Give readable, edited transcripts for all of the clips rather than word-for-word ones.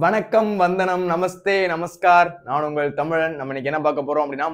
வணக்கம், வந்தனம், நமஸ்தே, நமஸ்கார். நான் உங்கள் தமிழன். நம்ம இன்னைக்கு என்ன பார்க்க போறோம் அப்படின்னா,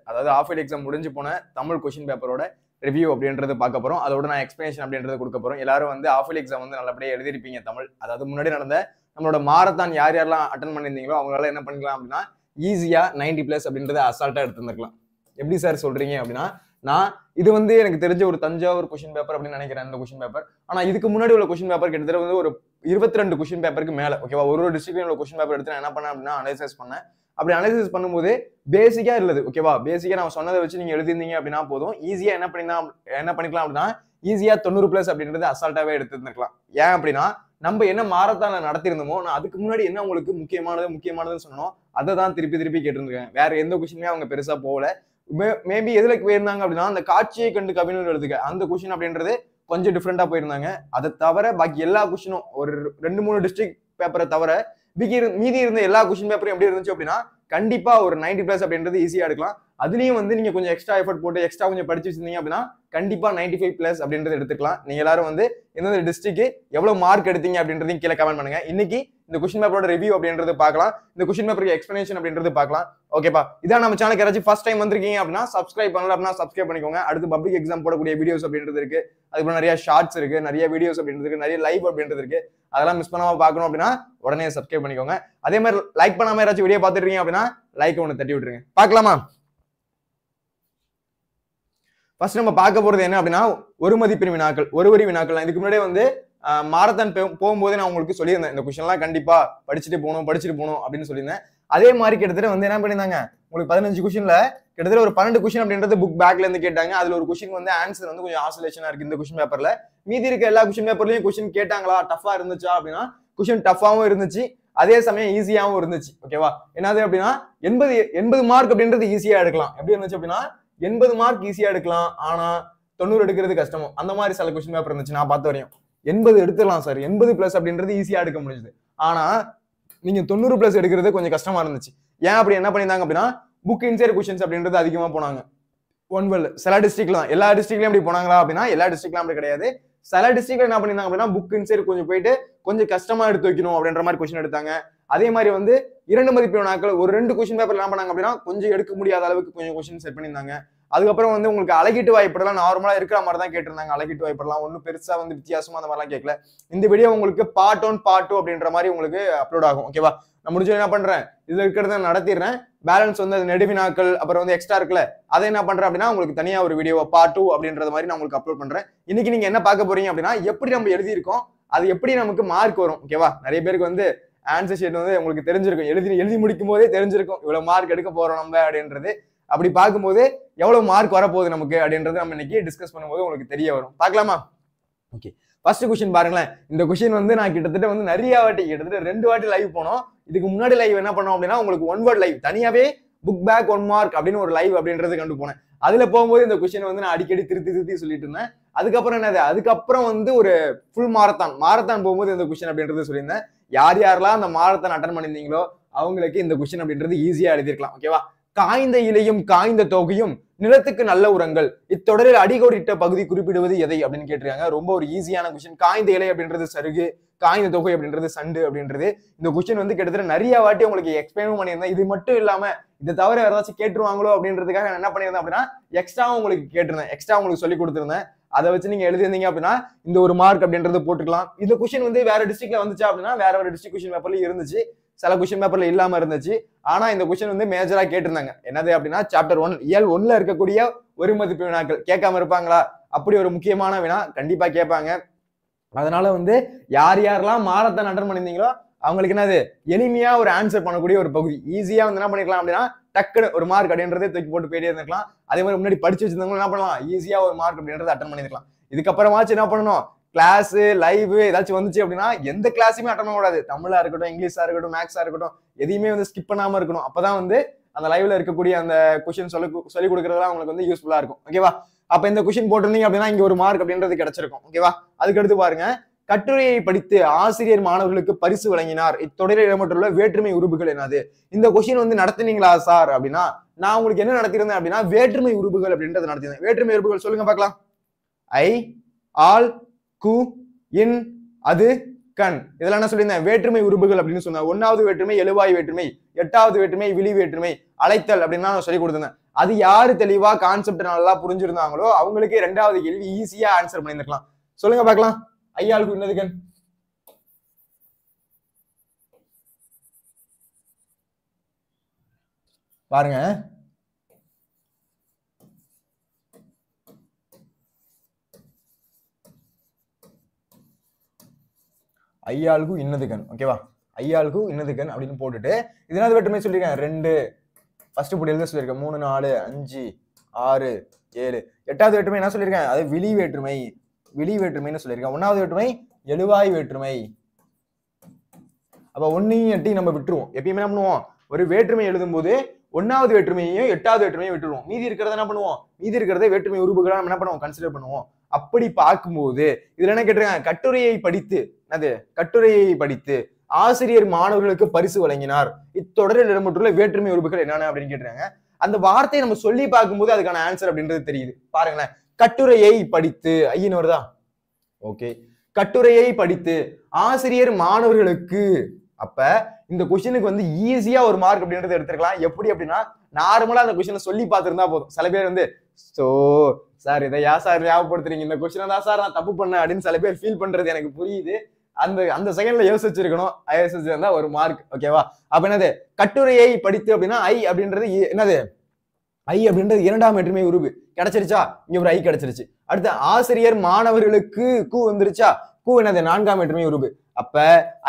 அதாவது ஆஃப் இயர்லி எக்ஸாம் முடிஞ்சு போன தமிழ் கொஸ்டின் பேப்பரோட ரிவ்யூ அப்படின்றது பார்க்க போறோம். அதோட நான் எக்ஸ்பிளேஷன் அப்படின்றது கொடுக்க போறோம். எல்லாரும் வந்து ஆஃப் இயர்லி எக்ஸாம் வந்து நல்லபடியா எழுதிருப்பீங்க தமிழ். அதாவது முன்னாடி நடந்த நம்மளோட மாரத்தான் யார் யாரெல்லாம் அட்டன் பண்ணியிருந்தீங்களோ அவங்களால என்ன பண்ணிக்கலாம் அப்படின்னா, ஈஸியா 90+ அப்படின்றத அசால்ட்டா எடுத்துருந்துருக்கலாம். எப்படி சார் சொல்றீங்க அப்படின்னா, நான் இது வந்து எனக்கு தெரிஞ்ச ஒரு தஞ்சாவூர் கொஸ்டின் பேப்பர் அப்படின்னு நினைக்கிறேன் இந்த கொஸ்டின் பேப்பர். ஆனா இதுக்கு முன்னாடி உள்ள கொஸ்டின் பேப்பர் கிட்டத்தட்ட வந்து ஒரு 22 கொஸ்டின் பேப்பருக்கு மேல, ஓகேவா? ஒரு டிஸ்ட்ரிக்ட்ல உள்ள கொஸ்டின் பேப்பர் எடுத்து நான் என்ன பண்ணேன் அப்படின்னா அனலைசிஸ் பண்ணேன். அப்படி அனலைசிஸ் பண்ணும்போது பேசிக்கா இருந்தது, ஓகேவா? பேசிக்கா நான் சொன்னதை வச்சு நீங்க எழுதிருந்தீங்க அப்படின்னா போதும். ஈஸியா என்ன பண்ணிக்கலாம் அப்படின்னா, ஈஸியா 90+ அப்படின்றது அசால்ட்டாவே எடுத்துருந்துக்கலாம். ஏன் அப்படின்னா, நம்ம என்ன மாரத்தான நடத்திருந்தோமோ நான் அதுக்கு முன்னாடி என்ன உங்களுக்கு முக்கியமானதுன்னு சொன்னோம், அதை தான் திருப்பி கேட்டிருந்தேன். வேற எந்த கொஸ்டினுமே அவங்க பெருசா போகல. மேபி எதுல போயிருந்தாங்க அப்படின்னா, அந்த காட்சியை கண்டு கவிஞர் எழுதுக அந்த கொஸ்டின் அப்படின்றது கொஞ்சம் டிஃப்ரெண்டா போயிருந்தாங்க. அதை தவிர பாக்கி எல்லா கொஸ்டினும் ஒரு 2-3 டிஸ்ட்ரிக்ட் பேப்பரை தவிர மீதி இருந்த எல்லா கொஸ்டின் பேப்பரும் எப்படி இருந்துச்சு அப்படின்னா, கண்டிப்பா ஒரு 90+ அப்படின்றது ஈஸியா எடுக்கலாம். அதுலயும் வந்து நீங்க கொஞ்சம் எக்ஸ்ட்ரா எஃபர்ட் போட்டு எக்ஸ்ட்ரா கொஞ்சம் படிச்சு வச்சிருந்தீங்க அப்படின்னா கண்டிப்பா 95+ அப்படின்றது எடுத்துக்கலாம். நீங்க எல்லாரும் வந்து எந்தெந்த டிஸ்ட்ரிக்ட் எவ்வளவு மார்க் எடுத்தீங்க அப்படின்றதையும் கீழே கமெண்ட் பண்ணுங்க. இன்னைக்கு இந்த கொஸ்டின் பேப்பரோட ரிவ்யூ அப்படின்றது பார்க்கலாம். இந்த கொஸ்டின் பேப்பருக்கு எக்ஸ்பிளனேஷன் அப்படின்றது பார்க்கலாம். ஓகேப்பா? இதான் நம்ம சேனலுக்கு யாராச்சும் ஃபர்ஸ்ட் டைம் வந்திருக்கீங்க அப்படின்னா சப்ஸ்கிரைப் பண்ணல அப்படின்னா சப்ஸ்கிரைப் பண்ணிக்கோங்க. அடுத்து பப்ளிக் எக்ஸாம் போடக்கூடிய வீடியோஸ் அப்படின்றது இருக்கு. அதுக்கு நிறைய ஷார்ட்ஸ் இருக்கு, நிறைய வீடியோஸ் அப்படின்றது இருக்கு, நிறைய லைவ் அப்படின்றது இருக்கு. அதெல்லாம் மிஸ் பண்ணாம பார்க்கணும் அப்படின்னா உடனே சப்ஸ்கிரைப் பண்ணிக்கோங்க. அதே மாதிரி லைக் பண்ணாம யாராச்சும் வீடியோ பார்த்துட்டு இருக்கீங்க அப்படின்னா லைக் ஒன்று தட்டி விட்டுருங்க. பார்க்கலாமா? ஃபர்ஸ்ட் நம்ம பார்க்க போறது என்ன அப்படின்னா, ஒரு மதிப்பெண் வினாக்கள், ஒரு வரி வினாக்கள். இதுக்கு முன்னாடியே வந்து மாரத்தான் போகும்போது நான் உங்களுக்கு சொல்லியிருந்தேன், இந்த கொஸ்டின் எல்லாம் கண்டிப்பா படிச்சுட்டு போகணும் அப்படின்னு சொல்லியிருந்தேன். அதே மாதிரி கிட்டத்தட்ட வந்து என்ன பண்ணியிருந்தாங்க, உங்களுக்கு 15 கொஸ்டின்ல கிட்டத்தட்ட ஒரு 12 கொஸ்டின் அப்படின்றது புக் பேக்ல இருந்து கேட்டாங்க. அதுல ஒரு கொஸ்டின் வந்து ஆன்சர் வந்து கொஞ்சம் ஆசோலேஷனா இருக்கு இந்த கொஸ்டின் பேப்பர்ல. மீதி இருக்க எல்லா கொஸ்டின் பேப்பர்லயும் கொஸ்டின் கேட்டாங்களா, டஃபா இருந்துச்சா அப்படின்னா, கொஸ்டின் டஃபாவும் இருந்துச்சு, அதே சமயம் ஈஸியாவும் இருந்துச்சு. ஓகேவா? என்னது அப்படின்னா 80 மார்க் அப்படின்றது ஈஸியா எடுக்கலாம். எப்படி இருந்துச்சு அப்படின்னா 80 மார்க் ஈஸியா எடுக்கலாம், ஆனா 90 எடுக்கிறது கஷ்டமோ அந்த மாதிரி சில கொஸ்டின் பேப்பர் இருந்துச்சு. நான் பார்த்த வரையும் 80 எடுத்துடலாம் சார், 80+ அப்படின்றது ஈஸியா எடுக்க முடியுது. ஆனா நீங்க 90+ எடுக்கிறது கொஞ்சம் கஷ்டமா இருந்துச்சு. ஏன் அப்படி என்ன பண்ணியிருந்தாங்க அப்படின்னா, புக் இன்சைட் கொஸ்டின்ஸ் அப்படின்றது அதிகமா போனாங்க. சில டிஸ்ட்ரிக்ட்ல தான், எல்லா டிஸ்ட்ரிக்ட்லயும் அப்படி போனாங்களா அப்படின்னா எல்லா டிஸ்ட்ரிக்ட்லாம் அப்படி கிடையாது. சில டிஸ்ட்ரிக்ட்ல என்ன பண்ணியிருந்தாங்க அப்படின்னா, புக் இன்சைட் கொஞ்சம் போயிட்டு கொஞ்சம் கஷ்டமா எடுத்து வைக்கணும் அப்படின்ற மாதிரி கொஸ்டின் எடுத்தாங்க. அதே மாதிரி வந்து 2 மதிப்பெண் வினாக்கள் ஒரு 2 கொஸ்டின் பேப்பர் என்ன பண்ணாங்க அப்படின்னா கொஞ்சம் எடுக்க முடியாத அளவுக்கு கொஞ்சம் கொஸ்டின் செட் பண்ணியிருந்தாங்க. அதுக்கப்புறம் வந்து உங்களுக்கு அழகீட்டு வாய்ப்பெல்லாம் நார்மலா இருக்கிற மாதிரி தான் கேட்டிருந்தாங்க. அழகீட்டு வாய்ப்பெல்லாம் ஒன்றும் பெருசா வந்து வித்தியாசமா அந்த மாதிரிலாம் கேட்கல. இந்த வீடியோ உங்களுக்கு பார்ட் 1 பார்ட் 2 அப்படின்ற மாதிரி உங்களுக்கு அப்லோட் ஆகும். ஓகேவா? நான் முடிஞ்சு என்ன பண்றேன், இதுல இருக்கிறத நடத்திடுறேன். பேலன்ஸ் வந்து நெடுவினாக்கள் அப்புறம் வந்து எக்ஸ்ட்ரா இருக்குல்ல, அதை என்ன பண்றேன் அப்படின்னா உங்களுக்கு தனியா ஒரு வீடியோ பார்ட் 2 அப்படின்றது மாதிரி நான் உங்களுக்கு அப்லோட் பண்றேன். இன்னைக்கு நீங்க என்ன பார்க்க போறீங்க அப்படின்னா, எப்படி நம்ம எழுதியிருக்கோம், அது எப்படி நமக்கு மார்க் வரும். ஓகேவா? நிறைய பேருக்கு வந்து ஆன்சர் ஷீட் வந்து உங்களுக்கு தெரிஞ்சிருக்கும், எழுதி முடிக்கும் போதே தெரிஞ்சிருக்கும் இவ்வளவு மார்க் எடுக்க போறோம் நம்ம அப்படின்றது. அப்படி பார்க்கும்போது எவ்வளவு மார்க் வரப்போகுது நமக்கு அப்படின்றது நம்ம இன்னைக்கு டிஸ்கஸ் பண்ணும்போது உங்களுக்கு தெரிய வரும். பார்க்கலாமா? ஓகே, ஃபர்ஸ்ட் கொஸ்டின் பாருங்களேன். இந்த கொஸ்டின் வந்து நான் கிட்டத்தட்ட வந்து நிறைய வாட்டி, கிட்டத்தட்ட 2 வாட்டி லைவ் போனோம். இதுக்கு முன்னாடி லைவ் என்ன பண்ணோம் அப்படின்னா, உங்களுக்கு 1 வேர்ட் லைவ் தனியாவே புக் பேக் 1 மார்க் அப்படின்னு ஒரு லைவ் அப்படின்றது கண்டு போனேன். அதுல போகும்போது இந்த கொஸ்டின் வந்து நான் அடிக்கடி திருத்தி சொல்லிட்டு இருந்தேன். அதுக்கப்புறம் என்னது, அதுக்கப்புறம் வந்து ஒரு ஃபுல் மாரத்தான் போகும்போது இந்த கொஸ்டின் அப்படின்றது சொல்லியிருந்தேன். யாரெல்லாம் அந்த மாரத்தான் அட்டன் பண்ணியிருந்தீங்களோ அவங்களுக்கு இந்த கொஸ்டின் அப்படின்றது ஈஸியா எழுதிருக்கலாம். ஓகேவா? காய்ந்த இலையும் காய்ந்த தொகையும் நிலத்துக்கு நல்ல உரங்கள், இத்தொடரில் அடிகோடிட்ட பகுதி குறிப்பிடுவது எதை அப்படின்னு கேட்டிருக்காங்க. ரொம்ப ஒரு ஈஸியான கொஸ்டின். காய்ந்த இலை அப்படின்றது சருகு, காய்ந்த தொகை அப்படின்றது சண்டு அப்படின்றது. இந்த கொஸ்டின் வந்து கிட்டத்தட்ட நிறைய வாட்டி உங்களுக்கு எக்ஸ்பிளைன் பண்ணியிருந்தேன். இது மட்டும் இல்லாம இதை தவிர வேற ஏதாச்சும் கேட்டுருவாங்களோ அப்படின்றதுக்காக நான் என்ன பண்ணியிருந்தேன் அப்படின்னா எக்ஸ்ட்ராவும் உங்களுக்கு கேட்டிருந்தேன், எக்ஸ்ட்ரா உங்களுக்கு சொல்லி கொடுத்திருந்தேன். அதை வச்சு நீங்க எழுதிருந்தீங்க அப்படின்னா இந்த ஒரு மார்க் அப்படின்றது போட்டுக்கலாம். இந்த கொஸ்டின் வந்து வேற டிஸ்ட்ரிக்ட்ல வந்துச்சா அப்படின்னா வேற ஒரு டிஸ்ட்ரிக்ட் கொஸ்டின் பேப்பர்ல இருந்துச்சு, சில கொஸ்டின் பேப்பர்ல இல்லாம இருந்துச்சு. ஆனா இந்த கொஸ்டின் வந்து மேஜரா கேட்டிருந்தாங்க. என்னது அப்படின்னா சாப்டர் 1 இயல் 1ல இருக்கக்கூடிய ஒரு மதிப்பு வினாக்கள் கேட்காம இருப்பாங்களா? அப்படி ஒரு முக்கியமான வினா கண்டிப்பா கேட்பாங்க. அதனால வந்து யாரெல்லாம் மாரத்தான் அட்டன் பண்ணியிருந்தீங்களோ அவங்களுக்கு என்னது எளிமையா ஒரு ஆன்சர் பண்ணக்கூடிய ஒரு பகுதி. ஈஸியா வந்து என்ன பண்ணிக்கலாம் அப்படின்னா டக்குனு ஒரு மார்க் அப்படின்றதே தூக்கி போட்டு போயிட்டே இருந்திருக்கலாம். அதே மாதிரி முன்னாடி படிச்சு வச்சிருந்தவங்க என்ன பண்ணலாம், ஈஸியா ஒரு மார்க் அப்படின்றத அட்டன் பண்ணிருக்கலாம். இதுக்கப்புறமாச்சு என்ன பண்ணணும், கிளாஸ் லைவ் ஏதாச்சும் வந்துச்சு அப்படின்னா எந்த கிளாஸுமே அட்டன் பண்ணக்கூடாது. தமிழா இருக்கட்டும், இங்கிலீஷா இருக்கட்டும், மேக்ஸா இருக்கட்டும், எதையுமே வந்து ஸ்கிப் பண்ணாம இருக்கணும். அப்பதான் வந்து அந்த லைவ்ல இருக்கக்கூடிய அந்த கொஸ்டின் சொல்லி கொடுக்கறதுலாம் உங்களுக்கு வந்து யூஸ்ஃபுல்லா இருக்கும். ஓகேவா? அப்ப இந்த கொஸ்டின் போட்டிருந்தீங்க அப்படின்னா இங்க ஒரு மார்க் அப்படின்றது கிடைச்சிருக்கும். ஓகேவா? அதுக்கு அடுத்து பாருங்க, கட்டுரையை படித்து ஆசிரியர் மாணவர்களுக்கு பரிசு வழங்கினார், இத்தொடரில் இடம்பெற்றுள்ள வேற்றுமை உறுப்புகள் என்னது? இந்த கொஸ்டின் வந்து நடத்தினீங்களா சார் அப்படின்னா நான் உங்களுக்கு என்ன நடத்திருந்தேன் அப்படின்னா வேற்றுமை உறுப்புகள் அப்படின்றது நடத்திருந்தேன். வேற்றுமை உறுப்புகள் சொல்லுங்க பார்க்கலாம். ஐ, ஆல், கு, இன், அது, கண். இதெல்லாம் என்ன சொல்லியிருந்தேன்? வேற்றுமை உருபுகள் அப்படின்னு சொன்னேன். 1வது வேற்றுமை எழுவாய் வேற்றுமை, 8வது வேற்றுமை விழி வேற்றுமை, அழைத்தல் அப்படின்னு நான் சொல்லி கொடுத்திருந்தேன். அது யாரு தெளிவா கான்செப்ட் நல்லா புரிஞ்சிருந்தாங்களோ அவங்களுக்கு 2வது கேள்வி ஈஸியா ஆன்சர் பண்ணியிருக்கலாம். சொல்லுங்க பார்க்கலாம். ஐயாளுக்கு இன்னது கண். பாருங்க, ஐயாளுக்கும் இன்னது கண். ஓகேவா? ஐயாளுக்கும் இன்னது கண் அப்படின்னு போட்டுட்டு இது என்னது வேற்றுமை சொல்லியிருக்கேன்? 2 ஃபர்ஸ்ட் போட்டு எழுத சொல்லியிருக்கேன். 3 4 5 6 7. 8வது வேற்றுமை என்ன சொல்லியிருக்கேன்? அது விழி வேற்றுமை. விழி வேற்றுமைன்னு சொல்லியிருக்கேன். 1வது வேற்றுமை எழுவாய் வேற்றுமை. அப்ப 1 8 நம்ம விட்டுருவோம். எப்பயுமே என்ன பண்ணுவோம்? ஒரு வேற்றுமை எழுதும் போது 1வது வேற்றுமையையும் 8வது வேற்றுமையும் விட்டுருவோம். மீதி இருக்கிறத என்ன பண்ணுவோம்? மீதி இருக்கிறத வேற்றுமை உருபுகளா நம்ம என்ன பண்ணுவோம்? கன்சிடர் பண்ணுவோம். அப்படி பார்க்கும்போது இதுல என்ன கேட்டிருக்காங்க? கட்டுரையை படித்து, அது கட்டுரையை படித்து ஆசிரியர் மாணவர்களுக்கு பரிசு வழங்கினார். இத்தொடரில் இடம்பெற்றுள்ள வேற்றுமை உருபுகள் என்னென்ன அப்படின்னு கேட்டிருக்காங்க. அந்த வார்த்தையை நம்ம சொல்லி பார்க்கும்போது அதுக்கான ஆன்சர் அப்படின்றது தெரியுது. பாருங்களேன், கட்டுரையை படித்து ஐயன் வருதா? ஓகே, கட்டுரையை படித்து ஆசிரியர் மாணவர்களுக்கு. அப்ப இந்த கொஸ்டினுக்கு வந்து ஈஸியா ஒரு மார்க் அப்படின்றது எடுத்துக்கலாம். எப்படி அப்படின்னா, நார்மலா அந்த கொஸ்டினை சொல்லி பார்த்திருந்தா போதும். சில பேர் வந்து சோ சார் இதை யா சார் ஞாபகப்படுத்துறீங்க, இந்த கொஸ்டினை தான் சார் நான் தப்பு பண்ணேன் அப்படின்னு சில பேர் ஃபீல் பண்றது எனக்கு புரியுது. அந்த செகண்ட்ல யோசிச்சிருக்கணும். யோசிச்சிருந்தா ஒரு மார்க். ஓகேவா? அப்ப என்னது? கட்டுரையை படித்து அப்படின்னா ஐ அப்படின்றது என்னது? ஐ அப்படின்றது 2ஆம் வேற்றுமை உருவு. கிடைச்சிருச்சா? இங்க ஒரு ஐ கிடைச்சிருச்சு. அடுத்து ஆசிரியர் மாணவர்களுக்கு கு வந்துருச்சா? கு என்னது? 4ஆம் வேற்றுமை உருவு. அப்ப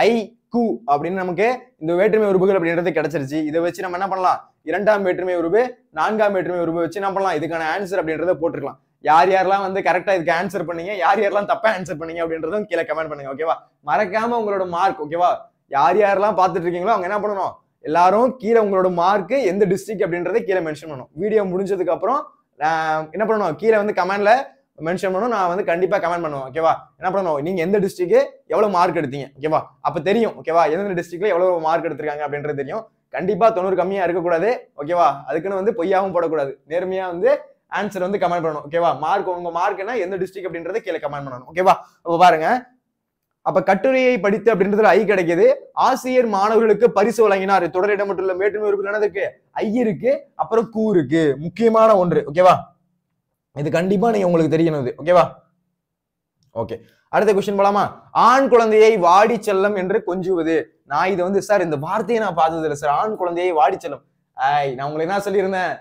ஐ கு அப்படின்னு நமக்கு இந்த வேற்றுமை உருபுகள் அப்படின்றது கிடைச்சிருச்சு. இதை வச்சு நம்ம என்ன பண்ணலாம்? 2ஆம் வேற்றுமை உருவு 4ஆம் வேற்றுமை உருவு வச்சு என்ன பண்ணலாம்? இதுக்கான ஆன்சர் அப்படின்றத போட்டுக்கலாம். யார் யாரெல்லாம் வந்து கரெக்டா இதுக்கு ஆன்சர் பண்ணீங்க, யார் யாரெல்லாம் தப்பா ஆன்சர் பண்ணீங்க அப்படின்றதும் கீழே கமெண்ட் பண்ணுங்க. ஓகேவா? மறக்காம உங்களோட மார்க். ஓகேவா? யார் யாரெல்லாம் பார்த்துட்டு இருக்கீங்களோ அவங்க என்ன பண்ணணும்? எல்லாரும் கீழே உங்களோட மார்க் எந்த டிஸ்ட்ரிக்ட் அப்படின்றத கீழே மென்ஷன் பண்ணணும். வீடியோ முடிஞ்சதுக்கு அப்புறம் என்ன பண்ணணும்? கீழே வந்து கமெண்ட்ல மென்ஷன் பண்ணணும். நான் வந்து கண்டிப்பா கமெண்ட் பண்ணுவேன். ஓகேவா? என்ன பண்ணணும்? நீங்க எந்த டிஸ்ட்ரிக்ட் எவ்வளவு மார்க் எடுத்தீங்க? ஓகேவா? அப்ப தெரியும். ஓகேவா? எந்தெந்த டிஸ்ட்ரிக்ட்ல எவ்வளவு மார்க் எடுத்திருக்காங்க அப்படின்றது தெரியும். கண்டிப்பா 90 கம்மியா இருக்கக்கூடாது. ஓகேவா? அதுக்குன்னு வந்து பொய்யாவும் போடக்கூடாது. நேர்மையா வந்து ஆன்சர் வந்து கமெண்ட் பண்ணணும். ஓகேவா? மார்க் உங்க மார்க் என்ன, எந்த டிஸ்ட்ரிக்ட் அப்படின்றத கீழே கமெண்ட் பண்ணணும். ஓகேவா? அப்ப பாருங்க, அப்ப கட்டுரையை படித்து அப்படின்றதுல ஐ கிடைக்குது. ஆசிரியர் மாணவர்களுக்கு பரிசு வழங்கினார். தொடர் இடம்பெற்றுள்ள வேற்றுமை உறுப்புகள் என்னதுக்கு? ஐ இருக்கு, அப்புறம் கூ இருக்கு. முக்கியமான ஒன்று. ஓகேவா? இது கண்டிப்பா நீங்க உங்களுக்கு தெரியணும். இது ஓகேவா? ஓகே, அடுத்த கொஸ்டின் போலாமா? ஆண் குழந்தையை வாடி செல்லம் என்று கொஞ்சுவது. நான் இதை வந்து சார் இந்த வார்த்தையை நான் பார்த்தது இல்லை சார். ஆண் குழந்தையை வாடி செல்லம். நான் உங்களுக்கு என்ன சொல்லியிருந்தேன்?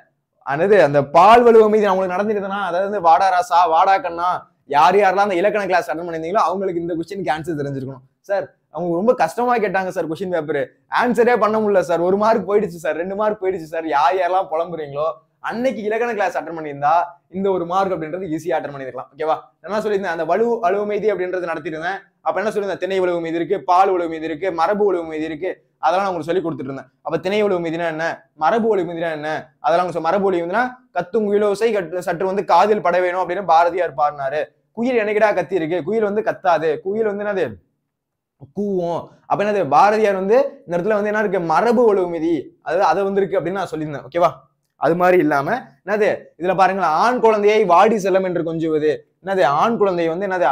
அந்த பால் வலுவ மீது நான் உங்களுக்கு நடந்திருந்தேன்னா, அதாவது வாடா ராசா, வாடா கண்ணா, யார் யாரெல்லாம் அந்த இலக்கண கிளாஸ் அட்டன் பண்ணியிருந்தீங்களோ அவங்களுக்கு இந்த கொஸ்டினுக்கு ஆன்சர் தெரிஞ்சிருக்கணும். சார் அவங்க ரொம்ப கஷ்டமா கேட்டாங்க சார் கொஸ்டின் பேப்பர், ஆன்சரே பண்ண முடியல சார். 1 மார்க் போயிடுச்சு சார், 2 மார்க் போயிடுச்சு சார். யார் யாரெல்லாம் புலம்புறீங்களோ அன்னைக்கு இலக்கண கிளாஸ் அட்டன் பண்ணியிருந்தா இந்த 1 மார்க் அப்படின்றது ஈஸியா அட்டன் பண்ணிருக்கலாம். ஓகேவா? என்ன சொல்லியிருந்தேன்? அந்த வலுவு மீதி அப்படின்றது நடத்திருந்தேன். அப்ப என்ன சொல்லியிருந்தேன்? திணை வலுவு மீது இருக்கு, பால் வலுவு மீது இருக்கு, மரபு வலுவு மீது இருக்கு. அதெல்லாம் நான் உங்களுக்கு சொல்லி கொடுத்துட்டு இருந்தேன். அப்ப திணை வலுவு மீதினா என்ன, மரபு வலுவு மீதினா என்ன, அதெல்லாம் மரபு வலுவு மீதினா கத்தும் குயிலோசை சற்று வந்து காதில் பட வேணும் அப்படின்னு பாரதியார் பாடினாரு. குயில் என்னைக்கிடா கத்தி இருக்கு, குயில் வந்து கத்தாது, குயில் வந்து என்னது கூவும். அப்ப என்னது? பாரதியார் வந்து இந்த இடத்துல வந்து என்ன இருக்கு? மரபு வலுவு மீதி, அதாவது அதை வந்து இருக்கு அப்படின்னு நான் சொல்லியிருந்தேன். ஓகேவா? அது மாதிரி இல்லாம என்னது இதுல பாருங்களேன், ஆண் குழந்தையை வாடி செல்லம் என்று கொஞ்சுவது. என்னது? ஆண் குழந்தை வந்து என்னது?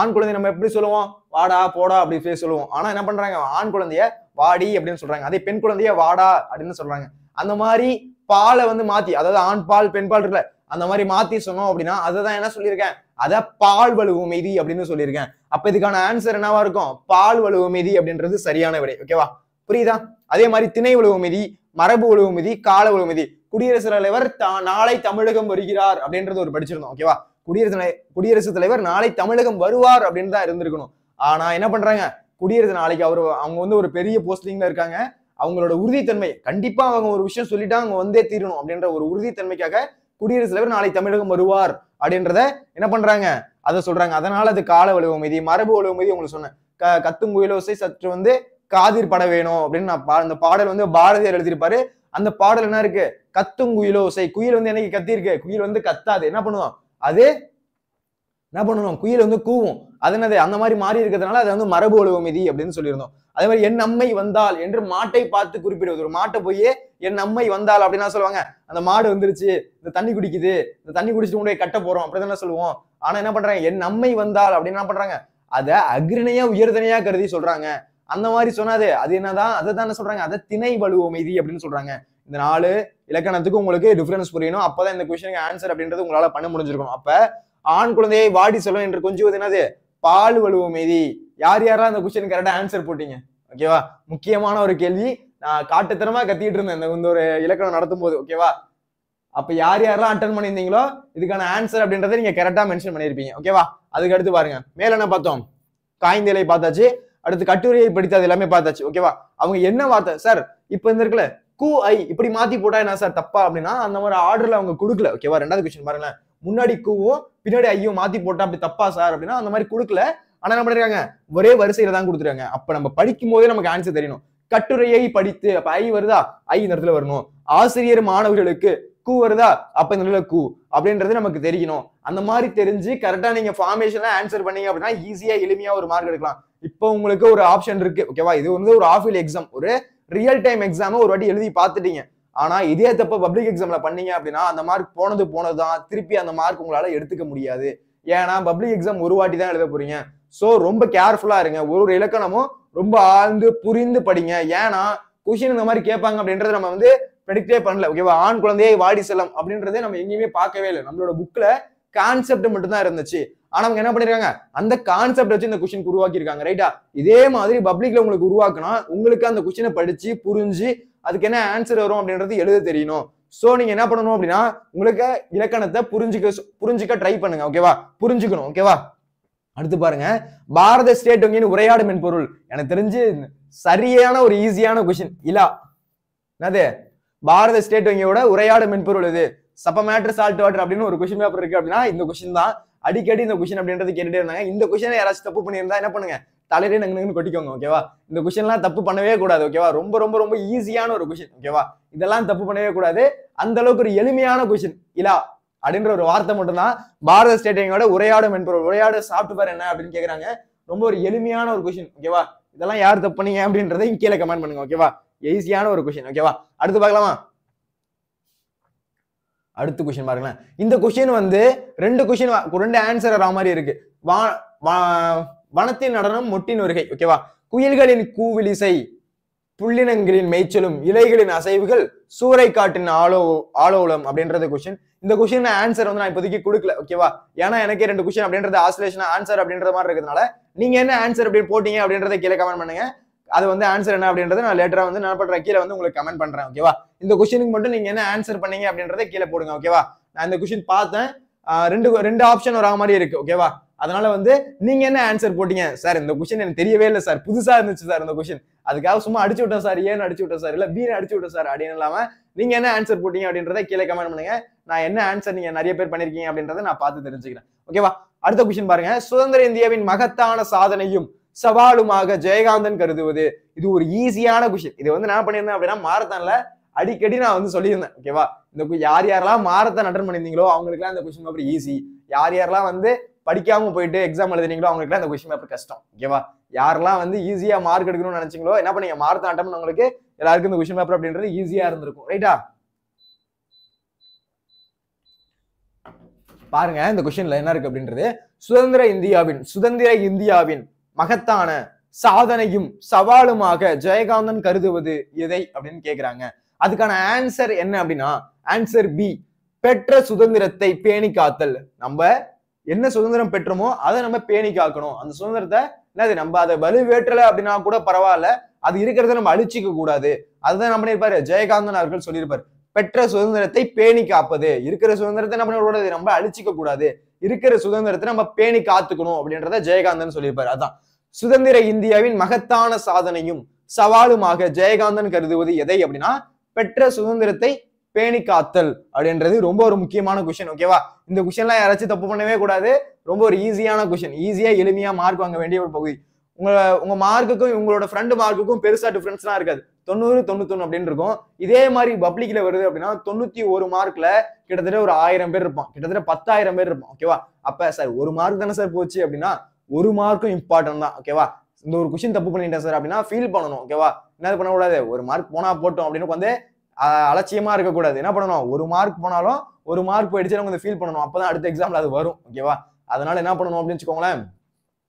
ஆண் குழந்தை நம்ம எப்படி சொல்லுவோம்? வாடா போடா அப்படி சொல்லுவோம். ஆனா என்ன பண்றாங்க? ஆண் குழந்தைய வாடி அப்படின்னு சொல்றாங்க. அதே பெண் குழந்தைய வாடா அப்படின்னு சொல்றாங்க. அந்த மாதிரி பாலை வந்து மாத்தி, அதாவது ஆண் பால் பெண் பால் இருக்குல்ல, அந்த மாதிரி மாத்தி சொன்னோம் அப்படின்னா அதுதான் என்ன சொல்லியிருக்கேன்? அத பால் வலுவு மீதி அப்படின்னு சொல்லியிருக்கேன். அப்ப இதுக்கான ஆன்சர் என்னவா இருக்கும்? பால் வலுவு மீதி அப்படின்றது சரியான விடை. ஓகேவா? புரியுதா? அதே மாதிரி திணை வலுவு மீதி, மரபு வலுவு மீதி, கால வலுவு மீதி. குடியரசுத் தலைவர் நாளை தமிழகம் வருகிறார் அப்படின்றது ஒரு படிச்சிருந்தோம். ஓகேவா? குடியரசுத் தலைவர் நாளை தமிழகம் வருவார் அப்படின்னு தான் இருந்திருக்கணும். ஆனா என்ன பண்றாங்க? குடியரசு நாளைக்கு அவங்க வந்து ஒரு பெரிய போஸ்டிங்ல இருக்காங்க. அவங்களோட உறுதித்தன்மை, கண்டிப்பா அவங்க ஒரு விஷயம் சொல்லிட்டா அவங்க வந்தே தீரணும் அப்படின்ற ஒரு உறுதித்தன்மைக்காக குடியரசுத் தலைவர் நாளை தமிழகம் வருவார் அப்படின்றத என்ன பண்றாங்க? அதை சொல்றாங்க. அதனால அது கால வலுவு மீதி. மரபு வலுவு மீதி உங்களுக்கு சொன்னேன். கத்தும் குயிலோசை சற்று வந்து காதிர் பட வேணும் அப்படின்னு நான் அந்த பாடல் வந்து பாரதியார் எழுதியிருப்பாரு. அந்த பாடல் என்ன இருக்கு? கத்தும் குயிலோசை. குயில் வந்து என்னைக்கு கத்தி இருக்கு? குயில் வந்து கத்தாது. என்ன பண்ணுவோம்? அது என்ன பண்ணணும்? குயில் வந்து கூவும். அது என்னது? அந்த மாதிரி மாறி இருக்கிறதுனால அது வந்து மரபு வலுவு மீதி அப்படின்னு சொல்லியிருந்தோம். அதே மாதிரி என் அம்மை வந்தால் என்று மாட்டை பார்த்து குறிப்பிடுவது. ஒரு மாட்டை போய் என் அம்மை வந்தால் அப்படின்னா சொல்லுவாங்க, அந்த மாடு வந்துருச்சு, இந்த தண்ணி குடிக்குது, இந்த தண்ணி குடிச்சிட்டு கொண்டு போய் கட்ட போறோம் அப்படிதான் சொல்லுவோம். ஆனா என்ன பண்றாங்க? என் அம்மை வந்தால் அப்படின்னு என்ன பண்றாங்க? அதை அக்ரிணையா உயர்தனையா கருதி சொல்றாங்க. அந்த மாதிரி சொன்னாது அது என்னதான் அதை தானே சொல்றாங்க, அதை திணை வலுவமைதி அப்படின்னு சொல்றாங்க. இந்த 4 இலக்கணத்துக்கு உங்களுக்கு டிஃபரன்ஸ் புரியணும். அப்பதான் இந்த கொஸ்டினுக்கு ஆன்சர் அப்படின்றது உங்களால பண்ண முடிஞ்சிருக்கணும். அப்ப ஆண் குழந்தையை வாடி சொல்லும் என்று கொஞ்சுவது என்னது? பால் வலுவமைதி. யார் யாரெல்லாம் அந்த கொஸ்டின் கரெக்டா ஆன்சர் போட்டீங்க? ஓகேவா? முக்கியமான ஒரு கேள்வி. நான் காட்டுத்தனமா கத்திட்டு இருந்தேன் இந்த ஒரு இலக்கணம் நடத்தும் போது. ஓகேவா? அப்ப யார் யாரெல்லாம் அட்டன் பண்ணியிருந்தீங்களோ இதுக்கான ஆன்சர் அப்படின்றத நீங்க கரெக்டா மென்ஷன் பண்ணிருப்பீங்க. ஓகேவா? அதுக்கு அடுத்து பாருங்க, மேல என்ன பார்த்தோம்? காய்ந்தலை பார்த்தாச்சு. அடுத்து கட்டுரையை படித்தது எல்லாமே பார்த்தாச்சு. ஓகேவா? அவங்க என்ன வார்த்தை சார் இப்ப இந்த இருக்குல்ல கு ஐ இப்படி மாத்தி போட்டா என்ன சார் தப்பா அப்படின்னா அந்த மாதிரி ஆர்டர்ல அவங்க கொடுக்கல. ஓகேவா? 2வது கொஸ்டின் பாருங்களேன், முன்னாடி கூவும் பின்னாடி ஐயும் மாத்தி போட்டா அப்படி தப்பா சார் அப்படின்னா அந்த மாதிரி கொடுக்கல. ஆனா என்ன பண்ணிருக்காங்க? ஒரே வரிசையில தான் கொடுத்துருக்காங்க. அப்ப நம்ம படிக்கும் போதே நமக்கு ஆன்சர் தெரியணும். கட்டுரையை படித்து அப்ப ஐ வருதா? ஐ இந்த இடத்துல வரணும். ஆசிரியர் மாணவர்களுக்கு கூ வருதா? அப்ப இந்த இடத்துல கூ அப்படின்றது நமக்கு தெரியணும். அந்த மாதிரி தெரிஞ்சு கரெக்டா நீங்க ஃபார்மேஷன்ல ஆன்சர் பண்ணீங்க அப்படின்னா ஈஸியா எளிமையா ஒரு மார்க் எடுக்கலாம். இப்போ உங்களுக்கு ஒரு ஆப்ஷன் இருக்கு. ஓகேவா? இது வந்து ஒரு ஆஃப் இயர்லி எக்ஸாம், ஒரு ரியல் டைம் எக்ஸாம் ஒரு வாட்டி எழுதி பார்த்துட்டீங்க. ஆனா இதே தப்ப பப்ளிக் எக்ஸாம்ல பண்ணீங்க அப்படின்னா அந்த மார்க் போனதுதான். திருப்பி அந்த மார்க் உங்களால எடுத்துக்க முடியாது. ஏன்னா பப்ளிக் எக்ஸாம் ஒரு வாட்டி தான் எழுத போறீங்க. சோ ரொம்ப கேர்ஃபுல்லா இருங்க. ஒரு இலக்கணமும் ரொம்ப ஆழ்ந்து புரிந்து படிங்க. ஏன்னா கொஸ்டின் இந்த மாதிரி கேட்பாங்க அப்படின்றது நம்ம வந்து ப்ரெடிக்டே பண்ணல. ஓகேவா? ஆண் குழந்தையை வாடி செல்லம் அப்படின்றதே நம்ம எங்கேயுமே பார்க்கவே இல்லை. நம்மளோட புக்ல கான்செப்ட் மட்டும் தான் இருந்துச்சு. ஆனா அவங்க என்ன பண்ணிருக்காங்க? அந்த கான்செப்ட் வச்சு இந்த கொஸ்டின் உருவாக்கி இருக்காங்க. ரைட்டா? இதே மாதிரி பப்ளிக்ல உங்களுக்கு உருவாக்குனா உங்களுக்கு அந்த கொஸ்டினை படிச்சு புரிஞ்சு அதுக்கு என்ன ஆன்சர் வரும் அப்படின்றது எழுத தெரியணும். சோ நீங்க என்ன பண்ணணும் அப்படின்னா உங்களுக்கு இலக்கணத்தை புரிஞ்சுக்க ட்ரை பண்ணுங்க. ஓகேவா? புரிஞ்சுக்கணும். ஓகேவா? அடுத்து பாருங்க, பாரத ஸ்டேட் வங்கியின் உரையாடும் மென்பொருள். எனக்கு தெரிஞ்சு சரியான ஒரு ஈஸியான கொஸ்டின். இல்லா என்னது? பாரத ஸ்டேட் வங்கியோட உரையாடும் மென்பொருள் இது சப்ப மேட்டர் சால்ட் வாட்டர் அப்படின்னு ஒரு கொஸ்டின் பேப்பர் இருக்கு அப்படின்னா இந்த கொஸ்டின் தான். அடிக்கடி இந்த கொஸ்டின் அப்படின்றது கேட்டுட்டே இருந்தாங்க. இந்த கொஸ்டினை யாராச்சும் தப்பு பண்ணியிருந்தா என்ன பண்ணுங்க? தலையிலே நங்கு கொட்டிக்கோங்க. ஓகேவா? இந்த கொஸ்டின் எல்லாம் தப்பு பண்ணவே கூடாது. ஓகேவா? ரொம்ப ரொம்ப ரொம்ப ஈஸியான ஒரு கொஸ்டின். ஓகேவா? இதெல்லாம் தப்பு பண்ணவே கூடாது. அந்த அளவுக்கு ஒரு எளிமையான கொஸ்டின். இல்லா அப்படின்ற ஒரு வார்த்தை மட்டும்தான். பாரத ஸ்டேட் வங்கியோட உரையாடும் மென்பொருள், உரையாடு சாஃப்ட்வேர் என்ன அப்படின்னு கேக்குறாங்க. ரொம்ப ஒரு எளிமையான ஒரு கொஸ்டின். ஓகேவா? இதெல்லாம் யார் தப்பு பண்ணீங்க அப்படின்றதை கீழே கமெண்ட் பண்ணுங்க. ஓகேவா? ஈஸியான ஒரு கொஸ்டின். ஓகேவா? அடுத்து பார்க்கலாமா? அடுத்த கொஸ்டின் பாருங்களேன். இந்த கொஸ்டின் வந்து 2 ஆன்சர் வர மாதிரி இருக்கு. வனத்தின் நடனம் மொட்டின் வருகை. ஓகேவா? குயில்களின் கூவிலிசை, புள்ளினங்களின் மேய்ச்சலும், இலைகளின் அசைவுகள், சூறை காட்டின் ஆலோலம் அப்படின்றது கொஸ்டின். இந்த கொஸ்டின் ஆன்சர் வந்து நான் இப்போதைக்கு கொடுக்கல. ஓகேவா? ஏன்னா எனக்கே 2 கொஸ்டின் அப்படின்றது ஆசிலேஷன் ஆன்சர் அப்படின்ற மாதிரி இருக்கிறதுனால நீங்க என்ன ஆன்சர் அப்படின்னு போட்டீங்க அப்படின்றத கீழே கமெண்ட் பண்ணுங்க. அது வந்து ஆன்சர் என்ன அப்படின்றத நான் லேட்டரா வந்து நான் பண்ற கீழே வந்து உங்களுக்கு கமெண்ட் பண்றேன். ஓகேவா? இந்த கொஸ்டினுக்கு மட்டும் நீங்க என்ன ஆன்சர் பண்ணீங்க அப்படின்றத கீழே போடுங்க. ஓகேவா? நான் இந்த கொஸ்டின் பார்த்தேன், 2 ஆப்ஷன் வரா மாதிரி இருக்கு. ஓகேவா? அதனால வந்து நீங்க என்ன ஆன்சர் போட்டீங்க? சார் இந்த கொஸ்டின் எனக்கு தெரியவே இல்லை சார், புதுசா இருந்துச்சு சார் இந்த கொஸ்டின், அதுக்காக சும்மா அடிச்சு விட்டேன் சார், ஏன்னு அடிச்சு விட்டேன் சார், இல்ல பீன் அடிச்சு விட்டேன் சார் அப்படின்னு இல்லாம நீங்க என்ன ஆன்சர் போட்டீங்க அப்படின்றத கீழே கமெண்ட் பண்ணுங்க. நான் என்ன ஆன்சர் நீங்க நிறைய பேர் பண்ணிருக்கீங்க அப்படின்றத நான் பார்த்து தெரிஞ்சுக்கிறேன். ஓகேவா? அடுத்த கொஸ்டின் பாருங்க, சுதந்திர இந்தியாவின் மகத்தான சாதனையும் சவாலுமாக ஜெயகாந்தன் கருதுவது. இது ஒரு ஈஸியான கொஸ்டின். இது வந்து நான் பண்ணியிருந்தேன் அப்படின்னா மாரத்தான்ல அடிக்கடி நான் வந்து சொல்லியிருந்தேன். ஓகேவா? இந்த யார் யாரெல்லாம் மாரத்தான் அட்டன் பண்ணியிருந்தீங்களோ அவங்களுக்குலாம் இந்த கொஸ்டின் பேப்பர் ஈஸி. யார் யாரெல்லாம் வந்து படிக்காம போயிட்டு எக்ஸாம் எழுதுனீங்களோ அவங்களுக்குலாம் இந்த கொஸ்டின் பேப்பர் கஷ்டம். ஓகேவா? யாரெல்லாம் வந்து ஈஸியா மார்க் எடுக்கணும்னு நினைச்சீங்களோ என்ன பண்ணீங்க? மாரத்தான் அட்டன் பண்ணவங்களுக்கு எல்லாருக்கும் இந்த கொஸ்டின் பேப்பர் அப்படின்றது ஈஸியா இருந்திருக்கும். ரைட்டா? பாருங்க இந்த கொஸ்டின்ல என்ன இருக்கு அப்படின்றது, சுதந்திர இந்தியாவின் மகத்தான சாதனையும் சவாலுமாக ஜெயகாந்தன் கருதுவது எதை அப்படின்னு கேக்குறாங்க. அதுக்கான ஆன்சர் என்ன அப்படின்னா ஆன்சர் பி, பெற்ற சுதந்திரத்தை பேணி காத்தல். நம்ம என்ன சுதந்திரம் பெற்றோமோ அதை நம்ம பேணி காக்கணும். அந்த சுதந்திரத்தை என்னது நம்ம அதை வலுவேற்றல அப்படின்னா கூட பரவாயில்ல, அது இருக்கிறத நம்ம அழிச்சிக்க கூடாது. அதுதான் என்ன பண்ணிருப்பாரு ஜெயகாந்தன் அவர்கள் சொல்லியிருப்பாரு. பெற்ற சுதந்திரத்தை பேணி காப்பது, இருக்கிற சுதந்திரத்தை என்ன பண்ணக்கூடாது, நம்ம அழிச்சிக்க கூடாது, இருக்கிற சுதந்திரத்தை நம்ம பேணி காத்துக்கணும் அப்படின்றத ஜெயகாந்தன் சொல்லியிருப்பாரு. அதான் சுதந்திர இந்தியாவின் மகத்தான சாதனையும் சவாலுமாக ஜெயகாந்தன் கருதுவது எதை அப்படின்னா பெற்ற சுதந்திரத்தை பேணி காத்தல் அப்படின்றது ரொம்ப ஒரு முக்கியமான கொஸ்டின். ஓகேவா? இந்த கொஸ்டின்லாம் யாராச்சும் தப்பு பண்ணவே கூடாது. ரொம்ப ஒரு ஈஸியான கொஸ்டின், ஈஸியா எளிமையா மார்க் வாங்க வேண்டிய ஒரு பகுதி. உங்க மார்க்குக்கும் உங்களோட ஃப்ரெண்ட் மார்க்குக்கும் பெருசா டிஃபரன்ஸ்லாம் இருக்காது. 90, 91 அப்படின்னு இருக்கும். இதே மாதிரி பப்ளிக்ல வருது அப்படின்னா 91 மார்க்ல கிட்டத்தட்ட ஒரு 1000 பேர் இருப்பான், கிட்டத்தட்ட 10,000 பேர் இருப்பான். ஓகேவா? அப்ப சார் ஒரு மார்க் தானே சார் போச்சு அப்படின்னா ஒரு மார்க்கும் இம்பார்ட்டன்ட் தான். ஓகேவா? இந்த ஒரு கொஸ்டின் தப்பு பண்ணிட்டேன் சார் அப்படின்னா ஃபீல் பண்ணணும். ஓகேவா? என்ன பண்ணக்கூடாது, ஒரு மார்க் போனா போட்டோம் அப்படின்னு வந்து அலட்சியமா இருக்கக்கூடாது. என்ன பண்ணணும், ஒரு மார்க் போனாலும் ஒரு மார்க் போயிடுச்சு நம்ம ஃபீல் பண்ணணும். அப்பதான் அடுத்த எக்ஸாம்ல அது வரும். ஓகேவா? அதனால என்ன பண்ணணும் அப்படின்னு வச்சுக்கோங்களேன்,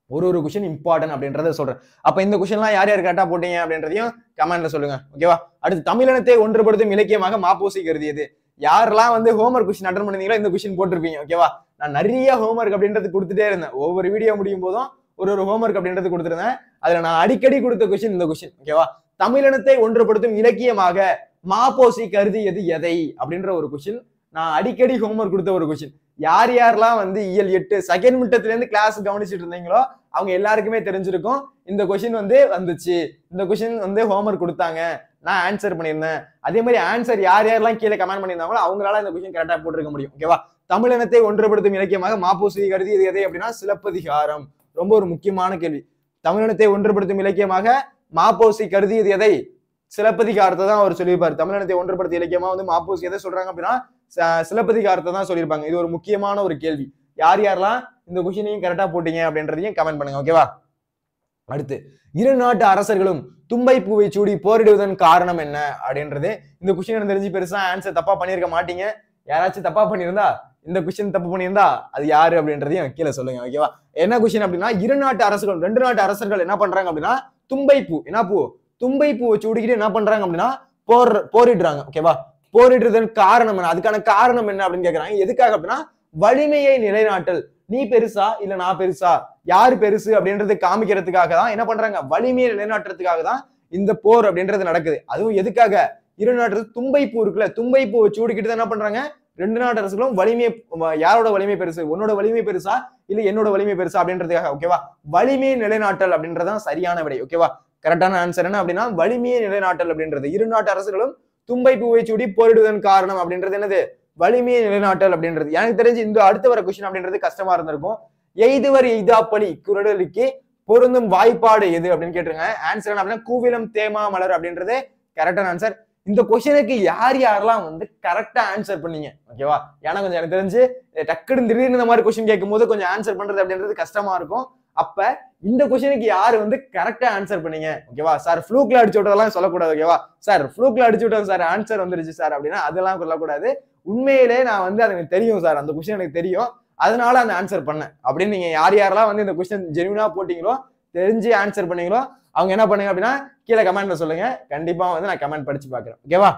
ஒரு கொஸ்டின் இம்பார்ட்டன்ட் அப்படின்றத சொல்றேன். அப்ப இந்த கொஸ்டின்லாம் யார் யார் கரெக்டா போட்டீங்க அப்படின்றதையும் கமெண்ட்ல சொல்லுங்க. ஓகேவா? அடுத்து தமிழினத்தை ஒன்றுபடுத்தும் இலக்கியமாக மாப்போசி கருதியது. யாரெல்லாம் வந்து ஹோம்ஒர்க் கொஸ்டின் அட்டன் பண்ணீங்களோ இந்த கொஸ்டின் போட்டிருப்பீங்க. ஓகேவா? நான் நிறைய ஹோம்ஒர்க் அப்படின்றது கொடுத்துட்டே இருந்தேன். ஒவ்வொரு வீடியோ முடியும் போதும் ஒரு ஹோம்ஒர்க் அப்படின்றது கொடுத்துருந்தேன். அதுல நான் அடிக்கடி கொடுத்த கொஸ்டின் இந்த கொஸ்டின். ஓகேவா? தமிழினத்தை ஒன்றுபடுத்தும் இலக்கியமாக மாப்போசி கருதியது எதை அப்படின்ற ஒரு கொஸ்டின். நான் அடிக்கடி ஹோம்ஒர்க் கொடுத்த ஒரு கொஸ்டின். யார் யாரெல்லாம் வந்து இயல் 8 செகண்ட் மிட்டத்துல இருந்து கிளாஸ் கவனிச்சுட்டு இருந்தீங்களோ அவங்க எல்லாருக்குமே தெரிஞ்சிருக்கும் இந்த கொஸ்டின் வந்து வந்துச்சு. இந்த கொஸ்டின் வந்து ஹோம்ஒர்க் கொடுத்தாங்க, நான் ஆன்சர் பண்ணியிருந்தேன். அதே மாதிரி ஆன்சர் யார் யாரெல்லாம் கீழே கமெண்ட் பண்ணியிருந்தாங்களோ அவங்களால இந்த கொஸ்டின் கரெக்டா போட்டிருக்க முடியும். ஓகேவா? தமிழினத்தை ஒன்றுபடுத்தும் இலக்கியமாக மாப்போசி கருதியது எதை அப்படின்னா சிலப்பதிகாரம். ரொம்ப ஒரு முக்கியமான கேள்வி. தமிழினத்தை ஒன்றுபடுத்தும் இலக்கியமாக மாப்போசி கருதியது எதை? சிலப்பதிகாரத்தை தான் அவர் சொல்லியிருப்பாரு. தமிழினத்தை ஒன்றுபடுத்திய இலக்கியமா வந்து மாப்போசி எதை சொல்றாங்க அப்படின்னா சிலப்பதிகாரத்தை தான் சொல்லியிருப்பாங்க. இது ஒரு முக்கியமான ஒரு கேள்வி. யார் யாரெல்லாம் இந்த கொஸ்டினையும் கரெக்டா போட்டீங்க அப்படின்றதையும் கமெண்ட் பண்ணுங்க. ஓகேவா? அடுத்து, இரு நாட்டு அரசர்களும் தும்பை பூவை சூடி போரிடுவதன் காரணம் என்ன அப்படின்றது. இந்த கொஸ்டின் எனக்கு தெரிஞ்சு பெருசா ஆன்சர் தப்பா பண்ணியிருக்க மாட்டீங்க. யாராச்சும் தப்பா பண்ணியிருந்தா, இந்த கொஸ்டின் தப்பு பண்ணியிருந்தா அது யாரு அப்படின்றதையும் கீழே சொல்லுங்க. ஓகேவா? என்ன கொஸ்டின் அப்படின்னா, இரு நாட்டு அரசர்கள், 2 நாட்டு அரசர்கள் என்ன பண்றாங்க அப்படின்னா தும்பை பூ, என்ன பூ? தும்பை பூவை சூடிக்கிட்டு என்ன பண்றாங்க அப்படின்னா போரிடுறாங்க. ஓகேவா? போரிடுறதன் காரணம் என்ன? அதுக்கான காரணம் என்ன அப்படின்னு கேக்குறாங்க. எதுக்காக அப்படின்னா வலிமையை நிலைநாட்டல். நீ பெருசா இல்ல நான் பெருசா, யாரு பெருசு அப்படின்றது காமிக்கிறதுக்காக தான் என்ன பண்றாங்க, வலிமையை நிலைநாட்டுறதுக்காக தான் இந்த போர் அப்படின்றது நடக்குது. அதுவும் எதுக்காக? இரு நாட்டு தும்பை பூ இருக்குல்ல, தும்பை பூவை சூடிக்கிட்டு என்ன பண்றாங்க, 2 நாட்டு அரசுகளும் வலிமையை, யாரோட வலிமை பெருசு, உன்னோட வலிமை பெருசா இல்ல என்னோட வலிமை பெருசா அப்படின்றதுக்காக. ஓகேவா? வலிமையை நிலைநாட்டல் அப்படின்றதான் சரியான விடை. ஓகேவா? கரெக்டான ஆன்சர் என்ன அப்படின்னா வலிமையை நிலைநாட்டல் அப்படின்றது. இரு நாட்டு அரசுகளும் தும்பை பூவை சூடி போரிடுவதன் காரணம் அப்படின்றது என்னது? வலிமையை நிலைநாட்டல் அப்படின்றது. எனக்கு தெரிஞ்சு இந்த அடுத்து வர கொஸ்டின் அப்படின்றது கஷ்டமா இருந்திருக்கும். எய்துவர் எய்தாப்பலி குரலுக்கு பொருந்தும் வாய்ப்பாடு எது அப்படின்னு கேட்டுருங்க. ஆன்சர் என்ன அப்படின்னா கூவிலம் தேமா மலர் அப்படின்றது கரெக்டான ஆன்சர். இந்த கொஸ்டினுக்கு யார் யாரெல்லாம் வந்து கரெக்டா ஆன்சர் பண்ணீங்க? ஓகேவா? ஏன்னா கொஞ்சம் எனக்கு தெரிஞ்சு டக்குன்னு திடீர்னு இந்த மாதிரி கொஸ்டின் கேட்கும் போது கொஞ்சம் ஆன்சர் பண்றது அப்படின்றது கஷ்டமா இருக்கும். அப்ப இந்த கொஸ்டினுக்கு யாரு வந்து கரெக்டா ஆன்சர் பண்ணீங்க? ஓகேவா? சார் ஃப்ளூக்ல அடிச்சு விட்டதெல்லாம் சொல்லக்கூடாது. ஓகேவா? சார் ஃப்ளூக்ல அடிச்சு விட்டோம் சார், ஆன்சர் வந்துருச்சு சார் அப்படின்னா அதெல்லாம் சொல்லக்கூடாது. உண்மையிலே நான் வந்து அது எனக்கு தெரியும் சார், அந்த கொஸ்டின் எனக்கு தெரியும், அதனால அந்த ஆன்சர் பண்ணேன் அப்படின்னு நீங்க யார் யாரெல்லாம் வந்து இந்த கொஸ்டின் ஜெனுவினா போட்டீங்களோ, தெரிஞ்சு ஆன்சர் பண்ணீங்களோ அவங்க என்ன பண்ணுங்க அப்படின்னா கீழே கமெண்ட்ல சொல்லுங்க. கண்டிப்பா வந்து நான் கமெண்ட் படிச்சு பாக்குறேன். ஓகேவா?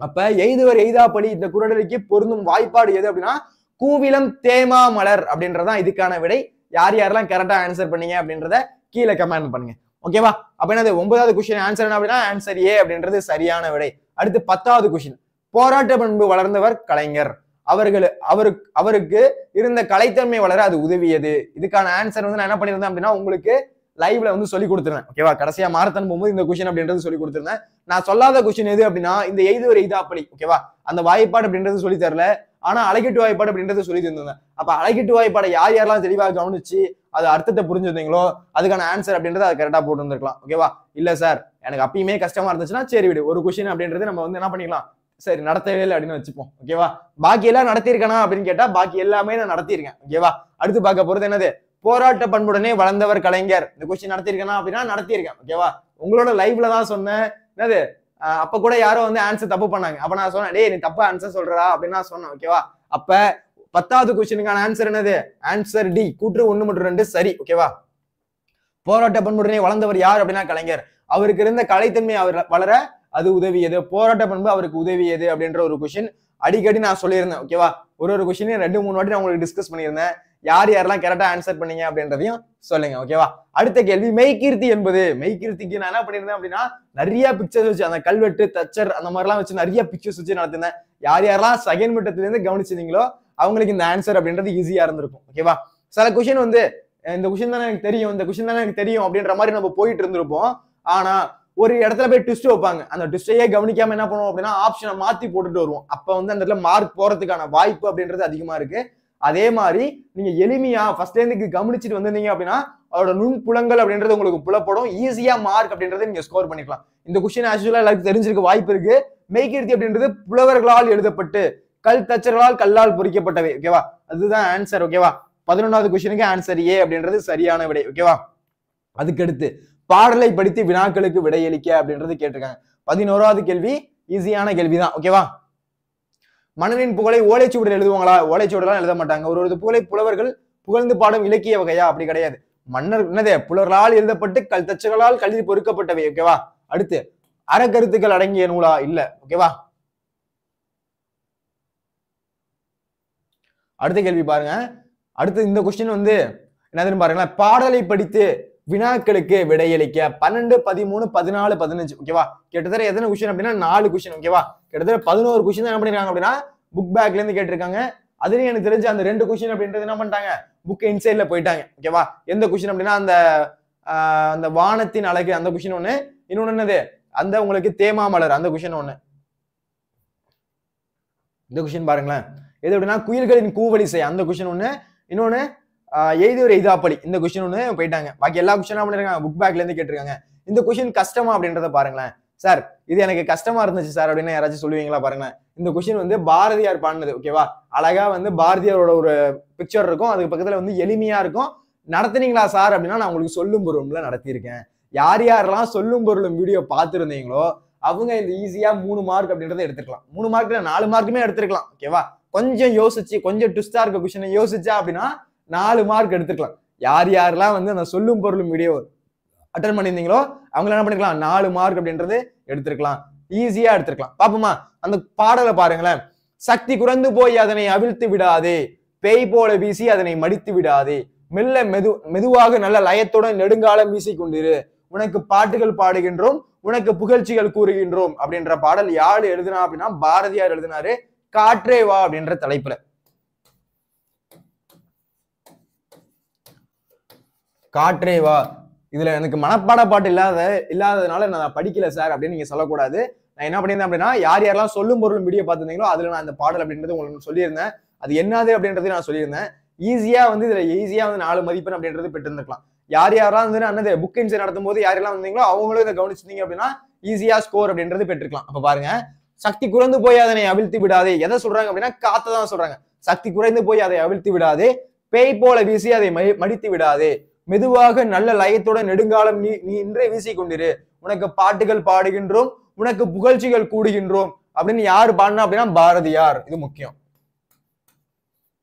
அப்ப எய்துவர் எய்தாப்பலி இந்த குரலுக்கு பொருந்தும் வாய்ப்பாடு எது அப்படின்னா கூவிலம் தேமா மலர் அப்படின்றதான் இதுக்கான விடை. யார் யாரெல்லாம் கரெக்டா ஆன்சர் பண்ணீங்க அப்படின்றத கீழே கமெண்ட் பண்ணுங்க. ஓகேவா? அப்ப என்னது 9வது கொஸ்டின் ஆன்சர் என்ன அப்படின்னா ஆன்சர் ஏ அப்படின்றது சரியான விடை. அடுத்து 10வது கொஸ்டின். போராட்ட பண்பு வளர்ந்தவர் கலைஞர். அவருக்கு இருந்த கலைத்தன்மை வளர அது உதவியது. இதுக்கான ஆன்சர் வந்து நான் என்ன பண்ணிருந்தேன் அப்படின்னா உங்களுக்கு லைவ்ல வந்து சொல்லி கொடுத்துருந்தேன். ஓகேவா? கடைசியா மாரத்தான் போகும்போது இந்த கொஸ்டின் அப்படின்றது சொல்லி கொடுத்துருந்தேன். நான் சொல்லாத கொஸ்டின் எது அப்படின்னா இந்த எய்துவர் எய்தாப்பலி. ஓகேவா? அந்த வாய்ப்பாடு அப்படின்றது சொல்லி தரல, ஆனா அழகிட்டு வாய்ப்பாடு அப்படின்றது சொல்லி தந்திருந்தேன். அப்ப அழகிட்டு வாய்ப்பாடை யார் யாரெல்லாம் தெளிவாக கவனிச்சு அது அர்த்தத்தை புரிஞ்சுருந்தீங்களோ அதுக்கான ஆன்சர் அப்படின்றது அது கரெக்டா போட்டு வந்திருக்கலாம். ஓகேவா? இல்ல சார் எனக்கு அப்பயுமே கஷ்டமா இருந்துச்சுன்னா சரி விடு, ஒரு கொஸ்டின் அப்படின்றது நம்ம வந்து என்ன பண்ணிக்கலாம், சரி நடத்தவே இல்லை அப்படின்னு வச்சுப்போம். ஓகேவா? பாக்கி எல்லாம் நடத்திருக்கனா அப்படின்னு கேட்டா பாக்கி எல்லாமே நான் நடத்திருக்கேன். ஓகேவா? அடுத்து பார்க்க போறது என்னது, போராட்ட பண்புடனே வளர்ந்தவர் கலைஞர். இந்த கொஸ்டின் நடத்திருக்கனா அப்படின்னா நடத்திருக்கேன். ஓகேவா? உங்களோட லைவ்ல தான் சொன்னேன். என்னது அப்ப கூட யாரோ வந்து ஆன்சர் தப்பு பண்ணாங்க. அப்ப நான் சொன்னேன் டேய் நீ தப்பா ஆன்சர் சொல்றா அப்படின்னு நான் சொன்னேன். ஓகேவா? அப்ப 10வது கொஸ்டினுக்கான ஆன்சர் என்னது, ஆன்சர் டி, கூற்று 1 மற்றும் 2 சரி. ஓகேவா? போராட்ட பண்புடனே வளர்ந்தவர் யார் அப்படின்னா கலைஞர். அவருக்கு இருந்த கலைத்தன்மை அவர் வளர அது உதவியது. போராட்ட பண்பு அவருக்கு உதவியது அப்படின்ற ஒரு கொஸ்டின் அடிக்கடி நான் சொல்லியிருந்தேன். ஓகேவா? ஒரு கொஸ்டின் 2-3 வாட்டி நான் உங்களுக்கு டிஸ்கஸ் பண்ணியிருந்தேன். யார் யாரெல்லாம் கரெக்டா ஆன்சர் பண்ணீங்க அப்படின்றதையும் சொல்லுங்க. ஓகேவா? அடுத்த கேள்வி, மெய்கீர்த்தி என்பது. மெய்கீர்த்திக்கு நான் என்ன பண்ணியிருந்தேன் அப்படின்னா நிறைய பிக்சர்ஸ் வச்சு, அந்த கல்வெட்டு தச்சர் அந்த மாதிரிலாம் வச்சு நிறைய பிக்சர்ஸ் வச்சு நடத்திருந்தேன். யார் யாரெல்லாம் செகண்ட் மிட்டத்துல இருந்து கவனிச்சிருந்தீங்களோ அவங்களுக்கு இந்த ஆன்சர் அப்படின்றது ஈஸியா இருந்திருக்கும். ஓகேவா? சில கொஸ்டின் வந்து இந்த கொஸ்டின் தானே எனக்கு தெரியும், இந்த கொஸ்டின் தானே எனக்கு தெரியும் அப்படின்ற மாதிரி நம்ம போயிட்டு இருந்திருப்போம். ஆனா ஒரு இடத்துல போய் ட்விஸ்ட் வைப்பாங்க. அந்த ட்விஸ்டையே கவனிக்காம என்ன பண்ணுவோம் அப்படின்னா ஆப்ஷனை மாத்தி போட்டுட்டு வருவோம். அப்ப வந்து அந்த இடத்துல மார்க் போறதுக்கான வாய்ப்பு அப்படின்றது அதிகமா இருக்கு. அதே மாதிரி நீங்க எளிமையா ஃபர்ஸ்ட்ல இருந்து கவனிச்சுட்டு வந்திருந்தீங்க அப்படின்னா அதோட நுண்புலங்கள் அப்படின்றது உங்களுக்கு புலப்படும். ஈஸியா மார்க் அப்படின்றத நீங்க ஸ்கோர் பண்ணிக்கலாம். இந்த கொஸ்டின் ஆக்சுவலா எல்லாருக்கும் தெரிஞ்சிருக்க வாய்ப்பு இருக்கு. மெய்கீர்த்தி அப்படின்றது புலவர்களால் எழுதப்பட்டு கல் தச்சர்களால் கல்லால் பொறிக்கப்பட்டவை. ஓகேவா? அதுதான் ஆன்சர். ஓகேவா? 11வது கொஸ்டினுக்கு ஆன்சர் ஏ அப்படின்றது சரியான விடை. ஓகேவா? அதுக்கடுத்து பாடலை படித்து வினாக்களுக்கு விடையளிக்க அப்படின்றது கேட்டிருக்காங்க. 11வது கேள்வி ஈஸியான கேள்விதான். ஓகேவா? மன்னனின் புகழை ஓலைச்சுவடில் எழுதுவாங்களா? ஓலைச்சுவடெல்லாம் எழுத மாட்டாங்க. ஒரு புகழை புலவர்கள் புகழ்ந்து பாடும் இலக்கிய வகையா? அப்படி கிடையாது. மன்னர் என்னது புலவர்களால் எழுதப்பட்டு தச்சர்களால் கல்வி பொறுக்கப்பட்டவை. ஓகேவா? அடுத்து அறக்கருத்துக்கள் அடங்கிய நூலா? இல்ல. ஓகேவா? அடுத்த கேள்வி பாருங்க. அடுத்து இந்த கொஸ்டின் வந்து என்னதுன்னு பாருங்களேன். பாடலை படித்து வினாக்களுக்கு விடையளிக்க 12, 13, 14, 15. ஓகேவா? கிட்டத்தட்ட எத்தனை கொஸ்டின் அப்படின்னா 4 கொஸ்டின். ஓகேவா? கிட்டத்தட்ட 11 கொஸ்டின் என்ன பண்ணிருக்காங்க அப்படின்னா புக் பேக்ல இருந்து கேட்டிருக்காங்க. அதுலயும் எனக்கு தெரிஞ்சு அந்த 2 கொஸ்டின் அப்படின்றது என்ன பண்ணிட்டாங்க, புக் இன்சைட்ல போயிட்டாங்க. ஓகேவா? எந்த கொஸ்டின் அப்படின்னா அந்த வானத்தின் அழகு அந்த கொஸ்டின் ஒண்ணு, இன்னொன்னு என்னது அந்த உங்களுக்கு தேமாமலர் அந்த கொஸ்டின் ஒண்ணு. இந்த கொஸ்டின் பாருங்களேன். எது அப்படின்னா குயில்களின் கூவலிசை அந்த கொஸ்டின் ஒண்ணு, இன்னொன்னு எய்தூர் எய்தாப்பலி இந்த கொஸ்டின் ஒண்ணு போயிட்டாங்க. பாக்கி எல்லா கொஸ்டினும் பண்ணிருக்காங்க புக் பேக்ல இருந்து கேட்டிருக்காங்க. இந்த கொஸ்டின் கஷ்டமா அப்படின்றத பாருங்களேன். சார் இது எனக்கு கஷ்டமா இருந்துச்சு சார் அப்படின்னு யாராச்சும் சொல்லுவீங்களா? பாருங்களேன். இந்த கொஸ்டின் வந்து பாரதியார் பாடினது. ஓகேவா? அழகா வந்து பாரதியாரோட ஒரு பிக்சர் இருக்கும், அதுக்கு பக்கத்துல வந்து எளிமையா இருக்கும். நடத்துனீங்களா சார் அப்படின்னா நான் உங்களுக்கு சொல்லும் பொருள்ல நடத்தியிருக்கேன். யார் யாரெல்லாம் சொல்லும் பொருளும் வீடியோ பார்த்துருந்தீங்களோ அவங்க இந்த ஈஸியா 3 மார்க் அப்படின்றத எடுத்துக்கலாம். 3 மார்க்ல 4 மார்க்குமே எடுத்துக்கலாம். ஓகேவா? கொஞ்சம் யோசிச்சு கொஞ்சம் ட்விஸ்டா இருக்க கொஸ்டினை யோசிச்சா அப்படின்னா 4 மார்க் எடுத்துக்கலாம். யார் யாரெல்லாம் வந்து அந்த சொல்லும் பொருளும் வீடியோ அட்டன் பண்ணியிருந்தீங்களோ அவங்க என்ன பண்ணிக்கலாம், 4 மார்க் அப்படின்றது எடுத்திருக்கலாம். ஈஸியா எடுத்திருக்கலாம். பாப்போமா? அந்த பாடலை பாருங்களேன். சக்தி குறைந்து போய் அதனை அவிழ்த்து விடாதே, பேய் போல வீசி அதனை மடித்து விடாதே, மெதுவாக நல்ல லயத்துடன் நெடுங்காலம் வீசி கொண்டிரு, உனக்கு பாட்டுகள் பாடுகின்றோம், உனக்கு புகழ்ச்சிகள் கூறுகின்றோம் அப்படின்ற பாடல் யாரு எழுதுனா அப்படின்னா பாரதியார் எழுதினாரு. காற்றே வா அப்படின்ற தலைப்புல. காற்றே வா. இதுல எனக்கு மனப்பாட பாட்டு இல்லாததுனால நான் படிக்கல சார் அப்படின்னு நீங்க சொல்லக்கூடாது. நான் என்ன பண்ணியிருந்தேன் அப்படின்னா யார் யாரெல்லாம் சொல்லும் பொருளும் வீடியோ பார்த்துருந்தீங்களோ அதுல நான் இந்த பாடல் அப்படின்றது உங்களுக்கு சொல்லியிருந்தேன். அது என்னது அப்படின்றது நான் சொல்லியிருந்தேன். ஈஸியா வந்து இதுல ஈஸியா வந்து 4 மதிப்பெண் அப்படின்றது பெற்றிருந்திருக்கலாம். யார் யாரெல்லாம் வந்து என்னது புக் இன்சைட் நடத்தும் போது யாரெல்லாம் வந்தீங்களோ அவங்களும் இதை கவனிச்சிருந்தீங்க அப்படின்னா ஈஸியா ஸ்கோர் அப்படின்றது பெற்றிருக்கலாம். அப்ப பாருங்க, சக்தி குறைந்து போய் அதனை அவிழ்த்து விடாதே. எதை சொல்றாங்க அப்படின்னா காத்ததான் சொல்றாங்க. சக்தி குறைந்து போய் அதை அவிழ்த்து விடாதே, பேய் போல வீசி அதை மடித்து விடாதே, மெதுவாக நல்ல லயத்துடன் நெடுங்காலம் நீ இன்றே வீசி கொண்டிரு, உனக்கு பாட்டுகள் பாடுகின்றோம், உனக்கு புகழ்ச்சிகள் கூடுகின்றோம் அப்படின்னு யாரு பாடினா அப்படின்னா பாரதியார். இது முக்கியம்.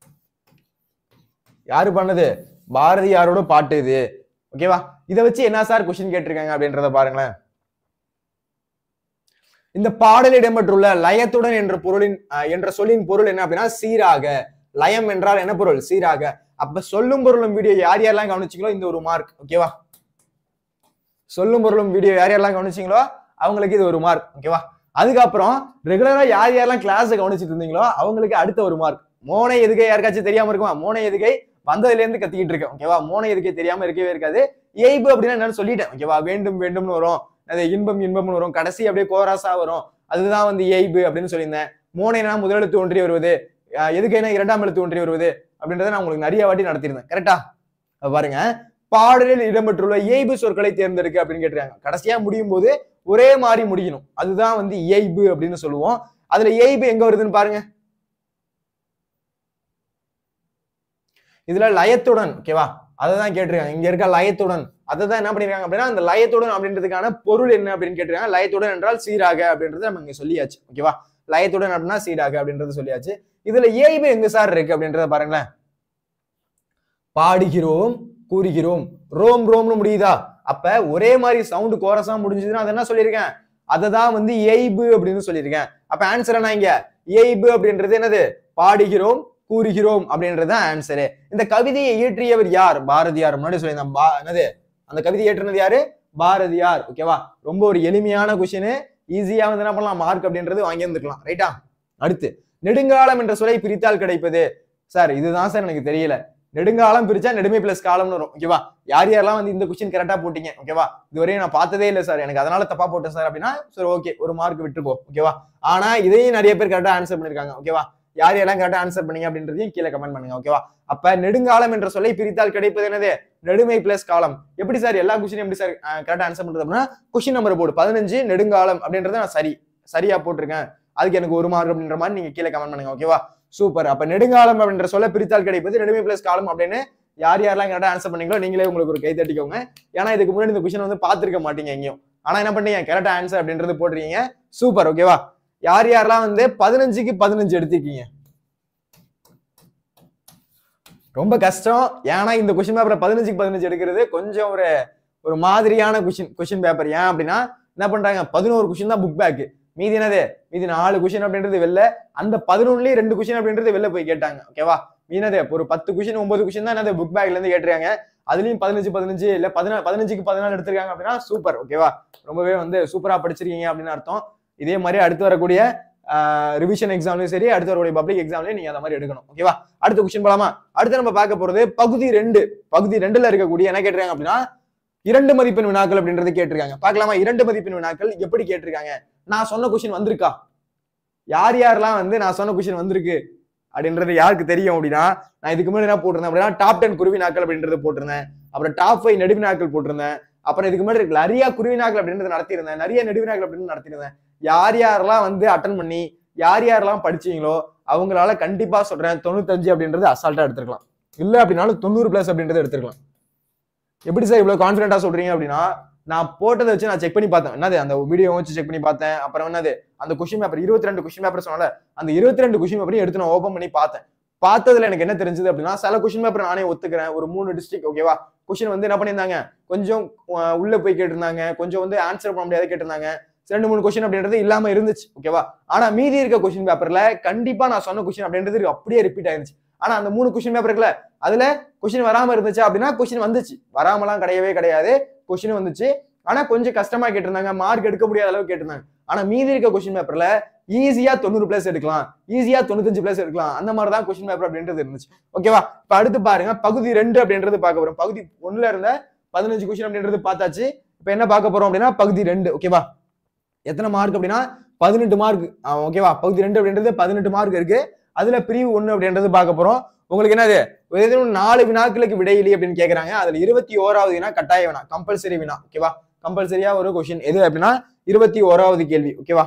யாரு பண்ணது? பாரதியாரோட பாட்டு இது. ஓகேவா? இதை வச்சு என்ன சார் கொஸ்டின் கேட்டிருக்காங்க அப்படின்றத பாருங்களேன். இந்த பாடல் இடம்பெற்றுள்ள லயத்துடன் என்ற சொல்லின் பொருள் என்ன அப்படின்னா சீராக. லயம் என்றால் என்ன பொருள்? சீராக. அப்ப சொல்லும் பொருளும் வீடியோ யார் யாரெல்லாம் கவனிச்சீங்களோ இந்த ஒரு மார்க். ஓகேவா? சொல்லும் பொருளும் வீடியோ யார் யாரெல்லாம் கவனிச்சீங்களோ அவங்களுக்கு இது ஒரு மார்க். ஓகேவா? அதுக்கப்புறம் ரெகுலரா யார் யாரெல்லாம் கிளாஸ் கவனிச்சுட்டு இருந்தீங்களோ அவங்களுக்கு அடுத்த ஒரு மார்க். மோனை எதுகை யாருக்காச்சும் தெரியாம இருக்குமா? மோனை எதுகை வந்ததுல இருந்து கத்திக்கிட்டு இருக்கேன். ஓகேவா? மோனை எதுகை தெரியாம இருக்கவே இருக்காது. எய்பு அப்படின்னா என்னன்னு சொல்லிட்டேன். ஓகேவா? வேண்டும் வேண்டும்னு வரும், அது இன்பம் இன்பம்னு வரும், கடைசி அப்படியே கோராசா வரும். அதுதான் வந்து எய்பு அப்படின்னு சொல்லியிருந்தேன். மோனைனா முதலெழுத்து ஒன்றி வருவது, எதுகைனா 2ஆம் எழுத்து ஒன்றி வருவது அப்படின்றத நான் உங்களுக்கு நிறைய வாட்டி நடத்திருந்தேன். கரெக்டா? பாருங்க, பாடலில் இடம்பெற்றுள்ள இயைபு சொற்களை தேர்ந்தெடுக்க அப்படின்னு கேட்டிருக்காங்க. கடைசியா முடியும் போது ஒரே மாதிரி முடியணும். அதுதான் வந்து இயைபு அப்படின்னு சொல்லுவோம். அதுல இயைபு எங்க வருதுன்னு பாருங்க. இதுல லயத்துடன். ஓகேவா? அதான் கேட்டிருக்காங்க. இங்க இருக்க லயத்துடன் அதான் என்ன பண்ணிருக்காங்க அப்படின்னா அந்த லயத்துடன் அப்படின்றதுக்கான பொருள் என்ன அப்படின்னு கேட்டிருக்காங்க. லயத்துடன் என்றால் சீராக அப்படின்றது நம்ம இங்க சொல்லியாச்சு. ஓகேவா? லயத்துடன் அப்படின்னா சீராக அப்படின்றது சொல்லியாச்சு. இதுல இயைபு எங்க சார் இருக்கு அப்படின்றத பாருங்களேன். பாடுகிறோம், கூறுகிறோம், ரோம் ரோம்னு முடியுதா? அப்ப ஒரே மாதிரி சவுண்ட் கோரஸா முடிஞ்சதுன்னா அது என்ன சொல்லியிருக்கேன்? அததான் வந்து இயைபு அப்படின்னு சொல்லியிருக்கேன். அப்ப ஆன்சர் என்ன? இங்க இயைபு அப்படின்றது என்னது? பாடுகிறோம், கூறுகிறோம் அப்படின்றது ஆன்சரு. இந்த கவிதையை இயற்றியவர் யார்? பாரதியார். முன்னாடி சொல்லியிருந்தேன். என்னது அந்த கவிதை இயற்றினது யாரு? பாரதியார். ஓகேவா? ரொம்ப ஒரு எளிமையான கொஸ்டின். ஈஸியா வந்து என்ன பண்ணலாம், மார்க் அப்படின்றது வாங்கி இருந்துக்கலாம். ரைட்டா? அடுத்து நெடுங்காலம் என்ற சொல்லை பிரித்தால் கிடைப்பது. சார் இதுதான் சார் எனக்கு தெரியல. நெடுங்காலம் பிரிச்சா நெடுமை பிளஸ் காலம்னு வரும். ஓகேவா? யார் யாரெல்லாம் வந்து இந்த கொஸ்டின் கரெக்டா போட்டீங்க? ஓகேவா? இதுவரையும் நான் பார்த்ததே இல்லை சார், எனக்கு அதனால தப்பா போட்டேன் சார் அப்படின்னா சரி ஓகே, ஒரு மார்க் விட்டுப்போ. ஓகேவா? ஆனா இதையும் நிறைய பேர் கரெக்டா ஆன்சர் பண்ணிருக்காங்க. ஓகேவா? யார் யாரெல்லாம் கரெக்டா ஆன்சர் பண்ணீங்க அப்படின்றதையும் கீழே கமெண்ட் பண்ணுங்க. ஓகேவா? அப்ப நெடுங்காலம் என்ற சொல்லை பிரித்தால் கிடைப்பது என்னது? நெடுமை பிளஸ் காலம். எப்படி சார் எல்லா கொஸ்டினும் எப்படி சார் கரெக்டா ஆன்சர் பண்றது அப்படின்னா கொஸ்டின் நம்பர் போடு 15 நெடுங்காலம் அப்படின்றத நான் சரியா போட்டிருக்கேன், அதுக்கு எனக்கு ஒரு மார்க் அப்படின்ற மாதிரி நீங்க கீழே கமெண்ட் பண்ணுங்க. ஓகேவா? சூப்பர். அப்ப நெடுங்காலம் அப்படின்ற சொல்ல பிரித்தால் கிடைப்பது நெடுமை பிளஸ் காலம் அப்படின்னு யார் யாரெல்லாம் கரெக்டா ஆன்சர் பண்ணீங்களோ நீங்களே உங்களுக்கு ஒரு கை தட்டிக்கோங்க. ஏன்னா இதுக்கு முன்னாடி இந்த கொஸ்டின் வந்து பாத்துருக்க மாட்டீங்க எங்கேயும். ஆனா என்ன பண்ணீங்க, கரெக்டா ஆன்சர் அப்படின்றது போடுறீங்க. சூப்பர். ஓகேவா? யார் யாரெல்லாம் வந்து 15க்கு 15 எடுத்துக்கீங்க? ரொம்ப கஷ்டம். ஏன்னா இந்த கொஸ்டின் பேப்பர்ல 15க்கு 15 எடுக்கிறது கொஞ்சம் ஒரு மாதிரியான கொஸ்டின் பேப்பர். ஏன் அப்படின்னா என்ன பண்றாங்க, 11 கொஸ்டின் தான் புக் பேக், மீதி 4 கொஸ்டின் அப்படின்றது வெளில, அந்த 11லயே 2 கொஸ்டின் அப்படின்றது வெளில போய் கேட்டாங்க. ஓகேவா, மீனதே ஒரு 10 கொஸ்டின் 9 கொஸ்டின் தான் என்னது புக் பேக்ல இருந்து கேட்டிருக்காங்க. அதுலயும் 15 இல்ல 15க்கு 14 எடுத்திருக்காங்க அப்படின்னா சூப்பர். ஓகேவா, ரொம்பவே சூப்பரா படிச்சிருக்கீங்க அப்படின்னு அர்த்தம். இதே மாதிரி அடுத்து வரக்கூடிய ரிவிஷன் எக்ஸாம்லயும் சரி, அடுத்து வரக்கூடிய பப்ளிக் எக்ஸாம்லயும் நீங்க அந்த மாதிரி எடுக்கணும். ஓகேவா, அடுத்த கொஸ்டின் போலாமா? அடுத்து நம்ம பார்க்க போறது பகுதி 2. பகுதி 2ல இருக்கக்கூடிய என்ன கேட்டிருக்காங்க அப்படின்னா 2 மதிப்பெண் வினாக்கள் அப்படின்றது கேட்டிருக்காங்க. பார்க்கலாமா, 2 மதிப்பெண் வினாக்கள் எப்படி கேட்டிருக்காங்க? நான் சொன்ன கொஸ்டின் வந்திருக்கா, யாரெல்லாம் நான் சொன்ன கொஸ்டின் வந்திருக்கு அப்படின்றது யாருக்கு தெரியும் அப்படின்னா, நான் இதுக்கு முன்னாடி என்ன போட்டிருந்தேன் அப்படின்னா டாப் 10 குருவி நாட்கள் அப்படின்றது போட்டிருந்தேன். அப்புறம் டாப் 5 நெடுவி நாட்கள் போட்டிருந்தேன். அப்புறம் இதுக்கு முன்னாடி நிறைய குருவி நாட்கள் அப்படின்றது நடத்தியிருந்தேன், நிறைய நெடுவி நாட்கள் அப்படின்னு நடத்தியிருந்தேன். யாரெல்லாம் அட்டன் பண்ணி யாரெல்லாம் படிச்சீங்களோ அவங்களால கண்டிப்பா சொல்றேன் 95 அப்படின்றது அசால்ட்டா எடுத்துக்கலாம். இல்ல அப்படின்னாலும் 90+ அப்படின்றது எடுத்துக்கலாம். எப்படி சார் இவ்வளவு கான்பிடண்டா சொல்றீங்க அப்படின்னா, நான் போட்டதை வச்சு நான் செக் பண்ணி பார்த்தேன். என்னது அந்த வீடியோ வச்சு செக் பண்ணி பார்த்தேன். அப்புறம் என்னது அந்த கொஸ்டின் பேப்பர் 22 கொஸ்டின் பேப்பர் சொன்னால அந்த 22 கொஸ்டின் பேப்பரையும் எடுத்து நான் ஓபன் பண்ணி பார்த்தேன். பார்த்ததுல எனக்கு என்ன தெரிஞ்சது அப்படின்னா, சில கொஸ்டின் பேப்பர் நானே ஒத்துக்கிறேன். ஒரு 3 டிஸ்ட்ரிக்ட் ஓகேவா கொஸ்டின் என்ன பண்ணியிருந்தாங்க, கொஞ்சம் உள்ள போய் கேட்டிருந்தாங்க, கொஞ்சம் ஆன்சர் பண்ண முடியாத கேட்டிருந்தாங்க. 2-3 கொஸ்டின் அப்படின்றது இல்லாம இருந்துச்சு. ஓகேவா, ஆனா மீதி இருக்க கொஸ்டின் பேப்பர்ல கண்டிப்பா நான் சொன்ன கொஸ்டின் அப்படின்றது அப்படியே ரிப்பீட் ஆயிருச்சு. ஆனா அந்த 3 கொஸ்டின் பேப்பர் இருக்குல்ல, அதுல கொஸ்டின் வராம இருந்துச்சு அப்படின்னா கொஸ்டின் வந்துச்சு, வராமலாம் கிடையவே கிடையாது, கொஸ்டின் வந்துச்சு. ஆனா கொஞ்சம் கஷ்டமா கேட்டிருந்தாங்க, மார்க் எடுக்க முடியாத அளவுக்கு கேட்டிருந்தாங்க. ஆனா மீதி இருக்க கொஸ்டின் பேப்பர்ல ஈஸியா 90+ எடுக்கலாம், ஈஸியா 95+ எடுக்கலாம், அந்த மாதிரி தான் கொஸ்டின் பேப்பர் அப்படின்றது இருந்துச்சு. ஓகேவா, இப்ப அடுத்து பாருங்க பகுதி 2 அப்படின்றது பார்க்க போறோம். பகுதி 1ல இருந்த 15 கொஸ்டின் அப்படின்றது பார்த்தாச்சு. இப்ப என்ன பார்க்க போறோம் அப்படின்னா பகுதி 2. ஓகேவா, எத்தனை மார்க் அப்படின்னா 18 மார்க். ஓகேவா, பகுதி 2 அப்படின்றது 18 மார்க் இருக்கு. அதுல பிரிவு 1 அப்படின்றது பார்க்க போறோம். உங்களுக்கு என்னது 4 வினாக்களுக்கு விடையிலி அப்படின்னு கேக்குறாங்க. அதுல 21வது வினா கட்டாய வினா, கம்பல்சரி வினா. ஓகேவா, கம்பல்சரியா ஒரு கொஸ்டின் எது அப்படின்னா 21வது கேள்வி. ஓகேவா,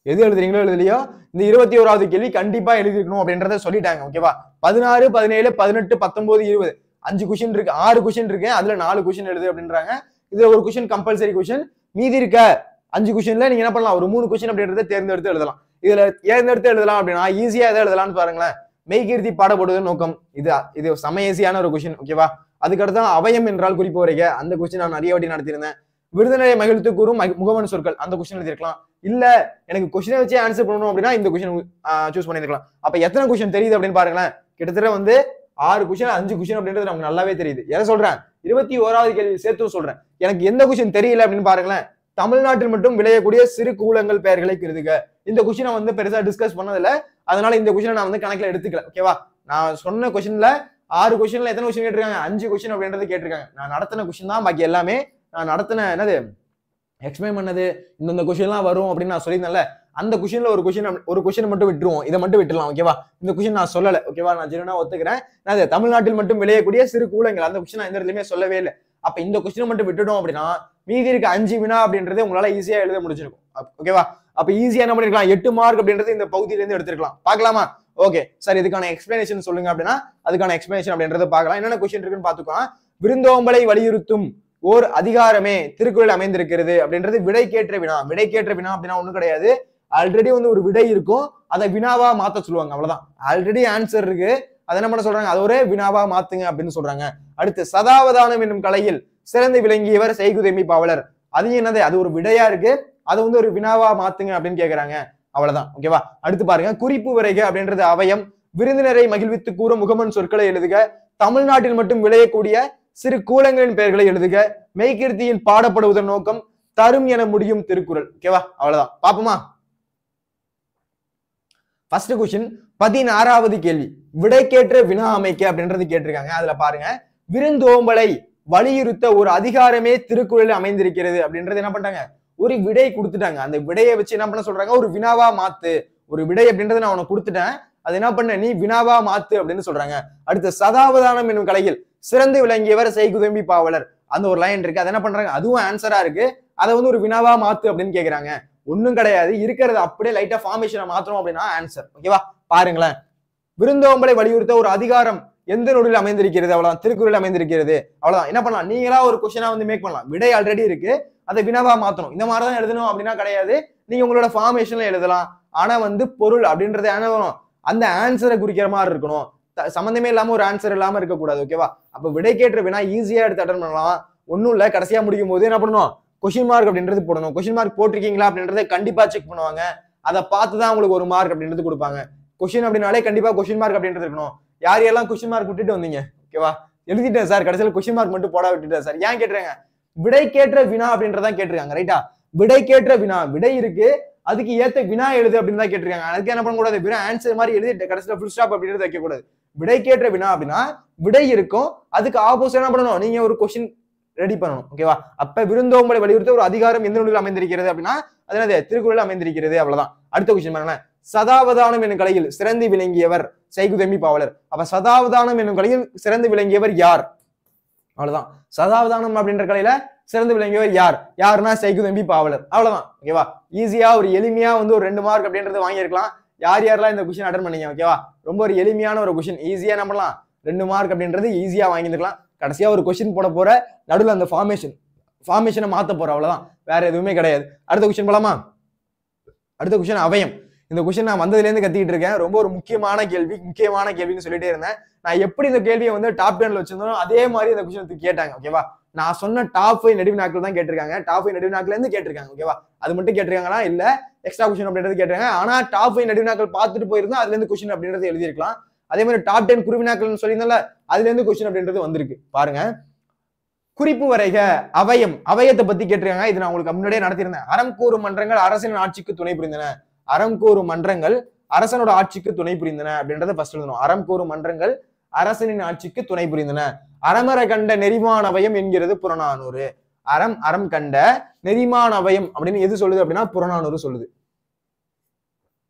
எது எழுதுறீங்களோ எழுதலையோ இந்த 21வது கேள்வி கண்டிப்பா எழுதிருக்கணும் அப்படின்றத சொல்லிட்டாங்க. ஓகேவா, 16, 17, 18, 19, 20 5 கொஸ்டின் இருக்கு, 6 கொஸ்டின் இருக்கு. அதுல 4 கொஸ்டின் எழுது அப்படின்றாங்க. இதுல ஒரு கொஸ்டின் கம்பல்சரி கொஸ்டின், மீதி இருக்க 5 கொஸ்டின்ல நீங்க என்ன பண்ணலாம், ஒரு 3 கொஸ்டின் அப்படின்றத தேர்ந்தெடுத்து எழுதலாம். இதுல தேர்ந்தெடுத்து எழுதலாம் அப்படின்னா ஈஸியா எதை எழுதலாம்னு பாருங்களேன். மெய்கீர்த்தி பாடப்படுவது நோக்கம், இது செம ஈஸியான ஒரு கொஸ்டின். ஓகேவா, அதுக்கடுத்து அவயம் என்றால் குறிப்பு வரைக, அந்த கொஸ்டின் நான் நிறைய வாட்டி நடத்திருந்தேன். விருதுநரை மகிழ்த்து கூறும் முகமன் சொற்கள், அந்த கொஸ்டின் எழுதிருக்கலாம். இல்ல எனக்கு கொஸ்டினை வச்சு ஆன்சர் பண்ணணும் அப்படின்னா இந்த கொஸ்டின் சூஸ் பண்ணிருக்கலாம். அப்ப எத்தனை கொஸ்டின் தெரியுது அப்படின்னு பாருங்களேன். கிட்டத்தட்ட 6 கொஸ்டின் 5 கொஸ்டின் அப்படின்றது நமக்கு நல்லாவே தெரியுது. எதை சொல்றேன், 21வது கேள்வி சேர்த்து சொல்றேன். எனக்கு எந்த கொஸ்டின் தெரியல அப்படின்னு பாருங்களேன். தமிழ்நாட்டில் மட்டும் விளையக்கூடிய சிறு கூலங்கள் பெயர்களை கருதுக. இந்த கொஸ்டினை பெருசா டிஸ்கஸ் பண்ணதில்ல, அதனால இந்த கொஸ்டினை நான் கணக்குல எடுத்துக்கல. ஓகேவா, நான் சொன்ன கொஸ்டின்ல 6 கொஸ்டின்ல எத்தனை கொஸ்டின் கேட்டிருக்காங்க, 5 கொஸ்டின் அப்படின்றது கேட்டிருக்காங்க. நான் நடத்தின கொஸ்டின் தான் பாக்கி எல்லாமே. நான் நடத்தின எக்ஸ்பிளைன் பண்ணது இந்த கொஸ்டின்லாம் வரும் அப்படின்னு நான் சொல்லியிருந்தேன்ல, அந்த கொஸ்டின்ல ஒரு கொஸ்டின் மட்டும் விட்டுருவோம், இதை மட்டும் விட்டுலாம். ஓகேவா, இந்த கொஸ்டின் நான் சொல்லல. ஓகேவா, நான் ஜெனுவனா ஒத்துக்கிறேன். நான் தமிழ்நாட்டில் மட்டும் விளையக்கூடிய சிறு கூலங்கள், அந்த கொஸ்டின் நான் எந்த இடத்துலயுமே சொல்லவே இல்லை. அப்ப இந்த கொஸ்டினை மட்டும் விட்டுட்டோம் அப்படின்னா மீதி இருக்க 5 வினா அப்படின்றது உங்களால ஈஸியா எழுத முடிச்சிருக்கும். ஓகேவா, அப்ப ஈஸியா என்ன பண்ணிருக்கலாம், 8 மார்க் அப்படின்றது இந்த பகுதியில இருந்து எடுத்துக்கலாம். பாக்கலாமா? ஓகே சார், இதுக்கான எக்ஸ்பிளனேஷன் சொல்லுங்க அப்படின்னா அதுக்கான எக்ஸ்பிளனேஷன் அப்படின்றத பார்க்கலாம். என்னென்ன கொஸ்டின் இருக்குன்னு பாத்துக்கலாம். விருந்தோம்பலை வலியுறுத்தும் ஓர் அதிகாரமே திருக்குறள் அமைந்திருக்கிறது அப்படின்றது விடைக்கேற்ற வினா. விடைக்கேற்ற வினா அப்படின்னா ஒண்ணும் கிடையாது, ஆல்ரெடி ஒரு விடை இருக்கும், அதை வினாவா மாத்த சொல்லுவாங்க, அவ்வளவுதான். ஆல்ரெடி ஆன்சர் இருக்கு, அதை என்ன பண்ண சொல்றாங்க, அது ஒரே வினாவா மாத்துங்க அப்படின்னு சொல்றாங்க. அடுத்து சதாவதானம் என்னும் கலையில் சிறந்து விளங்கியவர் செய்குதெம்மி பாவலர். அது என்னது, அது ஒரு விடையா இருக்கு, அதை ஒரு வினாவா மாத்துங்க அப்படின்னு கேக்குறாங்க, அவ்வளவுதான். ஓகேவா, அடுத்து பாருங்க குறிப்பு வரைக அப்படின்றது அவயம். விருந்தினரை மகிழ்வித்து கூறும் முகமன் சொற்களை எழுதுக. தமிழ்நாட்டில் மட்டும் விளையக்கூடிய சிறு கூலங்களின் பெயர்களை எழுதுக. மெய்கீர்த்தியில் பாடப்படுவதன் நோக்கம் தரும் என முடியும் திருக்குறள். ஓகேவா, அவ்வளவுதான். பாப்போமா? ஃபர்ஸ்ட் கொஸ்டின் 16வது கேள்வி, விடைக்கேற்ற வினா அமைக்க அப்படின்றது கேட்டிருக்காங்க. அதுல பாருங்க, விருந்தோம்பலை வலியுறுத்த ஒரு அதிகாரமே திருக்குறளில் அமைந்திருக்கிறது அப்படின்றது என்ன பண்றாங்க, ஒரு விடை கொடுத்துட்டாங்க. அந்த விடையை வச்சு என்ன பண்ண சொல்றாங்க, ஒரு வினாவா மாத்து. ஒரு விடை அப்படின்றது நான் உனக்கு கொடுத்துட்டேன், அது என்ன பண்ண, நீ வினாவா மாத்து அப்படின்னு சொல்றாங்க. அடுத்து சதாவதானம் என்னும் கலையில் சிறந்து விளங்கியவர் செய்குதெம்மி பாவலர், அந்த ஒரு லைன் இருக்கு, அதை என்ன பண்றாங்க, அதுவும் ஆன்சரா இருக்கு, அதை ஒரு வினாவா மாத்து அப்படின்னு கேக்குறாங்க. ஒண்ணும் கிடையாது, இருக்கிறது அப்படியே லைட்டா ஃபார்மேஷனை மாத்தணும் அப்படின்னா ஆன்சர். ஓகேவா, பாருங்களேன். விருந்தோம்பலை வலியுறுத்த ஒரு அதிகாரம் எந்த நூலில் அமைந்திருக்கிறது, அவ்வளவுதான், திருக்குறளில் அமைந்திருக்கிறது, அவ்வளவுதான். என்ன பண்ணலாம், நீங்களா ஒரு கொஸ்டினா மேக் பண்ணலாம். விடை ஆல்ரெடி இருக்கு, அதை வினாவா மாத்தணும். இந்த மாதிரிதான் எழுதணும் அப்படின்னா கிடையாது, நீங்க உங்களோட ஃபார்மேஷன்ல எழுதலாம். ஆனா பொருள் அப்படின்றது என்ன வரும், அந்த ஆன்சரை குறிக்கிற மாதிரி இருக்கணும். சம்பந்தமே இல்லாம ஒரு ஆன்சர் இல்லாம இருக்கக்கூடாது. ஓகேவா? அப்ப விடைக்கேற்ற வினா ஈஸியா எடுத்து அட்டன் பண்ணலாம். ஒன்னும் இல்ல, கடைசியா முடிக்கும் போது என்ன பண்ணணும், கொஸ்டின் மார்க் அப்படின்றது போடணும். கொஸ்டின் மார்க் போட்டிருக்கீங்களா அப்படின்றத கண்டிப்பா செக் பண்ணுவாங்க. அதை பார்த்துதான் உங்களுக்கு ஒரு மார்க் அப்படின்றது கொடுப்பாங்க. கொஸ்டின் அப்படின்னாலே கண்டிப்பா கொஸ்டின் மார்க் அப்படின்றது இருக்கணும். யார் யாரெல்லாம் கொஸ்டின் மார்க் விட்டுட்டு வந்தீங்க? ஓகேவா? எழுதிட்டேன் சார், கடைசியில் கொஸ்டின் மார்க் மட்டும் போட விட்டுட்டேன் சார். ஏன் கேட்டுறாங்க? விடைக்கேற்ற வினா அப்படின்றதான் கேட்டிருக்காங்க. ரைட்டா? விடைக்கேற்ற வினா, விடை இருக்கு, அதுக்கு ஏத்த வினா எழுது அப்படின்னு தான் கேட்டிருக்காங்க. அதுக்கு என்ன பண்ணக்கூடாது, வினா ஆன்சர் மாதிரி எழுதி கடைசியில ஃபுல் ஸ்டாப் அப்படின்றது வைக்கக்கூடாது. விடைக்கேற்ற வினா அப்படின்னா விடை இருக்கும், அதுக்கு ஆப்போசிட் என்ன பண்ணணும், நீங்க ஒரு கொஸ்டின் ரெடி பண்ணணும். ஓகேவா? அப்ப விருந்தோம்பலை வலியுறுத்த ஒரு அதிகாரம் எந்த நூலில் அமைந்திருக்கிறது அப்படின்னா அது என்னது, திருக்குறள் அமைந்திருக்கிறது. அவ்வளவுதான். அடுத்த கொஸ்டின் பாருங்க. சதாவதானம் என்னும் கலையில் சிறந்து விளங்கியவர் செய்குதம்பி பாவலர். அப்ப சதாவதானம் என்னும் கலையில் சிறந்து விளங்கியவர் யார்? அவ்வளவுதான். சதாவதானம் அப்படின்ற கலையில சிறந்து விளங்கியவர் யார்? யாருன்னா செய்குதம்பி பாவலர். அவ்வளவுதான். ஓகேவா? ஈஸியா ஒரு எளிமையா வந்து ஒரு 2 மார்க் அப்படின்றது வாங்கியிருக்கலாம். யார் யாரெல்லாம் இந்த கொஸ்டின் அட்டன் பண்ணீங்க? ஓகேவா? ரொம்ப ஒரு எளிமையான ஒரு கொஸ்டின், ஈஸியா என்ன பண்ணலாம், 2 மார்க் அப்படின்றது ஈஸியா வாங்கியிருக்கலாம். கடைசியா ஒரு கொஸ்டின் போட போற, நடுவில் அந்த ஃபார்மேஷனை மாத்த போற, அவ்வளவுதான். வேற எதுவுமே கிடையாது. அடுத்த கொஸ்டின் போலாமா? அடுத்த கொஸ்டின் அவயம். இந்த கொஸ்டின் நான் வந்ததுல இருந்து கத்திட்டு இருக்கேன். ரொம்ப ஒரு முக்கியமான கேள்வின்னு சொல்லிட்டே இருந்தேன். நான் எப்படி இந்த கேள்வியை வந்து டாப் 10ல வச்சிருந்தோம் அதே மாதிரி இந்த கொஸ்டின் கேட்டாங்க. ஓகேவா? நான் சொன்ன டாப் 5 நெடுவினாக்கள் தான் கேட்டிருக்காங்க. டாப் 5 நெடுவினாக்கள் இருந்து கேட்டிருக்காங்க. ஓகேவா? அது மட்டும் கேட்டிருக்காங்களா? இல்ல, எக்ஸ்ட்ரா கொஸ்டின் அப்படின்றது கேட்டிருக்காங்க. ஆனா டாப் 5 நெடுவினாக்கள் பார்த்துட்டு போயிருந்தா அதுல இருந்து கொஸ்டின் அப்படின்றது எழுதிருக்கலாம். அதே மாதிரி டாப் 10 குருவினாக்கள்னு சொல்லியிருந்தால அதுல இருந்து கொஸ்டின் அப்படின்றது வந்திருக்கு. பாருங்க, குறிப்பு வரைக அவயம், அவயத்தை பத்தி கேட்டிருக்காங்க. இது நான் உங்களுக்கு முன்னாடியே நடத்தியிருந்தேன். அறம் கூறும் மன்றங்கள் அரசனின் ஆட்சிக்கு துணை புரிந்தன. அறம் கூறும் மன்றங்கள் அரசனோட ஆட்சிக்கு துணை புரிந்தன அப்படின்றத ஃபர்ஸ்ட் எழுதணும். அறம் கூறும் மன்றங்கள் அரசனின் ஆட்சிக்கு துணை புரிந்தன. அறமர கண்ட நெறிமானவயம் என்கிறது புறநானூறு. அறம் கண்ட நெறிமானவயம் அப்படின்னு எது சொல்லுது அப்படின்னா புறநானூறு சொல்லுது.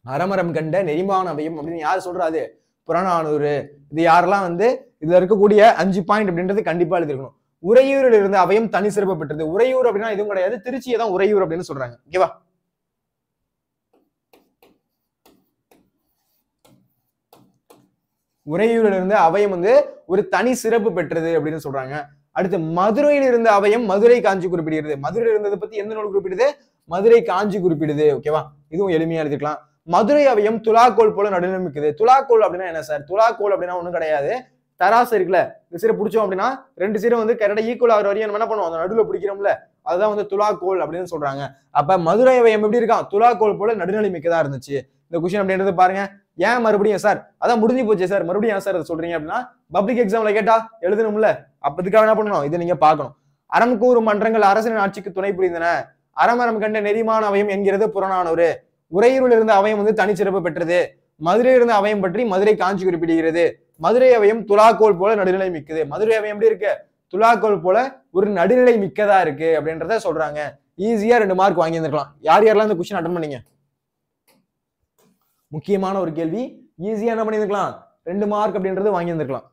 அறமரம் கண்ட நெறிமானவயம் அப்படின்னு யார் சொல்றாது? புறநானூறு. இது யாரெல்லாம் வந்து இதுல இருக்கக்கூடிய 5 பாயிண்ட் அப்படின்றது கண்டிப்பா எழுதிருக்கணும். உறையூரில் இருந்த அவயம் தனி சிறப்பு பெற்றது. உறையூர் அப்படின்னா எதுவும் கிடையாது, திருச்சியை தான் உறையூர் அப்படின்னு சொல்றாங்க. ஓகேவா? உறையூரில் இருந்த அவயம் வந்து ஒரு தனி சிறப்பு பெற்றது அப்படின்னு சொல்றாங்க. அடுத்து மதுரையில் இருந்த அவயம் மதுரை காஞ்சி குறிப்பிடுகிறது. மதுரையில் இருந்ததை பத்தி எந்த நூல் குறிப்பிடுது? மதுரை காஞ்சி குறிப்பிடுது. ஓகேவா? இதுவும் எளிமையா எழுதிக்கலாம். மதுரை அவயம் துலாக்கோல் போல நடுநிலைமிக்குது. துலாக்கோல் அப்படின்னா என்ன சார்? துலாக்கோல் அப்படின்னா ஒண்ணும் கிடையாது, தராசு இருக்குல்ல, இந்த சீரை பிடிச்சோம் அப்படின்னா 2 சீரை வந்து கரெக்டா ஈக்குவல் ஆகிற வரையும் என்ன பண்ணுவோம், அந்த நடுவில் பிடிக்கிறோம்ல, அதுதான் வந்து துலாக்கோல் அப்படின்னு சொல்றாங்க. அப்ப மதுரை அவயம் எப்படி இருக்கான்? துலாக்கோல் போல நடுநிலை மிக்கதா இருந்துச்சு. இந்த கொஸ்டின் அப்படின்றது பாருங்க. ஏன் மறுபடியும் சார், அதான் முடிஞ்சு போச்சு சார், மறுபடியும் ஏன் சார் அதை சொல்றீங்க அப்படின்னா பப்ளிக் எக்ஸாம்ல கேட்டா எழுதணும்ல, அப்பதுக்காக என்ன பண்ணணும், இதை நீங்க பார்க்கணும். அறம் கூறும் மன்றங்கள் அரசனின் ஆட்சிக்கு துணை புரிந்தன. அறமரம் கண்ட நெறிமான அவயம் என்கிறது புறநானூறு. உறையூரில் இருந்த அவயம் வந்து தனிச்சிறப்பு பெற்றது. மதுரையில் இருந்த அவயம் பற்றி மதுரை காஞ்சி குறிப்பிடுகிறது. மதுரை அவயம் துலாக்கோல் போல நடுநிலை மிக்கது. மதுரை அவயம் எப்படி இருக்கு? துலாக்கோல் போல ஒரு நடுநிலை மிக்கதா இருக்கு அப்படின்றத சொல்றாங்க. ஈஸியா 2 மார்க் வாங்கி இருந்திருக்கலாம். யார் யாரெல்லாம் இந்த கொஸ்டின் அட்டன் பண்ணீங்க? முக்கியமான ஒரு கேள்வி, ஈஸியா என்ன பண்ணிருக்கலாம், 2 மார்க் அப்படின்றது வாங்கி இருந்திருக்கலாம்.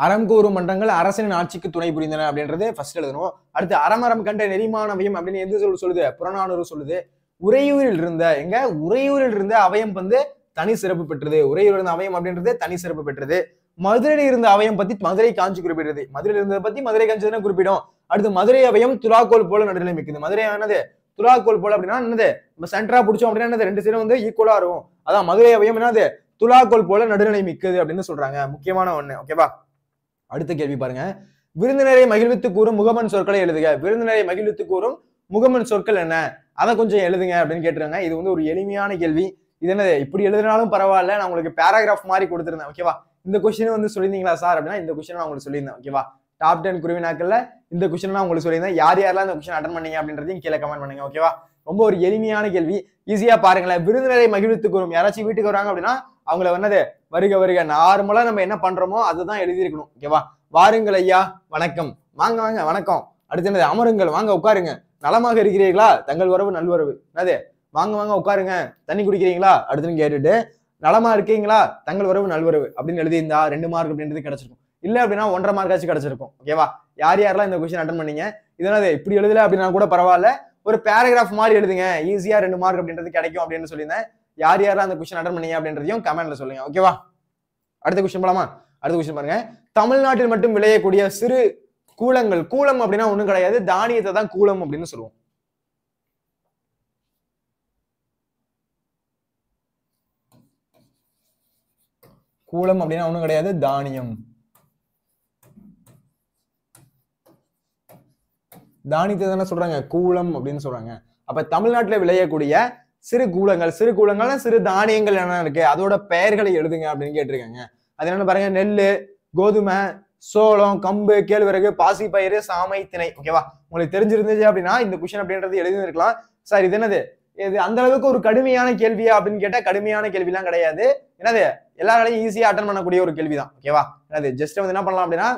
அறம் கூறும் மன்றங்கள் அரசனின் ஆட்சிக்கு துணை புரிந்தன அப்படின்றது ஃபர்ஸ்ட் எழுதணும். அடுத்து அறமரம் கண்ட நெறிமானவயம் அப்படின்னு எது சொல்லுது? புறநானூறு சொல்லுது. உறையூரில் இருந்த அவயம் வந்து தனி சிறப்பு பெற்றது. உறையூரில் இருந்த அவயம் அப்படின்றது தனி சிறப்பு பெற்றது. மதுரையில் இருந்த அவயம் பத்தி மதுரை காஞ்சி குறிப்பிடுறது. மதுரையில் இருந்ததை பத்தி மதுரை காஞ்சி தானே குறிப்பிடும். அடுத்து மதுரை அவயம் துலாக்கோல் போல நடுநிலை மிக்குது. மதுரை என்னது? துலாக்கோல் போல அப்படின்னா என்னது? நம்ம சென்டரா பிடிச்சோம் அப்படின்னா என்னது? 2 சீரும் வந்து ஈக்குவலா இருக்கும். அதான் மதுரை அவயம் என்னது? துலாக்கோல் போல நடுநிலை மிக்குது அப்படின்னு சொல்றாங்க. முக்கியமான ஒண்ணு. ஓகேவா? அடுத்த கேள்வி பாருங்க. விருந்தினரை மகிழ்வித்து கூறும் முகமன் சொற்களை எழுதுக. விருந்தினரை மகிழ்வித்து கூறும் முகமன் சொற்கள் என்ன? அதை கொஞ்சம் எழுதுங்க அப்படின்னு கேட்டுருங்க. இது வந்து ஒரு எளிமையான கேள்வி. இது என்னது, இப்படி எழுதினாலும் பரவாயில்ல, நான் உங்களுக்கு பேராகிராஃப் மாதிரி கொடுத்துருந்தேன். ஓகேவா? இந்த கொஸ்டின் வந்து சொல்லியிருந்தீங்களா சார் அப்படின்னா இந்த கொஸ்டின் நான் உங்களுக்கு சொல்லியிருந்தேன். ஓகேவா? டாப் 10 குருவினாக்கள்ல இந்த கொஸ்டின் நான் உங்களுக்கு சொல்லியிருந்தேன். யார் யாரெல்லாம் இந்த கொஸ்டின் அட்டன் பண்ணீங்க அப்படின்றதையும் கீழே கமெண்ட் பண்ணுங்க. ஓகேவா? ரொம்ப ஒரு எளிமையான கேள்வி, ஈஸியா பாருங்களேன். விருந்தினரை மகிழ்வித்து கூறும், யாராச்சும் வீட்டுக்கு வராங்க அப்படின்னா அவங்கள என்னது, வருக வருக, நார்மலா நம்ம என்ன பண்றோமோ அதுதான் எழுதியிருக்கணும். ஓகேவா? வாருங்கள் ஐயா, வணக்கம், வாங்க வாங்க, வணக்கம். அடுத்து என்னது? அமருங்கள், வாங்க உட்காருங்க, நலமாக இருக்கிறீர்களா, தங்கள் வரவு நல்வரவு. என்னது? வாங்க வாங்க உட்காருங்க, தண்ணி குடிக்கிறீங்களா அடுத்துன்னு கேட்டுட்டு நலமா இருக்கீங்களா, தங்கள் வரவு நல்வரவு அப்படின்னு எழுதியிருந்தா 2 மார்க் அப்படின்றது கிடைச்சிருக்கும். இல்ல அப்படின்னா 1.5 மார்க்காச்சும் கிடைச்சிருக்கும். ஓகேவா? யார் யாரெல்லாம் இந்த கொஸ்டின் அட்டன் பண்ணீங்க? இதனால இப்படி எழுதல அப்படின்னா கூட பரவாயில்ல, ஒரு பேராகிராஃப் மாதிரி எழுதுங்க, ஈஸியா 2 மார்க் அப்படின்றது கிடைக்கும் அப்படின்னு சொல்லியிருந்தேன். யார் யாரெல்லாம் அந்த கொஸ்டின் அட்டன் பண்ணீங்க அப்படின்றதையும் கமெண்ட்ல சொல்லுங்க. ஓகேவா? அடுத்த கொஸ்டின் போலாமா? அடுத்த கொஸ்டின் பாருங்க. தமிழ்நாட்டில் மட்டும் விளையக்கூடிய சிறு கூலங்கள். கூலம் அப்படின்னா ஒண்ணும் கிடையாது, தானியத்தை தான் கூலம் அப்படின்னு சொல்லுவோம். கூலம் அப்படின்னா ஒண்ணும் கிடையாது, தானியம். தானியத்தை தானே சொல்றாங்க கூலம் அப்படின்னு சொல்றாங்க. அப்ப தமிழ்நாட்டுல விளையக்கூடிய சிறு கூலங்கள், சிறு கூலங்கள்னா சிறு தானியங்கள் என்ன இருக்கு, அதோட பெயர்களை எழுதுங்க அப்படின்னு கேட்டிருக்காங்க. அது என்னன்னு பாருங்க, நெல்லு, கோதுமை, சோளம், கம்பு, கேழ்வரகு, பாசிப்பயிறு, சாமை, திணை. ஓகேவா, உங்களுக்கு தெரிஞ்சிருந்துச்சு அப்படின்னா இந்த கொஸ்டின் அப்படின்றது எழுதிருக்கலாம். சார் இது என்னது, இது அந்த அளவுக்கு ஒரு கடுமையான கேள்வியா அப்படின்னு கேட்டா கடுமையான கேள்விலாம் கிடையாது. என்னது, எல்லாராலையும் ஈஸியா அட்டன் பண்ணக்கூடிய ஒரு கேள்விதான். ஓகேவா, என்னது ஜஸ்ட் வந்து என்ன பண்ணலாம் அப்படின்னா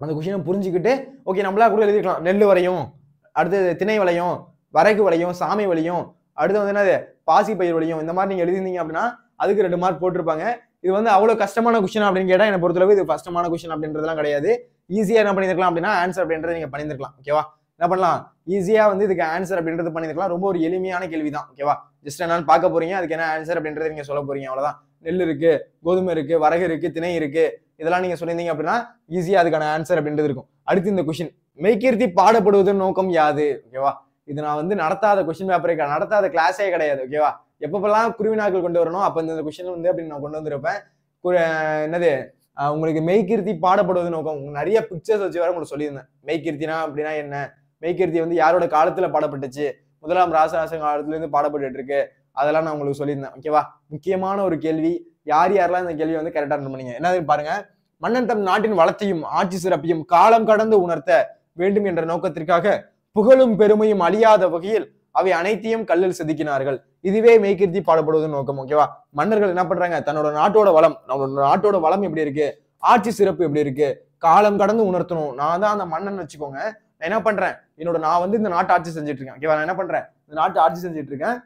அந்த கொஸ்டினை புரிஞ்சுக்கிட்டு ஓகே நம்மளா கூட எழுதிக்கலாம். நெல் வரையும், அடுத்து திணை வளையும், வரகு வளையும், சாமை வளையும், அடுத்து வந்து என்னது பாசி பயிர் வளையும், இந்த மாதிரி நீங்க எழுதிருந்தீங்க அப்படின்னா அதுக்கு 2 மார்க் போட்டிருப்பாங்க. இது வந்து அவ்வளவு கஷ்டமான கொஸ்டின் அப்படின்னு கேட்டா என்னை பொறுத்தளவு இது கஷ்டமான கொஸ்டின் அப்படின்றதுலாம் கிடையாது. ஈஸியா என்ன பண்ணிருக்கலாம் அப்படின்னா ஆன்சர் அப்படின்றத நீங்க பண்ணிருக்கலாம். ஓகேவா, என்ன பண்ணலாம், ஈஸியா வந்து இதுக்கு ஆன்சர் அப்படின்றது பண்ணிருக்கலாம். ரொம்ப ஒரு எளிமையான கேள்விதான். ஓகேவா, ஜஸ்ட் என்னன்னு பார்க்க போறீங்க, அதுக்கு என்ன ஆன்சர் அப்படின்றத நீங்க சொல்ல போறீங்க, அவ்வளவுதான். நெல் இருக்கு, கோதுமை இருக்கு, வரகு இருக்கு, திணை இருக்கு, இதெல்லாம் நீங்க சொல்லியிருந்தீங்க அப்படின்னா ஈஸியா அதுக்கான ஆன்சர் அப்படின்றது இருக்கும். அடுத்து இந்த கொஸ்டின், மெய்கீர்த்தி பாடப்படுவதன் நோக்கம் யாது. ஓகேவா, இது நான் வந்து நடத்தாத கொஸ்டின் பேப்பரே, நடத்தாத கிளாஸே கிடையாது. ஓகேவா, எப்பப்பெல்லாம் குருவினாக்கள் கொண்டு வரணும் அப்ப இந்த கொஸ்டின் வந்து அப்படின்னு நான் கொண்டு வந்திருப்பேன். என்னது உங்களுக்கு மெய்கீர்த்தி பாடப்படுவது நோக்கம், நிறைய பிக்சர்ஸ் வச்சு வர உங்களுக்கு சொல்லியிருந்தேன். மெய்கீர்த்தினா அப்படின்னா என்ன, மெய்கீர்த்தி வந்து யாரோட காலத்துல பாடப்பட்டுச்சு, முதலாம் ராசராசன் காலத்துல இருந்து பாடப்பட்டு இருக்கு, அதெல்லாம் நான் உங்களுக்கு சொல்லியிருந்தேன். ஓகேவா, முக்கியமான ஒரு கேள்வி. யார் யாரெல்லாம் இந்த கேள்வி வந்து கரெக்டா ரன் பண்ணீங்க என்னது பாருங்க. மன்னன் தம் நாட்டின் வளத்தையும் ஆட்சி சிறப்பையும் காலம் கடந்து உணர்த்த வேண்டும் என்ற நோக்கத்திற்காக புகழும் பெருமையும் அழியாத வகையில் அவை அனைத்தையும் கல்லில் செதுக்கினார்கள். இதுவே மெய்கீர்த்தி பாடப்படுவதன் நோக்கம். ஓகேவா, மன்னர்கள் என்ன பண்றாங்க, தன்னோட நாட்டோட வளம், நம்மளோட நாட்டோட வளம் எப்படி இருக்கு, ஆட்சி சிறப்பு எப்படி இருக்கு, காலம் கடந்து உணர்த்தணும். நான் தான் அந்த மன்னன் வச்சுக்கோங்க. நான் என்ன பண்றேன், நான் வந்து இந்த நாட்டை ஆட்சி செஞ்சுட்டு இருக்கேன். ஓகேவா, நான் என்ன பண்றேன், இந்த நாட்டை ஆட்சி செஞ்சுட்டு இருக்கேன்.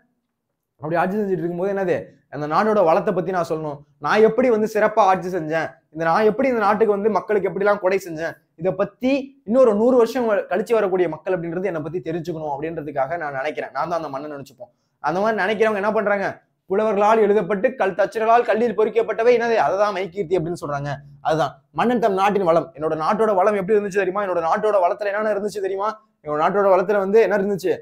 அப்படி ஆட்சி செஞ்சுட்டு இருக்கும்போது என்னது, அந்த நாட்டோட வளத்தை பத்தி நான் சொல்லணும். நான் எப்படி வந்து சிறப்பா ஆட்சி செஞ்சேன், நான் எப்படி இந்த நாட்டுக்கு வந்து மக்களுக்கு எப்படி எல்லாம் கொடை செஞ்சேன், இதை பத்தி இன்னொரு 100 வருஷம் கழிச்சு வரக்கூடிய மக்கள் அப்படின்றது என்னை பத்தி தெரிஞ்சுக்கணும் அப்படின்றதுக்காக நான் நினைக்கிறேன். நான் தான் அந்த மன்னன் நினைச்சுப்போம். அந்த மாதிரி நினைக்கிறவங்க என்ன பண்றாங்க, புலவர்களால் எழுதப்பட்டு தச்சர்களால் கல்லில் பொறிக்கப்பட்டவை என்னது, அதுதான் மெய்கீர்த்தி அப்படின்னு சொல்றாங்க. அதுதான் மன்னன் தம் நாட்டின் வளம். என்னோட நாட்டோட வளம் எப்படி இருந்துச்சு தெரியுமா, என்னோட நாட்டோட வளத்துல என்னென்ன இருந்துச்சு தெரியுமா, என்னோட நாட்டோட வளத்துல வந்து என்ன இருந்துச்சு,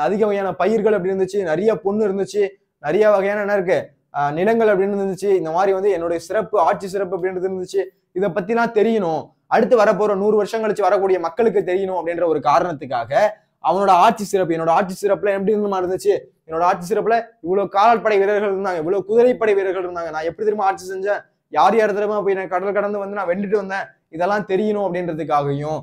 அதிக வகையான பயிர்கள் அப்படி இருந்துச்சு, நிறைய பொண்ணு இருந்துச்சு, நிறைய வகையான என்ன இருக்கு நிலங்கள் அப்படின்னு இருந்துச்சு. இந்த மாதிரி வந்து என்னுடைய சிறப்பு, ஆட்சி சிறப்பு அப்படின்றது இருந்துச்சு. இதை பத்திலாம் தெரியணும், அடுத்து வரப்போற 100 வருஷம் கழிச்சு வரக்கூடிய மக்களுக்கு தெரியணும் அப்படின்ற ஒரு காரணத்துக்காக அவனோட ஆட்சி சிறப்பு, என்னோட ஆட்சி சிறப்புல எப்படி இருந்துச்சு, என்னோட ஆட்சி சிறப்புல இவ்வளவு காலாட்படை வீரர்கள் இருந்தாங்க, இவ்வளவு குதிரைப்படை வீரர்கள் இருந்தாங்க, நான் எப்படி திரும்ப ஆட்சி செஞ்சேன், யார் யார் திரும்ப போய் நான் கடல் கடந்து வந்து நான் வென்றுட்டு வந்தேன், இதெல்லாம் தெரியணும் அப்படின்றதுக்காகவும்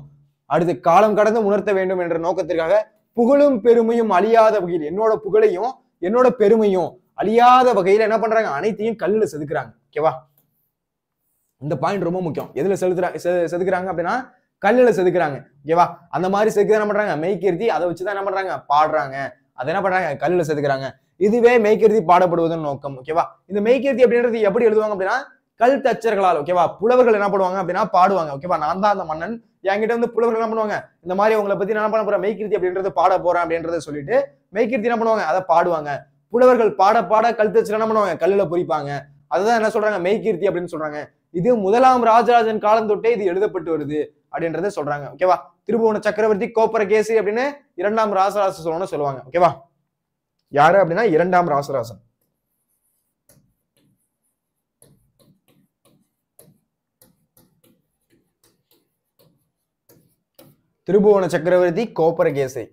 அடுத்து காலம் கடந்து உணர்த்த வேண்டும் என்ற நோக்கத்திற்காக புகழும் பெருமையும் அழியாத வகையில், என்னோட புகழையும் என்னோட பெருமையும் அழியாத வகையில என்ன பண்றாங்க, அனைத்தையும் கல்லுல செதுக்குறாங்க. ஓகேவா, இந்த பாயிண்ட் ரொம்ப முக்கியம். எதுல செதுக்குறாங்க அப்படின்னா கல்லுல செதுக்குறாங்க. ஓகேவா, அந்த மாதிரி செதுக்க என்ன பண்றாங்க, மெய்கீர்த்தி அதை வச்சுதான் என்ன பண்றாங்க, பாடுறாங்க. அதை என்ன பண்றாங்க, கல்லுல செதுக்குறாங்க. இதுவே மெய்கீர்த்தி பாடப்படுவதன் நோக்கம். ஓகேவா, இந்த மெய்கீர்த்தி அப்படின்றது எப்படி எழுதுவாங்க அப்படின்னா கல் தச்சர்களால். ஓகேவா, புலவர்கள் என்ன பண்ணுவாங்க அப்படின்னா பாடுவாங்க. ஓகேவா, நான் தான் அந்த மன்னன், என்கிட்ட வந்து புலவர்கள் என்ன பண்ணுவாங்க, இந்த மாதிரி உங்களை பத்தி என்ன பண்ண போறேன், மெய்கீர்த்தி அப்படின்றது பாட போறேன் அப்படின்றத சொல்லிட்டு மெய்கீர்த்தி என்ன பண்ணுவாங்க, அதை பாடுவாங்க. புலவர்கள் பாட பாட கல் தச்சர் என்ன பண்ணுவாங்க, கல்லுல பொறிப்பாங்க. அதுதான் என்ன சொல்றாங்க, மெய்கீர்த்தி அப்படின்னு சொல்றாங்க. இது முதலாம் ராஜராஜன் காலம் தொட்டே இது எழுதப்பட்டு வருது அப்படின்றத சொல்றாங்க. ஓகேவா, திருபுவன சக்கரவர்த்தி கோப்பரகேசி அப்படின்னு 2ஆம் ராசராச சோழனை சொல்லுவாங்க. ஓகேவா, யாரு அப்படின்னா 2ஆம் ராசராசன். திருபுவன சக்கரவர்த்தி கோப்பரகேசி.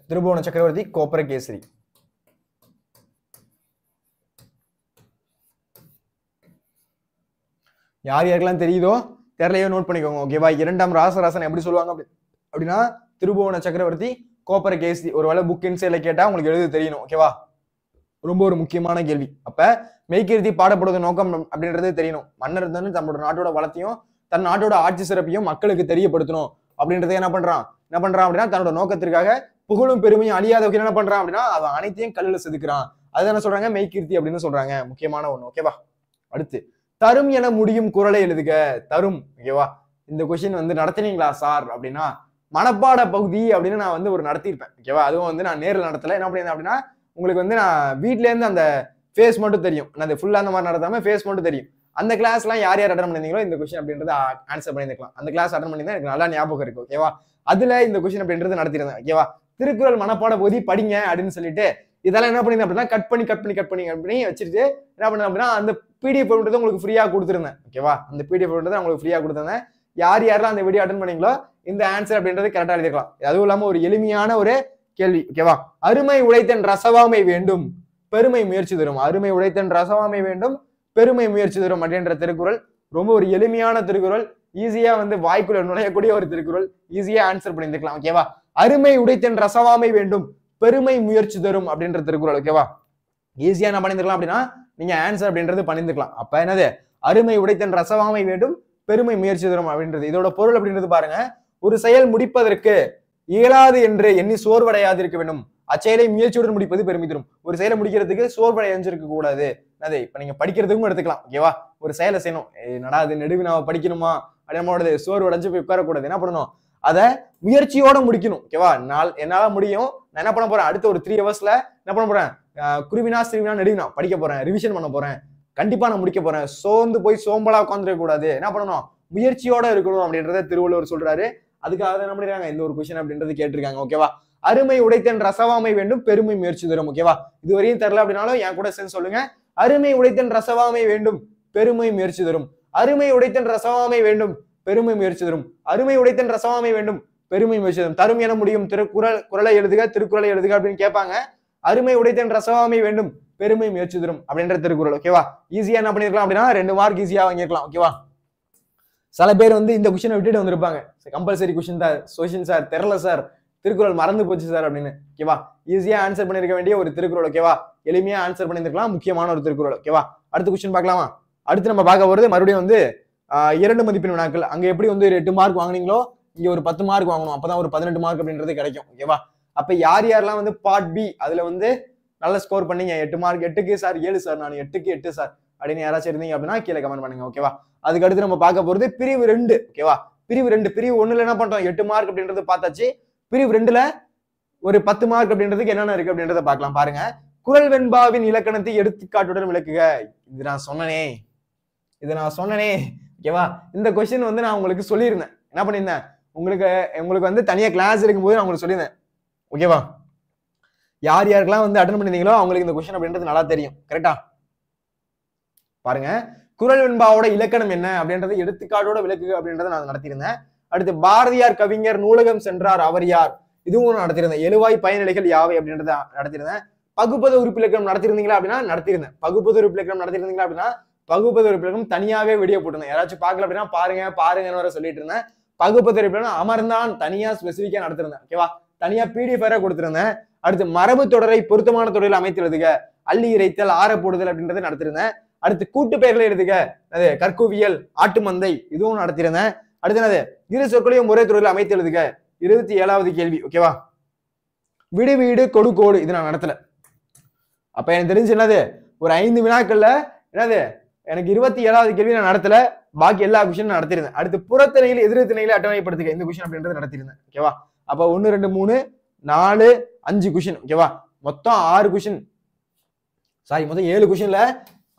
திருபுவன சக்கரவர்த்தி கோப்பரகேசரி. யார் யாருக்கெல்லாம் தெரியுதோ தெரியலையோ நோட் பண்ணிக்கோங்க. ஓகேவா, 2ஆம் ராசராசன் எப்படி சொல்லுவாங்க அப்படின்னா திருபுவன சக்கரவர்த்தி கோப்பரகேசி. ஒருவேளை புக் இன்சைட்ல கேட்டா உங்களுக்கு எழுத தெரியணும். ஓகேவா, ரொம்ப ஒரு முக்கியமான கேள்வி. அப்ப மெய்கீர்த்தி பாடப்படுவது நோக்கம் அப்படின்றது தெரியணும். மன்னர் வந்து தன்னோட நாட்டோட வளத்தையும் தன் நாட்டோட ஆட்சி சிறப்பையும் மக்களுக்கு தெரியப்படுத்தணும் அப்படின்றத என்ன பண்றான் அப்படின்னா தன்னோட நோக்கத்திற்காக புகழும் பெருமையும் அழியாத வகையில் என்ன பண்றான் அப்படின்னா அவன் அனைத்தையும் கல்லுல செதுக்குறான். அது என்ன சொல்றாங்க, மெய்கீர்த்தி அப்படின்னு சொல்றாங்க. முக்கியமான ஒண்ணு. ஓகேவா, அடுத்து தரும் என முடியும் குறளை எழுதுக. தரும். ஓகேவா, இந்த கொஸ்டின் வந்து நடத்தினீங்களா சார் அப்படின்னா மனப்பாட பகுதி அப்படின்னு நான் வந்து ஒரு நடத்தியிருப்பேன். ஓகேவா, அதுவும் வந்து நான் நேரில் நடத்தல. என்ன பண்ணியிருந்தேன் அப்படின்னா உங்களுக்கு வந்து நான் வீட்ல இருந்து அந்த ஃபேஸ் மட்டும் தெரியும், நான் ஃபுல்லா அந்த மாதிரி நடத்தாம ஃபேஸ் மட்டும் தெரியும். அந்த கிளாஸ்லாம் யார் யார் அட்டன் பண்ணிருந்தீங்களோ இந்த கொஸ்டின் அப்படின்றது ஆன்சர் பண்ணிருக்கலாம். அந்த கிளாஸ் அட்டன் பண்ணி தான் எனக்கு நல்லா ஞாபகம் இருக்கு. ஓகேவா? அதுல இந்த கொஸ்டின் அப்படின்றது நடத்திருந்தேன். ஓகேவா? திருக்குறள் மனப்பாட பகுதி படிங்க அப்படின்னு சொல்லிட்டு இதெல்லாம் என்ன பண்ணிருந்தேன் அப்படின்னா கட் பண்ணி வச்சுட்டு என்ன பண்ணேன் அப்படின்னா அந்த பிடிஎஃப் உங்களுக்கு ஃப்ரீயா கொடுத்துருந்தேன். ஓகேவா? அந்த பிடிஎஃப் உங்களுக்கு ஃப்ரீயா கொடுத்துருந்தேன். யார் யாரெல்லாம் அந்த வீடியோ அட்டன் பண்ணீங்களோ இந்த ஆன்சர் அப்படின்றது கரெக்டா எழுதிக்கலாம். அதுவும் இல்லாம ஒரு எளிமையான ஒரு கேள்வி. ஓகேவா? அருமை உடைத்தன் ரசவாமை வேண்டும், பெருமை முயற்சி தரும். அருமை உடைத்தன் ரசவாமை வேண்டும், பெருமை முயற்சி தரும் அப்படின்ற திருக்குறள் ரொம்ப ஒரு எளிமையான திருக்குறள். ஈஸியா வந்து வாய்க்குள்ள நுழையக்கூடிய ஒரு திருக்குறள். ஈஸியா ஆன்சர் பண்ணிருக்கலாம். ஓகேவா? அருமை உடைத்தன் ரசவாமை வேண்டும், பெருமை முயற்சி தரும் அப்படின்ற திருக்குறள். ஓகேவா? ஈஸியா என்ன பண்ணிருக்கலாம் அப்படின்னா நீங்க ஆன்சர் அப்படின்றது பண்ணிருக்கலாம். அப்ப என்னது அருமை உடைத்தன் ரசவாமை வேண்டும், பெருமை முயற்சி தரும் அப்படின்றது. இதோட பொருள் அப்படின்றது பாருங்க, ஒரு செயல் முடிப்பதற்கு இயலாது என்று எண்ணி சோர்வடையாது இருக்க வேண்டும், அச்செயலை முயற்சியுடன் முடிப்பது பெருமை தரும். ஒரு செயலை முடிக்கிறதுக்கு சோர்வடைஞ்சிருக்க கூடாது. அதே இப்ப நீங்க படிக்கிறதுக்கும் எடுத்துக்கலாம். ஓகேவா? ஒரு செயலை செய்யணும், நடா அது நெடுவினாவை படிக்கணுமா அப்படின்னோட சோர்வடைஞ்சு போய் உட்காரக்கூடாது. என்ன பண்ணணும், அதை முயற்சியோட முடிக்கணும். ஓகேவா? என்னால முடியும், நான் என்ன பண்ண போறேன், அடுத்த ஒரு 3 ஹவர்ஸ்ல என்ன பண்ண போறேன், குருவினா சிறுவினா நெடுவினா படிக்க போறேன், ரிவிஷன் பண்ண போறேன், கண்டிப்பா நான் முடிக்க போறேன். சோர்ந்து போய் சோம்பலா உட்காந்துருக்க கூடாது. என்ன பண்ணணும், முயற்சியோட இருக்கணும் அப்படின்றத திருவள்ளுவர் சொல்றாரு. அதுக்காக என்ன பண்ணிருக்காங்க, இந்த ஒரு கொஸ்டின் அப்படின்றது கேட்டிருக்காங்க. ஓகேவா? அருமை உடைத்தன் ரசவாமை வேண்டும், பெருமை முயற்சி தரும். ஓகேவா? இது வரையும் தெரியல அப்படின்னாலும் என் கூட சேர்ந்து சொல்லுங்க. அருமை உடைத்தன் ரசவாமை வேண்டும், பெருமை முயற்சி தரும். அருமை உடைத்தன் ரசவாமை வேண்டும், பெருமை முயற்சி தரும். அருமை உடைத்தன் ரசவாமை வேண்டும், பெருமை முயற்சி தரும். தரும் என முடியும் குறளை எழுதுக, திருக்குறளை எழுதுக அப்படின்னு கேட்பாங்க. அருமை உடைத்தன் ரசவாமை வேண்டும், பெருமை முயற்சி தரும் அப்படின்ற திருக்குறள். ஓகேவா? ஈஸியா என்ன பண்ணிருக்கலாம் அப்படின்னா 2 மார்க் ஈஸியா வாங்கிருக்கலாம். ஓகேவா? சில பேர் வந்து இந்த கொஸ்டினை விட்டுட்டு வந்திருப்பாங்க, கம்பல்சரி கொஸ்டின் தான் சோஷியல் சார், தெரியல சார், திருக்குறள் மறந்து போச்சு சார் அப்படின்னு. ஓகேவா? ஈஸியா ஆன்சர் பண்ணிருக்க வேண்டிய ஒரு திருக்குறள். ஓகேவா? எளிமையா ஆன்சர் பண்ணிருக்கலாம், முக்கியமான ஒரு திருக்குறள். ஓகேவா? அடுத்த கொஸ்டின் பார்க்கலாமா? அடுத்து நம்ம பார்க்க போறது மறுபடியும் வந்து 2 மதிப்பெண் வினாக்கள். அங்க எப்படி வந்து 8 மார்க் வாங்குனீங்களோ இங்க ஒரு 10 மார்க் வாங்கணும், அப்பதான் ஒரு 18 மார்க் அப்படின்றது கிடைக்கும். ஓகேவா? அப்ப யார் யாரெல்லாம் வந்து பார்ட் பி அதுல வந்து நல்ல ஸ்கோர் பண்ணீங்க, 8 மார்க், 8க்கு சார் 7 சார், நான் 8க்கு 8 சார் அப்படின்னு யாராச்சும் இருந்தீங்க அப்படின்னா கீழே கமெண்ட் பண்ணுங்க. ஓகேவா? அதுக்கு அடுத்து நம்ம பார்க்க போறது பிரிவு 2. ஓகேவா? பிரிவு 2. பிரிவு 1ல என்ன பண்றோம், 8 மார்க் அப்படின்றது பார்த்தாச்சு. பிரிவு 2ல ஒரு 10 மார்க் அப்படின்றதுக்கு என்னென்ன இருக்கு அப்படின்றத பார்க்கலாம். பாருங்க, குறள் வெண்பாவின் இலக்கணத்தை எடுத்துக்காட்டுடன் விளக்குக. இது நான் சொன்னனே. ஓகேவா? இந்த கொஸ்டின் வந்து நான் உங்களுக்கு சொல்லியிருந்தேன். என்ன பண்ணியிருந்தேன், உங்களுக்கு வந்து தனியா கிளாஸ் இருக்கும்போது நான் உங்களுக்கு சொல்லியிருந்தேன். ஓகேவா? யார் யாருக்கெல்லாம் வந்து அட்டன் பண்ணிருந்தீங்களோ அவங்களுக்கு இந்த கொஸ்டின் அப்படின்றது நல்லா தெரியும். கரெக்டா? பாருங்க, குறள் வெண்பாவோட இலக்கணம் என்ன அப்படின்றத எடுத்துக்காட்டோட விளக்குக அப்படின்றத நான் நடத்தியிருந்தேன். அடுத்து பாரதியார் கவிஞர் நூலகம் சென்றார் அவர் யார், இதுவும் நடத்திருந்தேன். எழுவாய் பயனிலைகள் யாவை அப்படின்றத நடத்திருந்தேன். பகுப்பத உறுப்பிலக்கணம் நடத்திருந்தீங்களா அப்படின்னா நடத்திருந்தேன். பகுப்பத உறுப்பிலக்கணம் நடத்திருந்தீங்களா அப்படின்னா பகுப்பத உறுப்பிலக்கணம் தனியாவே வீடியோ போட்டிருந்தேன். யாராச்சும் பார்க்கல அப்படின்னா பாருங்கன்னு வர சொல்லிட்டு இருந்தேன். பகுப்பத உறுப்பிலக்கணம் அமர்ந்தான் தனியா ஸ்பெசிபிக்கா நடத்திருந்தேன். ஓகேவா? தனியா PDF கொடுத்திருந்தேன். அடுத்து மரபு தொடரை பொருத்தமான தொடரில் அமைத்து எழுதுக, அள்ளி இறைத்தல், ஆற போடுதல் அப்படின்றத நடத்திருந்தேன். அடுத்து கூட்டு பெயர்களை எழுதுக, அது கற்குவியல், ஆட்டு மந்தை, இதுவும் நடத்திருந்தேன். அடுத்து என்னது, இரு சொற்களையும் ஒரே தொடரில் அமைத்து எழுதுக, 27வது கேள்வி. ஓகேவா? விடு வீடு கொடு கோடு, இது நான் நடத்தல. அப்ப எனக்கு தெரிஞ்சு என்னது, ஒரு 5 வினாக்கள்ல என்னது எனக்கு 27வது கேள்வி நான் நடத்தல, பாக்கி எல்லா கொஸ்டினும் நடத்திருந்தேன். அடுத்து புறத்திணையில் எதிர்த்திணையில அட்டவணைப்படுத்துக, இந்த கொஸ்டின் அப்படின்றது நடத்திருந்தேன். ஓகேவா? அப்ப 1 2 3 4 5 கொஸ்டின். ஓகேவா? மொத்தம் 6 கொஸ்டின், சாரி மொத்தம் 7 கொஸ்டின்ல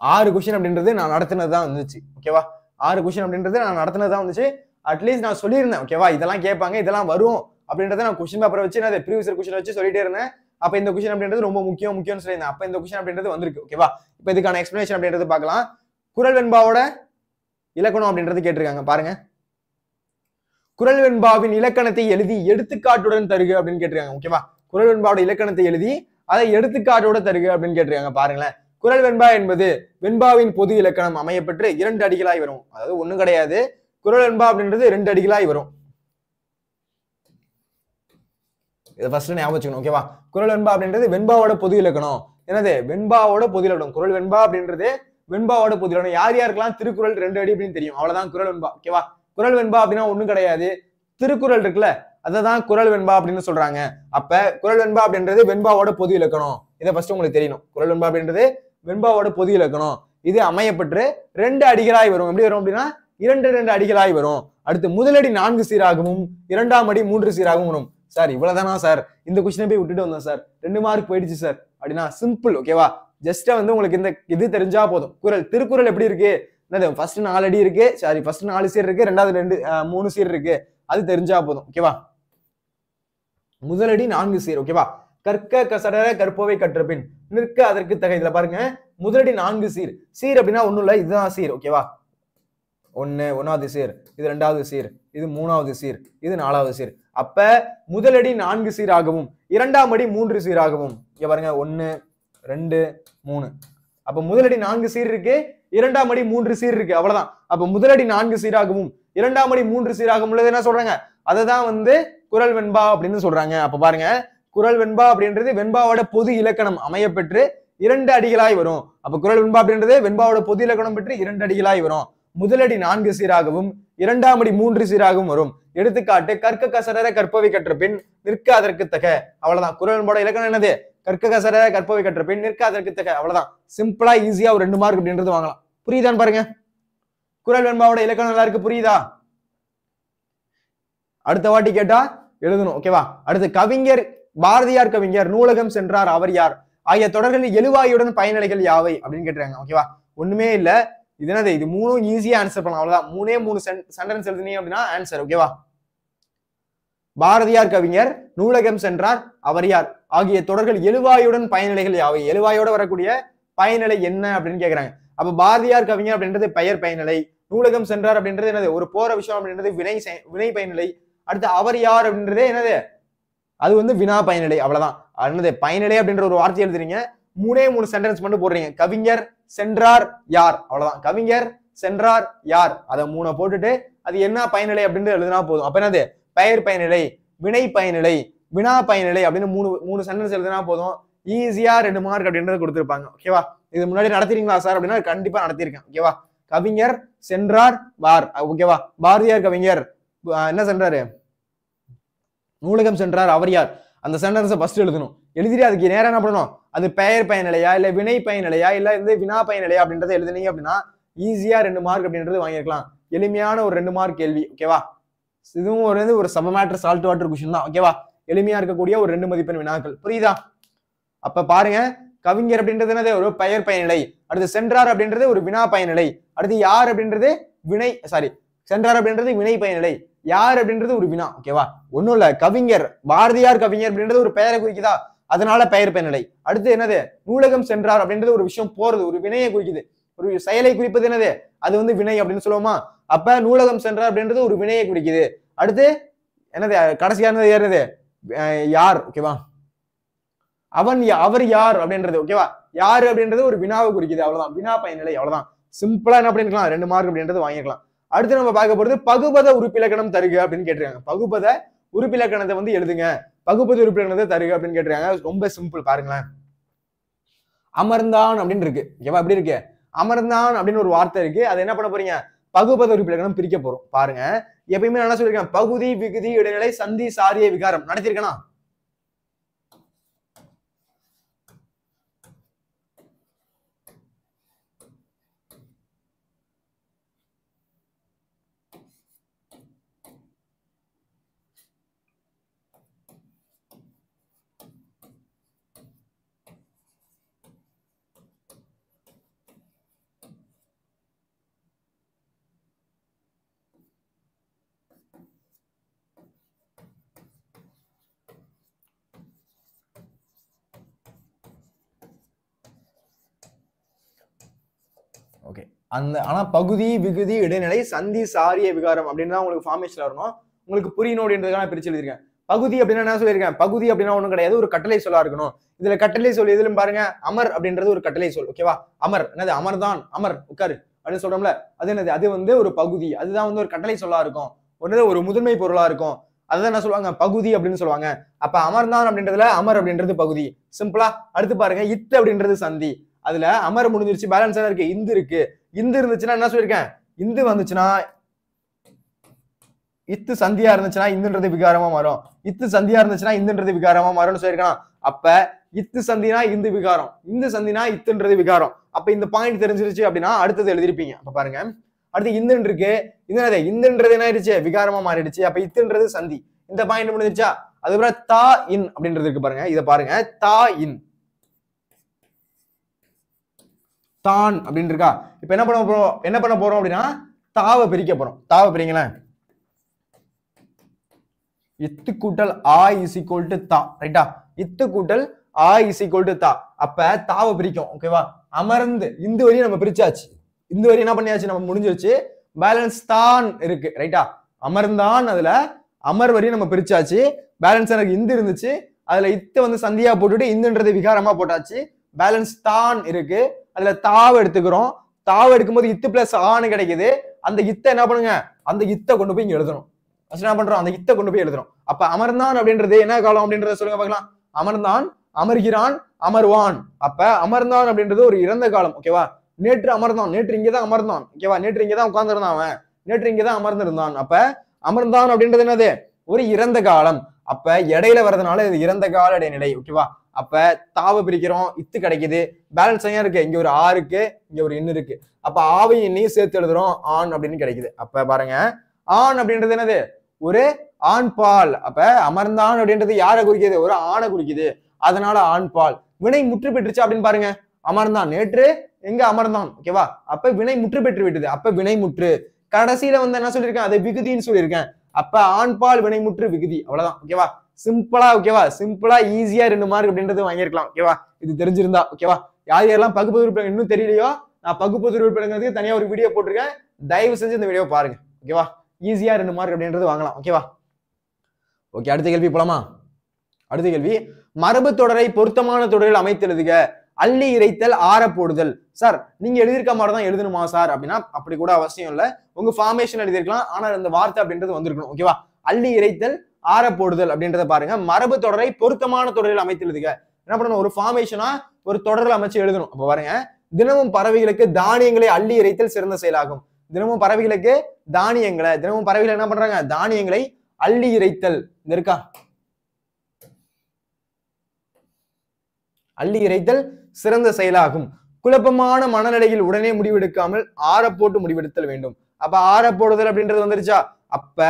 6 கொஸ்டின் அப்படின்றது நான் நடத்தினது தான் வந்துச்சு. ஓகேவா? 6 கொஸ்டின் அப்படின்றது நான் நடத்தினது தான் வந்துச்சு. அட்லீஸ்ட் நான் சொல்லியிருந்தேன். ஓகேவா? இதெல்லாம் கேட்பாங்க, இதெல்லாம் வரும் அப்படின்றத நான் கொஸ்டின் பேப்பரை வச்சு நான் ப்ரீவியஸ் கொஸ்டின் வச்சு சொல்லிட்டே இருந்தேன். அப்ப இந்த கொஸ்டின் அப்படின்றது ரொம்ப முக்கியம்னு சொல்லியிருந்தேன். அப்ப இந்த கொஸ்டின் அப்படின்றது வந்திருக்கு. ஓகேவா? இப்ப இதுக்கான எக்ஸ்பிளனேஷன் அப்படின்றது பார்க்கலாம். குறள் வெண்பாவோட இலக்கணம் அப்படின்றது கேட்டிருக்காங்க. பாருங்க, குறள் வெண்பாவின் இலக்கணத்தை எழுதி எடுத்துக்காட்டுடன் தருக அப்படின்னு கேட்டிருக்காங்க. ஓகேவா? குறள் வெண்பாவோட இலக்கணத்தை எழுதி அதை எடுத்துக்காட்டோட தருக அப்படின்னு கேட்டிருக்காங்க. பாருங்களேன், குறள் வெண்பா என்பது வெண்பாவின் பொது இலக்கணம் அமையப்பெற்று 2 அடிகளாய் வரும். அதாவது ஒண்ணும் கிடையாது, குறள் வெண்பா அப்படின்றது 2 அடிகளாய் வரும். இதை ஃபர்ஸ்ட் ஞாபகம் வச்சுக்கணும். ஓகேவா? குறள் வெண்பா அப்படின்றது வெண்பாவோட பொது இலக்கணம். என்னது, வெண்பாவோட பொது இலக்கணம். குறள் வெண்பா அப்படின்றது வெண்பாவோட பொது இலக்கணம். யார் யாருக்கெல்லாம் திருக்குறள் 2 அடி அப்படின்னு தெரியும், அவ்வளவுதான் குறள் வெண்பா. ஓகேவா? குறள் வெண்பா அப்படின்னா ஒண்ணும் கிடையாது, திருக்குறள் இருக்குல்ல, அததான் குறள் வெண்பா அப்படின்னு சொல்றாங்க. அப்ப குறள் வெண்பா அப்படின்றது வெண்பாவோட பொது இலக்கணம். இதை ஃபர்ஸ்ட் உங்களுக்கு தெரியணும். குறள் வெண்பா அப்படின்றது வெண்பாவோட பொது இலக்கணம். இது அமையப்பெற்று 2 அடிகளாய் வரும். எப்படி வரும் அப்படின்னா 2 அடிகளாய் வரும். அடுத்து முதலடி 4 சீராகவும் 2ஆம் அடி 3 சீராகவும் வரும். சார் இவ்வளவுதானா சார், இந்த கொஸ்டினை போய் விட்டுட்டு வந்தோம் சார், 2 மார்க் போயிடுச்சு சார் அப்படின்னா சிம்பிள். ஓகேவா? ஜஸ்ட் வந்து உங்களுக்கு இந்த இது தெரிஞ்சா போதும். குறள், திருக்குறள் எப்படி இருக்கு, என்னது ஃபர்ஸ்ட் 4 அடி இருக்கு, சாரி ஃபர்ஸ்ட் 4 சீர் இருக்கு, ரெண்டாவது 3 சீர் இருக்கு, அது தெரிஞ்சா போதும். ஓகேவா? முதலடி 4 சீர். ஓகேவா? கற்க கசடர கற்பவை கற்றபின் நிற்க அதற்கு தகை. இதுல பாருங்க முதலடி 4 சீர். சீர் அப்படின்னா ஒண்ணும் இல்ல, இதுதான் சீர். ஓகேவா? 1வது சீர், இது 2வது சீர், இது 3வது சீர், இது 4வது சீர். அப்ப முதலடி 4 சீராகவும் 2ஆம் அடி 3 சீராகவும், இங்க பாருங்க 1 2 3. அப்ப முதலடி 4 சீர் இருக்கு, 2ஆம் அடி 3 சீர் இருக்கு, அவ்வளவுதான். அப்ப முதலடி 4 சீராகவும் 2ஆம் அடி 3 சீராகவும் உள்ளது என்ன சொல்றாங்க, அததான் வந்து குறள் வெண்பா அப்படின்னு சொல்றாங்க. அப்ப பாருங்க குறள் வெண்பா அப்படின்றது வெண்பாவோட பொது இலக்கணம் அமைய பெற்று 2 அடிகளாய் வரும். அப்ப குறள் வெண்பா அப்படின்றது வெண்பாவோட பொது இலக்கணம் பெற்று 2 அடிகளாய் வரும். முதலடி 4 சீராகவும் 2ஆம் அடி 3 சீராகவும் வரும். எடுத்துக்காட்டு கற்க கசடர கற்பவை கற்ற பின் நிற்க அதற்கு தக. அவ்வளவுதான். குறள் வெண்பாவோட இலக்கணம் என்னது, கற்க கசடர கற்பவை கற்ற பின் நிற்க அதற்கு தக. அவ்வளவுதான். சிம்பிளா ஈஸியா ஒரு 2 மார்க் அப்படின்றது வாங்கலாம். புரியுதான்னு பாருங்க. குறள் வெண்பாவோட இலக்கணம் நல்லா இருக்கு, புரியுதா? அடுத்த வாட்டி கேட்டா எழுதணும். ஓகேவா? அடுத்து கவிஞர் பாரதியார் கவிஞர் நூலகம் சென்றார் அவர் யார் ஆகிய தொடர்களில் எழுவாயுடன் பயனிலைகள் யாவை அப்படின்னு கேட்டுறாங்க. ஓகேவா? ஒண்ணுமே இல்ல, இது என்னது, இது 3 ஈஸியா ஆன்சர் பண்ணலாம். அவ்வளவுதான். 3 சென்டென்ஸ் எழுதுனீங்க அப்படின்னா ஆன்சர். ஓகேவா? பாரதியார் கவிஞர் நூலகம் சென்றார் அவர் யார் ஆகிய தொடர்கள் எழுவாயுடன் பயனிலைகள் யாவை. எழுவாயோட வரக்கூடிய பயனிலை என்ன அப்படின்னு கேக்குறாங்க. அப்ப பாரதியார் கவிஞர் அப்படின்றது பெயர் பயனிலை, நூலகம் சென்றார் அப்படின்றது என்னது, ஒரு போற விஷயம் அப்படின்றது வினை பயனிலை. அடுத்து அவர் யார் அப்படின்றதே என்னது, அது வந்து வினா பயனிலை. அவ்வளவுதான். என்னது பயனிலை அப்படின்ற ஒரு வார்த்தை எழுதுறீங்க, 3 சென்டென்ஸ் மட்டும் போடுறீங்க. கவிஞர் சென்றார் யார், அவ்வளவுதான். கவிஞர் சென்றார் யார், அதை 3 போட்டுட்டு அது என்ன பயனிலை அப்படின்னு எழுதினா போதும். அப்ப என்னது பெயர் பயனிலை, வினை பயனிலை, வினா பயனிலை அப்படின்னு 3 சென்டென்ஸ் எழுதினா போதும். ஈஸியா 2 மார்க் அப்படின்றது கொடுத்துருப்பாங்க. ஓகேவா? இது முன்னாடி நடத்திருக்கீங்களா சார் அப்படின்னா கண்டிப்பா நடத்திருக்கேன். ஓகேவா? கவிஞர் சென்றார் வார். ஓகேவா? பாரதியார் கவிஞர் என்ன சென்றாரு, நூலகம் சென்றார் அவர் யார், அந்த சென்டென்ஸை ஃபர்ஸ்ட் எழுதணும். எழுதிட்டு அதுக்கு நேரம் என்ன பண்ணணும், அது பெயர் பயனிலையா இல்ல வினை பயனிலையா இல்ல இந்த வினா பயனிலையா அப்படின்றத எழுதுனீங்க அப்படின்னா ஈஸியா 2 மார்க் அப்படின்றது வாங்கிருக்கலாம். எளிமையான ஒரு 2 மார்க் கேள்வி. ஓகேவா? இதுவும் ஒரு சப மேட்டர் சால்ட் வாட்டர் கொஸ்டின் தான். ஓகேவா? எளிமையா இருக்கக்கூடிய ஒரு 2 மதிப்பெண் வினாக்கள். புரியுதா? அப்ப பாருங்க, கவிஞர் அப்படின்றது என்னது, ஒரு பெயர் பயனிலை. அடுத்து சென்றார் அப்படின்றது ஒரு வினா பயனிலை. அடுத்து யார் அப்படின்றது சென்றார் அப்படின்றது வினை பயனிலை, யார் அப்படின்றது ஒரு வினா. ஓகேவா? ஒண்ணும் இல்ல, கவிஞர் பாரதியார் கவிஞர் அப்படின்றது ஒரு பெயரை குறிக்குதா, அதனால பெயர் பயனிலை. அடுத்து என்னது, நூலகம் சென்றார் அப்படின்றது ஒரு விஷயம் போறது, ஒரு வினையை குறிக்குது, ஒரு செயலை குறிப்பது என்னது, அது வந்து வினை அப்படின்னு சொல்லுவோமா. அப்ப நூலகம் சென்றார் அப்படின்றது ஒரு வினையை குறிக்குது. அடுத்து என்னது, கடைசியானது ஏறது யார். ஓகேவா? அவர் யார் அப்படின்றது, ஓகேவா, யாரு அப்படின்றது ஒரு வினாவை குறிக்குது. அவ்வளவுதான், வினா பயனிலை. அவ்வளவுதான். சிம்பிளா என்ன பண்ணிருக்கலாம், 2 மார்க் அப்படின்றது வாங்கிக்கலாம். அடுத்து நம்ம பார்க்க போறது பகுபத உறுப்பிலக்கணம் தருக அப்படின்னு கேட்டிருக்காங்க. பகுபத உறுப்பிலக்கணத்தை வந்து எழுதுங்க, பகுபத உறுப்பிலக்கணத்தை தருக அப்படின்னு கேட்டிருக்காங்க. ரொம்ப சிம்பிள் பாருங்களேன். அமர்ந்தான் அப்படின்னு இருக்கு. ஓகேவா? எப்படி இருக்கு, அமர்ந்தான் அப்படின்னு ஒரு வார்த்தை இருக்கு. அதை என்ன பண்ண போறீங்க, பகுபத உறுப்பிலக்கணம் பிரிக்க போறோம். பாருங்க, எப்பயுமே என்ன சொல்லிருக்கேன், பகுதி விகுதி இடைநிலை சந்தி சாரிய விகாரம் நடத்திருக்கேனா. ஓகே, ஆனா பகுதி விகுதி இடைநிலை சந்தி சாரிய விகாரம் அப்படின்னு தான் உங்களுக்கு ஃபார்மேஷன்ல வரணும். உங்களுக்கு புரியணும் அப்படின்றதுக்காக பிரிச்சு எழுதிருக்கேன். பகுதி அப்படின்னா என்ன சொல்லியிருக்கேன், பகுதி அப்படின்னா ஒண்ணும் கிடையாது, ஒரு கட்டளை சொல்லா இருக்கணும். இதுல கட்டளை சொல் எதுல பாருங்க, அமர் அப்படின்றது ஒரு கட்டளை சொல். ஓகேவா? அமர் என்னது, அமர்தான், அமர் உட்காரு அப்படின்னு சொல்றோம்ல, அது என்னது, அது வந்து ஒரு பகுதி, அதுதான் வந்து ஒரு கட்டளை சொல்லா இருக்கும், ஒரு முதன்மை பொருளா இருக்கும். அதுதான் என்ன சொல்லுவாங்க, பகுதி அப்படின்னு சொல்லுவாங்க. அப்ப அமர்தான் அப்படின்றதுல அமர் அப்படின்றது பகுதி. சிம்பிளா. அடுத்து பாருங்க, இத்து அப்படின்றது சந்தி. அதுல அமர் முடிஞ்சிருச்சு, பேலன்ஸ் இருக்கு, இந்து இருக்கு. இந்து இருந்துச்சுன்னா என்ன சொல்லிருக்கேன், இந்து வந்துச்சுன்னா இத்து சந்தியா இருந்துச்சுன்னா இந்துன்றது விகாரமா மாறும், இத்து சந்தியா இருந்துச்சுன்னா இந்துன்றது விகாரமா மாறும்னு சொல்லிருக்கான். அப்ப இத்து சந்தினா இந்து விகாரம், இந்து சந்தினா இத்துன்றது விகாரம். அப்ப இந்த பாயிண்ட் தெரிஞ்சிருச்சு அப்படின்னா அடுத்தது எழுதிருப்பீங்க. அப்ப பாருங்க, அடுத்து இந்துன்னு இருக்கு, இந்துன்றது என்ன ஆயிடுச்சு, விகாரமா மாறிடுச்சு. அப்ப இத்துன்றது சந்தி. இந்த பாயிண்ட் முடிஞ்சிருச்சா. அதுக்கப்புறம் தா இன் அப்படின்றது இருக்கு பாருங்க, இதை பாருங்க, தா இன், தான் அப்படின்னு இருக்கா. இப்ப என்ன பண்ண போறோம் அப்படின்னா தாவை பிரிக்க போறோம். தாவை பிரிங்களேன். இத்து கூட்டல் ஆ இஸ் ஈக்குவல் டு தா, ரைட்டா? இத்து கூட்டல் ஆ இஸ் ஈக்குவல் டு தா. அப்ப தாவை பிரிக்கும். ஓகேவா? அமர்ந்து இந்த வரையும் நம்ம பிரிச்சாச்சு. இந்த வரையும் என்ன பண்ணியாச்சு, நம்ம முடிஞ்சிருச்சு. பேலன்ஸ் தான் இருக்கு, ரைட்டா? அமர்ந்தான், அதுல அமர் வரையும் நம்ம பிரிச்சாச்சு. பேலன்ஸ் எனக்கு இந்த இருந்துச்சு, அதுல இத்து வந்து சந்தியா போட்டுட்டு இந்துன்றது விகாரமா போட்டாச்சு. பேலன்ஸ் தான் இருக்கு, அதுல தாவை எடுத்துக்கிறோம். தாவை எடுக்கும்போது இத்து பிளஸ் ஆன்னு கிடைக்குது. அந்த இத்தை என்ன பண்ணுங்க, அந்த இத்தை கொண்டு போய் இங்க எழுதணும். என்ன பண்றோம், அந்த இத்தை கொண்டு போய் எழுதுறோம். அப்ப அமர்ந்தான் அப்படின்றது என்ன காலம் அப்படின்றத சொல்லுங்க பார்க்கலாம். அமர்ந்தான், அமர்கிறான், அமர்வான். அப்ப அமர்ந்தான் அப்படின்றது ஒரு இறந்த காலம். ஓகேவா? நேற்று அமர்ந்தான், நேற்று இங்கதான் அமர்ந்தான். ஓகேவா? நேற்று இங்கதான் உட்கார்ந்துருந்தான் அவன், நேற்று இங்கதான் அமர்ந்திருந்தான். அப்ப அமர்ந்தான் அப்படின்றது என்னது, ஒரு இறந்த காலம். அப்ப இடையில வர்றதுனால இது இறந்த கால இடைநிலை. ஓகேவா? அப்ப தாவை பிரிக்கிறோம், இத்து கிடைக்குது. பேலன்ஸ் எங்க இருக்கு, இங்க ஒரு ஆ இருக்கு, இங்க ஒரு இன்னு இருக்கு. அப்ப ஆவையும் இன்னையும் சேர்த்து எழுதுறோம், ஆண் அப்படின்னு கிடைக்குது. அப்ப பாருங்க, ஆண் அப்படின்றது என்னது, ஒரு ஆண் பால். அப்ப அமர்ந்தான் அப்படின்றது யாரை குறிக்குது, ஒரு ஆணை குறிக்குது. அதனால ஆண் பால். வினை முற்று பெற்றுச்சு அப்படின்னு பாருங்க. அமர்ந்தான், நேற்று எங்க அமர்ந்தான். ஓகேவா? அப்ப வினை முற்று பெற்று விட்டது. அப்ப வினை முற்று. கடைசியில வந்து என்ன சொல்லியிருக்கேன், அதை விகுதின்னு சொல்லியிருக்கேன். அப்ப ஆண் பால் வினை முற்று விகுதி. அவ்வளவுதான். ஓகேவா? சிம்பிளா, ஓகேவா? சிம்பிளா ஈஸியா 2 மார்க் அப்படின்றது வாங்கியிருக்கலாம். ஓகேவா? இது தெரிஞ்சிருந்தா. ஓகேவா? யார் யாரெல்லாம் பகுப்பு உறுப்பினர் இன்னும் தெரியலையோ, நான் பகுப்பு உறுப்பினருக்கு தனியா ஒரு வீடியோ போட்டிருக்கேன், தயவு செஞ்சு இந்த வீடியோ பாருங்க. ஓகேவா? ஈஸியா 2 மார்க் அப்படின்றது வாங்கலாம். ஓகேவா? ஓகே, அடுத்த கேள்வி போலாமா? அடுத்த கேள்வி, மரபு தொடரை பொருத்தமான தொடரில் அமைத்து எழுதுக. அள்ளி இறைத்தல், ஆற போடுதல். சார் நீங்க எழுதியிருக்க மாதிரி தான் எழுதணுமா சார் அப்படின்னா அப்படி கூட அவசியம் இல்ல. உங்க ஃபார்மேஷன் எழுதிருக்கலாம், ஆனா இந்த வார்த்தை அப்படின்றது வந்திருக்கணும். ஓகேவா? அள்ளி இறைத்தல், ஆற போடுதல் அப்படின்றத பாருங்க. மரபு தொடரை பொருத்தமான தொடரில் அமைத்து எழுதுக. என்ன பண்ணணும், ஒரு ஃபார்மேஷனா ஒரு தொடரில் அமைச்சு எழுதணும். அப்ப பாருங்க, தினமும் பறவைகளுக்கு தானியங்களை அள்ளி இறைத்தல் சிறந்த செயலாகும். தினமும் பறவைகளுக்கு தானியங்களை, தினமும் பறவைகள் என்ன பண்றாங்க, தானியங்களை அள்ளி இறைத்தல். இந்த இருக்கா, அள்ளி இறைத்தல் சிறந்த செயலாகும். குழப்பமான மனநிலையில் உடனே முடிவெடுக்காமல் ஆற போட்டு முடிவெடுத்தல் வேண்டும். அப்ப ஆற போடுதல் அப்படின்றது வந்துருச்சா. அப்ப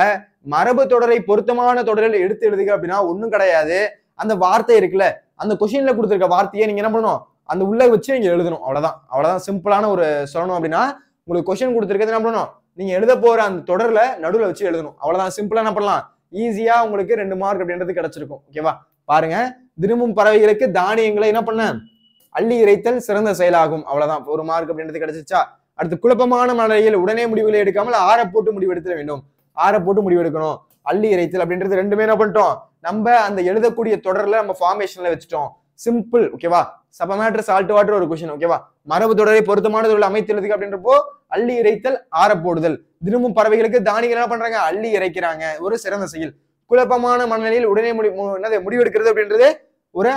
மரபு தொடரை பொருத்தமான தொடரில் எடுத்து எழுதுக அப்படின்னா ஒண்ணும் கிடையாது. அந்த வார்த்தை இருக்குல்ல, அந்த கொஸ்டின்ல கொடுத்துருக்க வார்த்தையை நீங்க என்ன பண்ணணும், அந்த உள்ள வச்சு நீங்க எழுதணும். அவ்வளவுதான் சிம்பிளான ஒரு சொல்லணும். அப்படின்னா உங்களுக்கு கொஸ்டின் கொடுத்துருக்கிறது என்ன பண்ணணும், நீங்க எழுத போற அந்த தொடர்ல நடுவில் வச்சு எழுதணும். அவ்வளவுதான் சிம்பிளா என்ன பண்ணலாம், ஈஸியா உங்களுக்கு 2 மார்க் அப்படின்றது கிடைச்சிருக்கும். ஓகேவா? பாருங்க, தினமும் பறவைகளுக்கு தானியங்களை என்ன பண்ண அள்ளி இறைத்தல் சிறந்த செயலாகும். அவ்வளவுதான், 1 மார்க் அப்படின்றது கிடைச்சிச்சா. அடுத்து, குழப்பமான மனநிலையில் உடனே முடிவுகளை எடுக்காமல் ஆற போட்டு முடிவெடுத்த வேண்டும். ஆற போட்டு முடிவெடுக்கணும். அள்ளி இறைத்தல் அப்படின்றது ரெண்டுமே என்ன பண்ணிட்டோம், நம்ம அந்த எழுதக்கூடிய தொடர்ல நம்ம ஃபார்மேஷன்ல வச்சுட்டோம். சிம்பிள். ஓகேவா? சப மேட்டர் சால்ட் வாட்டர் ஒரு கொஸ்டின். ஓகேவா? மரபு தொடரை பொருத்தமான தொடரில் அமைத்து எழுதுக அப்படின்றப்போ அள்ளி இறைத்தல், ஆற போடுதல். தினமும் பறவைகளுக்கு தானியங்கள் என்ன பண்றாங்க, அள்ளி இறைக்கிறாங்க, ஒரு சிறந்த செயல். குழப்பமான மனநிலையில் உடனே முடிவெடுக்கிறது அப்படின்றது ஒரு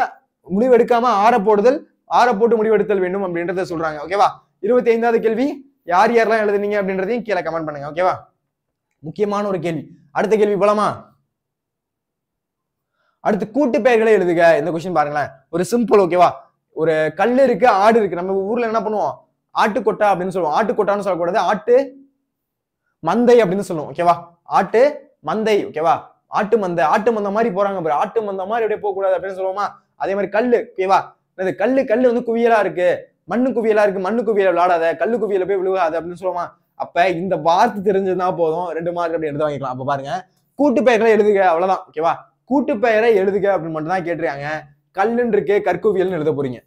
முடிவெடுக்காம ஆற போடுதல், ஆற போட்டு முடிவெடுத்தல் வேண்டும் அப்படின்றத சொல்றாங்க. ஓகேவா? 25வது கேள்வி, யார் யாரெல்லாம் எழுதுனீங்க அப்படின்றதையும் கீழே கமெண்ட் பண்ணுங்க. ஓகேவா? முக்கியமான ஒரு கேள்வி. அடுத்த கேள்வி போலாமா? அடுத்து, கூட்டு பெயர்களை எழுதுக. இந்த கொஸ்டின் பாருங்களேன், ஒரு சிம்பிள். ஓகேவா? ஒரு கல்லு இருக்கு, ஆடு இருக்கு. நம்ம ஊர்ல என்ன பண்ணுவோம், ஆட்டுக்கொட்டா அப்படின்னு சொல்லுவோம். ஆட்டுக்கொட்டான்னு சொல்லக்கூடாது, ஆட்டு மந்தை அப்படின்னு சொல்லுவோம். ஓகேவா? ஆட்டு மந்தை. ஓகேவா? ஆட்டு மந்தை, ஆட்டு மந்த மாதிரி போறாங்க பாரு, ஆட்டு மந்த மாதிரி அப்படியே போக கூடாது அப்படின்னு சொல்லுவோமா. அதே மாதிரி கல்லு. ஓகேவா? கல்லு வந்து குவியலா இருக்கு, மண்ணு குவியலா இருக்கு, மண்ணு குவியல விளையாடாத, கல்லு குவியல போய் விழுவாது அப்படின்னு சொல்லுவோமா. அப்ப இந்த வார்த்தை தெரிஞ்சதுன்னா போதும், 2 மார்க் அப்படி எடுத்து வாங்கிக்கலாம். அப்ப பாருங்க, கூட்டு பெயர்களை எழுதுக. அவ்வளவுதான். ஓகேவா? கூட்டு பெயரை எழுதுக அப்படின்னு மட்டும் தான் கேட்டிருக்காங்க. கல்லுன்னு இருக்கு, கற்குவியல்னு எழுத போறீங்க.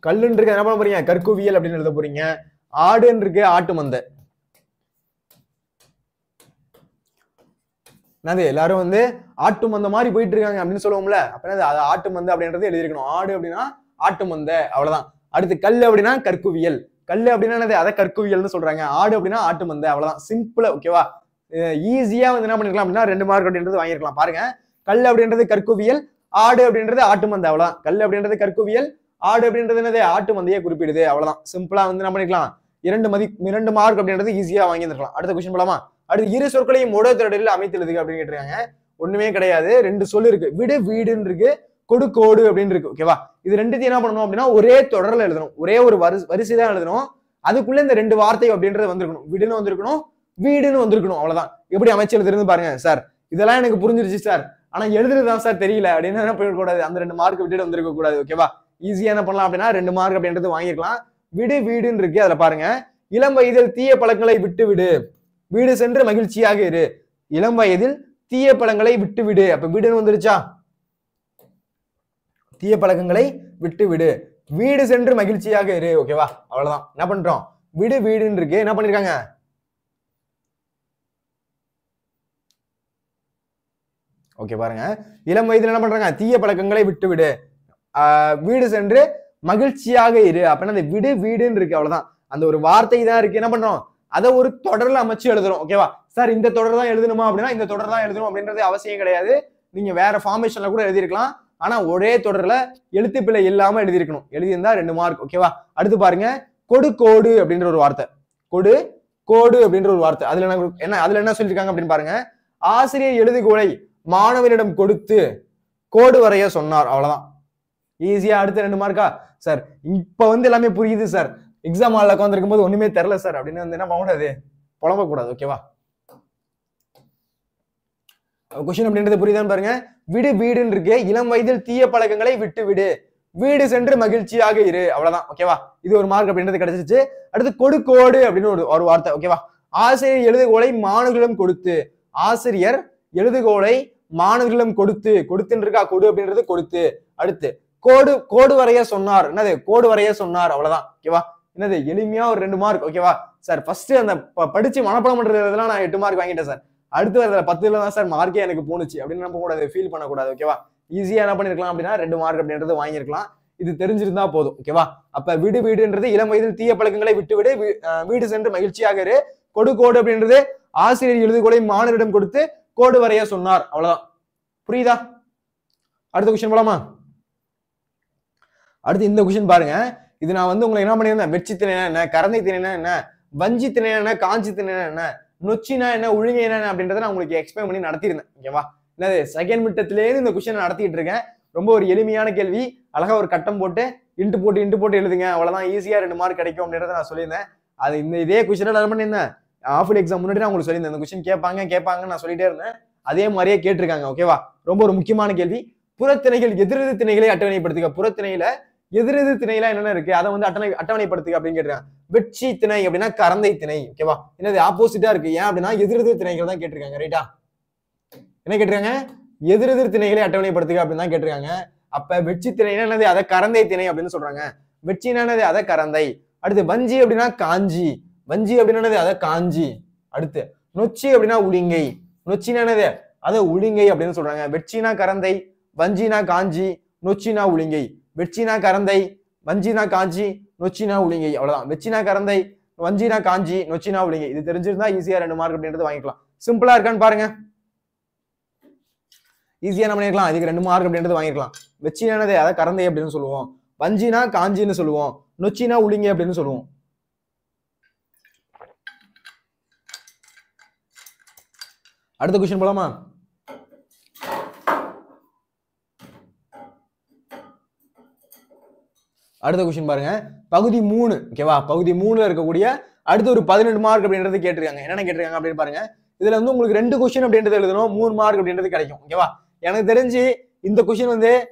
கல்லுன்னு இருக்கு, என்ன பண்ண போறீங்க, கற்குவியல் அப்படின்னு எழுத போறீங்க. ஆடுன்னு இருக்கு, ஆட்டு மந்தை. என்னது, எல்லாரும் வந்து ஆட்டு மந்த மாதிரி போயிட்டு இருக்காங்க அப்படின்னு சொல்லுவோம்ல. அப்ப அது ஆட்டு மந்தை அப்படின்றது எழுதிருக்கணும். ஆடு அப்படின்னா ஆட்டு மந்தை. அவ்வளவுதான். அடுத்து, கல்லு அப்படின்னா கற்குவியல். கல்லு அப்படின்னா என்னது, அதை கற்குவியல்னு சொல்றாங்க. ஆடு அப்படின்னா ஆட்டு மந்தை. அவ்வளவுதான், சிம்பிள். ஓகேவா? ஈஸியா வந்து என்ன பண்ணிருக்கலாம் அப்படின்னா 2 மார்க் அப்படின்றது வாங்கிருக்கலாம். பாருங்க, கல் அப்படின்றது கற்குவியல், ஆடு அப்படின்றது ஆட்டு மந்தை. அவ்வளவுதான். கல் அப்படின்றது கற்குவியல், ஆடு அப்படின்றது என்னது, ஆட்டு மந்தையை குறிப்பிடுது. அவ்வளவுதான், சிம்பிளா வந்து என்ன பண்ணிக்கலாம், 2 மார்க் அப்படின்றது ஈஸியா வாங்கியிருக்கலாம். அடுத்த கொஸ்டின் போலாமா? அடுத்து, இரு சொற்களையும் ஒரே தொடரில் அமைத்து எழுதுக அப்படின்னு கேட்டிருக்காங்க. ஒண்ணுமே கிடையாது, 2 சொல் இருக்கு. விடு வீடுன்னு இருக்கு, கொடு கோடு அப்படின்னு இருக்கு. ஓகேவா? இது ரெண்டுத்தையும் என்ன பண்ணணும் அப்படின்னா ஒரே தொடர்ல எழுதணும். ஒரே ஒரு வரிசை தான் எழுதணும். அதுக்குள்ள இந்த 2 வார்த்தை அப்படின்றது வந்திருக்கணும். விடுன்னு வந்திருக்கணும், வீடுன்னு வந்திருக்கணும், அவ்வளவுதான். எப்படி அமைச்சு எழுதுறது பாருங்க. சார் இதெல்லாம் எனக்கு புரிஞ்சிருச்சு சார், ஆனா எழுதுறதுதான் சார் தெரியல அப்படின்னு என்ன போயிடக்கூடாது, அந்த 2 மார்க் விட்டுட்டு வந்திருக்க கூடாது. ஓகேவா? ஈஸியா என்ன பண்ணலாம் அப்படின்னா 2 மார்க் அப்படின்றது வாங்கிக்கலாம். விடு வீடுன்னு இருக்கு, அதுல பாருங்க. இளம் வயதில் தீய பழக்கங்களை விட்டு விடு, வீடு சென்று மகிழ்ச்சியாக இரு. இளம் வயதில் தீய பழங்களை விட்டு விடு, அப்ப வீடுன்னு வந்துருச்சா? தீய பழக்கங்களை விட்டு விடு, வீடு சென்று மகிழ்ச்சியாக இரு. ஓகேவா? அவ்வளவுதான். என்ன பண்றோம், விடு வீடுன்னு இருக்கு, என்ன பண்ணிருக்காங்க, ஓகே பாருங்க. இளம் வயதுல என்ன பண்றாங்க, தீய பழக்கங்களை விட்டு விடு, வீடு சென்று மகிழ்ச்சியாக இரு. அப்படின்னா அந்த விடு வீடுன்னு இருக்கு, அவ்வளவுதான். அந்த ஒரு வார்த்தை தான் இருக்கு, என்ன பண்றோம், அதை ஒரு தொடர்ல அமைச்சு எழுதுறோம். ஓகேவா? சார் இந்த தொடர் தான் எழுதணுமா அப்படின்னா இந்த தொடர் தான் எழுதணும் அப்படின்றது அவசியம் கிடையாது. நீங்க வேற ஃபார்மேஷன்ல கூட எழுதிருக்கலாம். ஆனா ஒரே தொடர்ல எழுத்துப்பிழை இல்லாம எழுதிருக்கணும். எழுதியிருந்தா 2 மார்க். ஓகேவா? அடுத்து பாருங்க, கொடு கோடு அப்படின்ற ஒரு வார்த்தை. கொடு கோடு அப்படின்ற ஒரு வார்த்தை. அதுல என்ன சொல்லிருக்காங்க அப்படின்னு பாருங்க. ஆசிரியர் எழுதுகோலை மாணவனிடம் கொடுத்து கோடு வரைய சொன்னார். அவ்வளவுதான். ஈஸியா. அடுத்த 2 மார்க்கா? சார் இப்ப எல்லாமே புரியுது சார், எக்ஸாம் ஹால்ல உட்காந்துருக்கும் போது ஒண்ணுமே தெரியல சார் அப்படின்னு என்ன பண்ணக்கூடாது, புலம்ப கூடாது. ஓகேவா? கொஸ்டின் அப்படின்றது புரியுதான்னு பாருங்க. விடு வீடுன்னு இருக்கு, இளம் வயதில் தீய பழக்கங்களை விட்டு விடு, வீடு சென்று மகிழ்ச்சியாக இரு. அவ்வளவுதான். ஓகேவா? இது ஒரு மார்க் அப்படின்றது கிடைச்சிருச்சு. அடுத்து கொடு கோடு அப்படின்னு ஒரு வார்த்தை. ஓகேவா? ஆசிரியர் எழுதுகோலை மாணவர்களிடம் கொடுத்து, ஆசிரியர் எழுதுகோலை மாணவர்களிடம் கொடுத்து, கொடுத்துன்னு இருக்கா, கொடு அப்படின்றது கொடுத்து. அடுத்து கோடு வரைய சொன்னார். என்னது, கோடு வரைய சொன்னார். அவ்வளவுதான். ஓகேவா? என்னது, எளிமையா ஒரு 2 மார்க். ஓகேவா? சார் ஃபர்ஸ்ட் அந்த படிச்சு மனப்பாடம் பண்றதுலாம் நான் 8 மார்க் வாங்கிட்டேன் சார், அடுத்து வரதுல 10ல தான் சார் மார்க்கே எனக்கு போனுச்சு அப்படின்னு நம்ம கூடாது, ஃபீல் பண்ணக்கூடாது. ஓகேவா? ஈஸியா என்ன பண்ணிருக்கலாம் அப்படின்னா 2 மார்க் அப்படின்றது வாங்கியிருக்கலாம். இது தெரிஞ்சிருந்தா போதும். ஓகேவா? அப்ப விடு வீடுன்றது இளம் வயதில் தீய பழக்கங்களை விட்டு விடு, வீடு சென்று மகிழ்ச்சியாக இரு. கொடு கோடு அப்படின்றது ஆசிரியர் எழுதுகோலை மாணவரிடம் கொடுத்து கோடு வரைய சொன்னார். அவ்வளவுதான். புரியுதா? அடுத்த கொஸ்டின் போலாமா? அடுத்து இந்த கொஸ்டின் பாருங்க. இது நான் உங்களுக்கு என்ன பண்ணியிருந்தேன், வெச்சி திணைனா என்ன, கரந்தை திணைனா என்ன, வஞ்சி திணைனா என்ன, காஞ்சி திணைனா என்ன, நொச்சினா என்ன, உழுங்கை என்ன அப்படின்றத நான் உங்களுக்கு எக்ஸ்பிளைன் பண்ணி நடத்திருந்தேன். ஓகேவா? என்னது, செகண்ட் மிட்டத்திலேருந்து இந்த கொஸ்டின் நடத்திட்டு இருக்கேன். ரொம்ப ஒரு எளிமையான கேள்வி, அழகா ஒரு கட்டம் போட்டு இன்ட்டு போட்டு எழுதுங்க, அவ்வளவுதான். ஈஸியா 2 மார்க் கிடைக்கும் அப்படின்றத நான் சொல்லியிருந்தேன். அது இதே கொஸ்டின் என்ன பண்ணியிருந்தேன், ஆஃப் எக்ஸாம் முன்னாடி நான் உங்களுக்கு சொல்லியிருந்தேன், இந்த கொஸ்டின் கேட்பாங்கன்னு நான் சொல்லிட்டே இருந்தேன். அதே மாதிரியே கேட்டிருக்காங்க. ஓகேவா? ரொம்ப ஒரு முக்கியமான கேள்வி. புறத்திணைகள் எதிரெதிர் திணைகளை அட்டவணைப்படுத்துக. புறத்திணையில எதிரெதிர் திணையில என்னென்ன இருக்கு அதை அட்டவணைப்படுத்துக அப்படின்னு கேட்டிருக்காங்க. வெட்சி திணை அப்படின்னா கரந்தை திணை. ஓகேவா? என்னது, ஆப்போசிட்டா இருக்கு. ஏன் அப்படின்னா எதிரெதிர் திணைகள் தான் கேட்டிருக்காங்க. ரைட்டா? என்ன கேட்டிருக்காங்க, எதிரெதிர் திணைகளை அட்டவணைப்படுத்துக அப்படின்னு தான் கேட்டிருக்காங்க. அப்ப வெட்சி திணைனா என்னது, அதை கரந்தை திணை அப்படின்னு சொல்றாங்க. வெட்சினா என்னது, அதை கரந்தை. அடுத்து வஞ்சி அப்படின்னா காஞ்சி, வஞ்சி அப்படின்னா அதை காஞ்சி. அடுத்து நொச்சி அப்படின்னா உளிங்கை, நொச்சினா என்னது, அதை உளிங்கை அப்படின்னு சொல்றாங்க. வெட்சினா கரந்தை, வஞ்சினா காஞ்சி, நொச்சினா உளிங்கை. வெட்சினா கரந்தை, வஞ்சினா காஞ்சி, நொச்சினா உளிங்கை. அவ்வளவுதான். வெச்சினா கரந்தை, வஞ்சினா காஞ்சி, நொச்சினா உளிங்கை. இது தெரிஞ்சிருந்தா ஈஸியா 2 மார்க் அப்படின்றது வாங்கிக்கலாம். சிம்பிளா இருக்கான்னு பாருங்க. ஈஸியா நம்ம பண்ணிருக்கலாம், இதுக்கு 2 மார்க் அப்படின்றது வாங்கிக்கலாம். வெச்சினானது அதை கரந்தை அப்படின்னு சொல்லுவோம், வஞ்சினா காஞ்சின்னு சொல்லுவோம், நொச்சினா உளிங்கை அப்படின்னு சொல்லுவோம். அடுத்த கொஸ்டின் போலாமா? அடுத்த கொஸ்டின் பாருங்க. பகுதி 3. ஓகேவா? பகுதி 3ல இருக்கக்கூடிய அடுத்து ஒரு 18 மார்க் அப்படின்றது கேட்டிருக்காங்க. என்னென்ன கேட்டிருக்காங்க அப்படின்னு பாருங்க. இதுல உங்களுக்கு 2 கொஸ்டின் அப்படின்றது எழுதணும், 3 மார்க் அப்படின்றது கிடைக்கும். ஓகேவா? எனக்கு தெரிஞ்சு இந்த கொஸ்டின்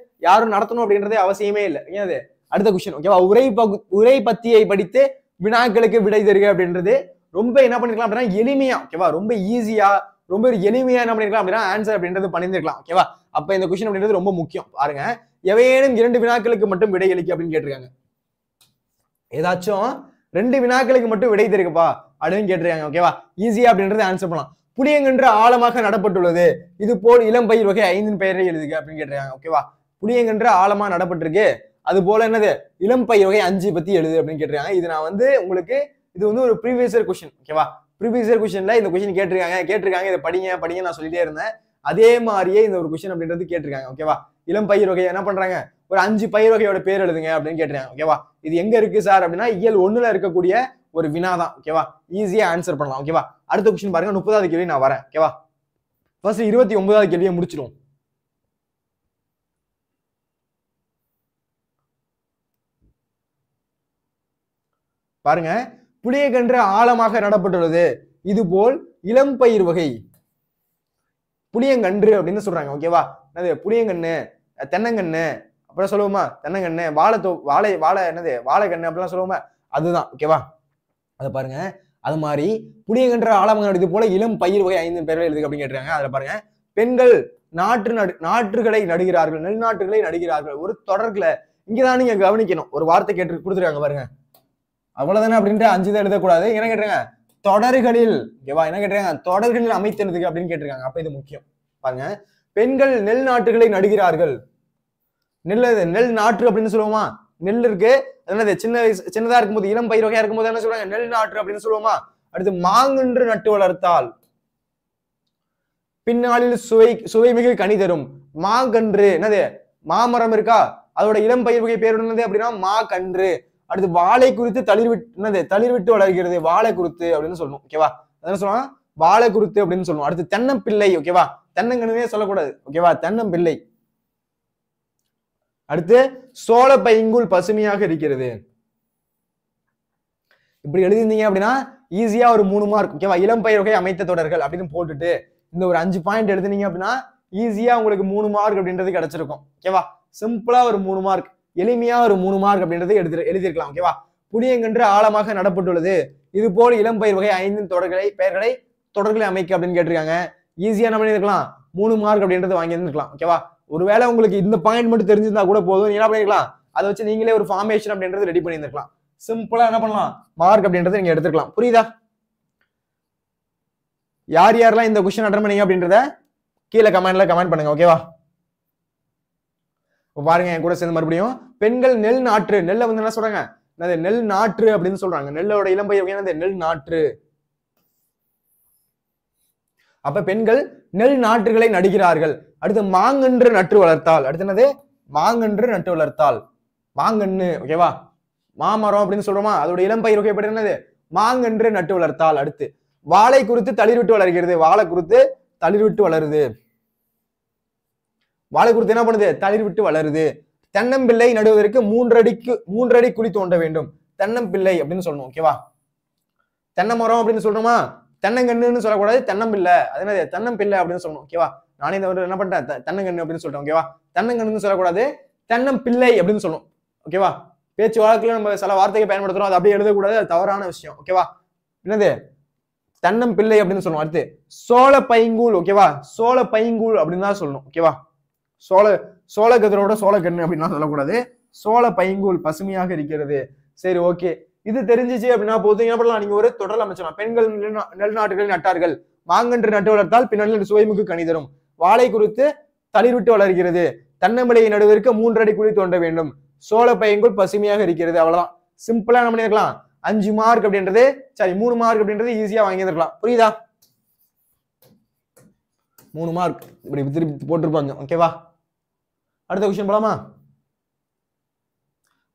யாரும் நடத்தணும் அப்படின்றதே அவசியமே இல்லை. ஏன் அடுத்த கொஸ்டின். ஓகேவா? உரை பத்தியை படித்து வினாக்களுக்கு விடை தருக அப்படின்றது ரொம்ப என்ன பண்ணிருக்கலாம் அப்படின்னா எளிமையா. ஓகேவா? ரொம்ப ஈஸியா, ரொம்ப எளிமையா என்ன பண்ணிருக்கலாம் அப்படின்னா ஆன்சர் அப்படின்றது பண்ணிருக்கலாம். ஓகேவா? அப்ப இந்த கொஸ்டின் அப்படின்றது ரொம்ப முக்கியம். பாருங்க, எவையேனும் 2 வினாக்களுக்கு மட்டும் விடை அளிக்க அப்படின்னு கேட்டிருக்காங்க. ஏதாச்சும் 2 வினாக்களுக்கு மட்டும் விடை தருகப்பா அப்படின்னு கேட்டிருக்காங்க. ஓகேவா? ஈஸியா அப்படின்றது ஆன்சர் பண்ணலாம். புளியங்கன்று ஆழமாக நடப்பட்டுள்ளது, இது போல் இளம் பயிர் வகை 5 பெயரை எழுதுக அப்படின்னு கேட்டிருக்காங்க. ஓகேவா? புளியங்கன்று ஆழமா நடப்பட்டிருக்கு, அது போல என்னது, இளம் பயிர் வகை 5 பத்தி எழுது அப்படின்னு கேட்டிருக்காங்க. இது நான் உங்களுக்கு இது ஒரு ப்ரீவியஸ் இயர் கொஸ்டின். ஓகேவா? ப்ரீவியஸ் இயர் கொஸ்டின்ல இந்த கொஸ்டின் கேட்டிருக்காங்க. இதை படிங்க நான் சொல்லிட்டே இருந்தேன். அதே மாதிரியே இந்த ஒரு கொஸ்டின் அப்படின்றது கேட்டிருக்காங்க. ஓகேவா? இளம் பயிர் வகை என்ன பண்றாங்க, ஒரு 5 பயிர் வகையோட பேர் எழுதுங்க அப்படின்னு கேட்டிருக்காங்க. ஓகேவா? இது எங்க இருக்கு சார் அப்படின்னா இயல் 1ல இருக்கக்கூடிய ஒரு வினா தான். ஓகேவா? ஈஸியா ஆன்சர் பண்ணலாம். ஓகேவா? அடுத்த கொஸ்டின் பாருங்க. 30வது கேள்வி நான் வரேன். ஓகேவா? ஃபர்ஸ்ட் 29வது கேள்வியை முடிச்சிடும். பாருங்க, புளியங்கன்று ஆழமாக நடப்பட்டுள்ளது, இதுபோல் இளம் பயிர் வகை புளியங்கன்று அப்படின்னு சொல்றாங்க. ஓகேவா? என்னது புளியங்கன்னு, தென்னங்கன்னு, அப்புறம் சொல்லுவோமா தென்னங்கன்னு, வாழை என்னது வாழைக்கண்ணு அப்படிலாம் சொல்லுவோமா, அதுதான். ஓகேவா? அதை பாருங்க. அது மாதிரி புளியங்கன்ற ஆலமரம் இது போல இளம் பயிர் வகை 5 பேர்கள் எழுதுக்கு அப்படின்னு கேட்டிருக்காங்க. அதுல பாருங்க, பெண்கள் நாற்றுகளை நடுகிறார்கள், நெல் நாற்றுகளை நடுகிறார்கள். ஒரு தொடர்ல இங்கதான் நீங்க கவனிக்கணும். ஒரு வார்த்தை கேட்டு கொடுத்துருக்காங்க பாருங்க, அவ்வளவுதானே அப்படின்ட்டு 5 தான் எழுதக்கூடாது. என்ன கேட்டிருக்காங்க? தொடர்களில். ஓகேவா? என்ன கேட்டிருக்காங்க? தொடர்களில் அமைத்தனதுக்கு அப்படின்னு கேட்டிருக்காங்க. அப்ப இது முக்கியம். பாருங்க, பெண்கள் நெல் நாற்றுகளை நடுகிறார்கள். நெல் நாற்று அப்படின்னு சொல்லுவோமா? நெல் இருக்கு, என்னது சின்னதா இருக்கும்போது இளம் பயிர் வகையா இருக்கும்போது என்ன சொல்றாங்க? நெல் நாற்று அப்படின்னு சொல்லுவோமா? அடுத்து மாங்கன்று நட்டு வளர்த்தால் பின்னாளில் சுவைமிகு கனி தரும். மாங்கன்று என்னது? மாமரம் இருக்கா, அதோட இளம் பயிர் வகை பேர் என்னது அப்படின்னா மா கன்று. அடுத்து வாழை குறித்து தளிர் விட்டு வளர்கிறது, வாழை குருத்து அப்படின்னு சொல்லணும். ஓகேவா? என்ன சொல்லலாம்? வாழை குருத்து அப்படின்னு சொல்லணும். அடுத்து தென்னம்பிள்ளை. ஓகேவா? தென்னங்கன்னுவே சொல்லக்கூடாது. ஓகேவா? தென்னம்பிள்ளை. அடுத்து சோழ பைங்குல் பசுமையாக இருக்கிறது. இப்படி எழுதிருந்தீங்க அப்படின்னா ஈஸியா ஒரு 3 மார்க். ஓகேவா? இளம் பயிர் வகை அமைத்த தொடர்கள் அப்படின்னு போட்டுட்டு இந்த ஒரு 5 பாயிண்ட் எழுதுனீங்க அப்படின்னா ஈஸியா உங்களுக்கு 3 மார்க் அப்படின்றது கிடைச்சிருக்கும். ஓகேவா? சிம்பிளா ஒரு 3 மார்க், எளிமையா ஒரு 3 மார்க் அப்படின்றது எழுதிருக்கலாம். ஓகேவா? புளியங்கன்று ஆழமாக நடப்பட்டுள்ளது, இது போல் இளம் பயிர் வகை 5 தொடர்களை அமைக்க அப்படின்னு கேட்டிருக்காங்க. ஈஸியா என்ன பண்ணிருக்கலாம்? 3 மார்க் அப்படின்றது வாங்கி இருந்திருக்கலாம். ஓகேவா? ஒருவேளை உங்களுக்கு இந்த பாயிண்ட் மட்டும் தெரிஞ்சிருந்தா கூட போதும், என்ன பண்ணிருக்கலாம்? அதை வச்சு நீங்களே ஒரு ஃபார்மேஷன் அப்படின்றது ரெடி பண்ணியிருந்திருக்கலாம். சிம்பிளா என்ன பண்ணலாம்? மார்க் அப்படின்றத நீங்க எடுத்துக்கலாம். புரியுதா? யார் யாரெல்லாம் இந்த கொஸ்டின் அட்டெண்ட் பண்ணீங்க அப்படின்றத கீழே கமெண்ட் பண்ணுங்க. ஓகேவா? பாருங்க, என் கூட சேர்ந்து மறுபடியும் பெண்கள் நெல் நாற்று, நெல்லை வந்து என்ன சொல்றாங்க? நெல் நாற்று அப்படின்னு சொல்றாங்க. நெல்லோட இளம்பயிர் வகை நெல் நாற்று. அப்ப பெண்கள் நெல் நாற்றுகளை நடுகிறார்கள். அடுத்து மாங்கன்று நட்டு வளர்த்தால். அடுத்து என்னது? மாங்கன்று நட்டு வளர்த்தால், மாங்கன்னு. ஓகேவா? மாமரம் அப்படின்னு சொல்றோமா, அதோட இளம்பயிர் வகை என்னது? மாங்கன்று நட்டு வளர்த்தால். அடுத்து வாழை குறித்து தளிர் விட்டு வளர்கிறது, வாழை குறித்து தளிர் விட்டு வளருது. வாழை குறித்து என்ன பண்ணுது? தளிர் விட்டு வளருது. தென்னம்பிள்ளை நடுவதற்கு 3 அடி குழி தோண்ட வேண்டும். தென்னம்பிள்ளை அப்படின்னு சொல்லணும். ஓகேவா? தென்னை மரம் அப்படின்னு சொல்றோமா, தென்னங்கன்னு சொல்லக்கூடாது, தென்னம்பிள்ளை. அது என்னது? தென்னம்பிள்ளை அப்படின்னு சொல்லணும். ஓகேவா? நானே இந்த என்ன பண்ணிட்டேன்? தென்னங்கன்னு அப்படின்னு சொல்லிட்டேன். ஓகேவா? தென்னங்கன்னு சொல்லக்கூடாது, தென்னம்பிள்ளை அப்படின்னு சொல்லணும். ஓகேவா? பேச்சு வழக்குல நம்ம சில வார்த்தையை பயன்படுத்துறோம், அது அப்படியே எழுதக்கூடாது, அது தவறான விஷயம். ஓகேவா? என்னது? தென்னம்பிள்ளை அப்படின்னு சொல்லணும். அடுத்து சோழ பைங்கூல். ஓகேவா? சோழ பைங்கூல் அப்படின்னு தான் சொல்லணும். ஓகேவா? சோழ கதிரோட சோழக்கண்ணு அப்படின்னா சொல்லக்கூடாது, சோழ பைங்கூல் பசுமையாக இருக்கிறது. சரி, ஓகே. இது தெரிஞ்சிச்சு அப்படின்னா போதும். என்ன பண்ணலாம்? நீங்க ஒரு தொடர் அமைச்சலாம். பெண்கள் நெல் நாற்றுகளை நட்டார்கள், மாங்கன்று நட்டு வளர்த்தால் பின்னாளில் சுவைமிகு கனி தரும், வாழை குறித்து தளிர் விட்டு வளர்கிறது, தென்னம்பிள்ளையை நடுவதற்கு 3 அடி குழி தோண்ட வேண்டும், சோழ பைங்கூல் பசுமையாக இருக்கிறது. அவ்வளவுதான். சிம்பிளா என்ன பண்ணிருக்கலாம்? 5 மார்க் அப்படின்றது, சரி 3 மார்க் அப்படின்றது ஈஸியா வாங்கியிருக்கலாம். புரியுதா? 3 மார்க் இப்படி திருப்பி போட்டிருப்பாங்க. ஓகேவா? அடுத்த கொஸ்டின் போலாமா?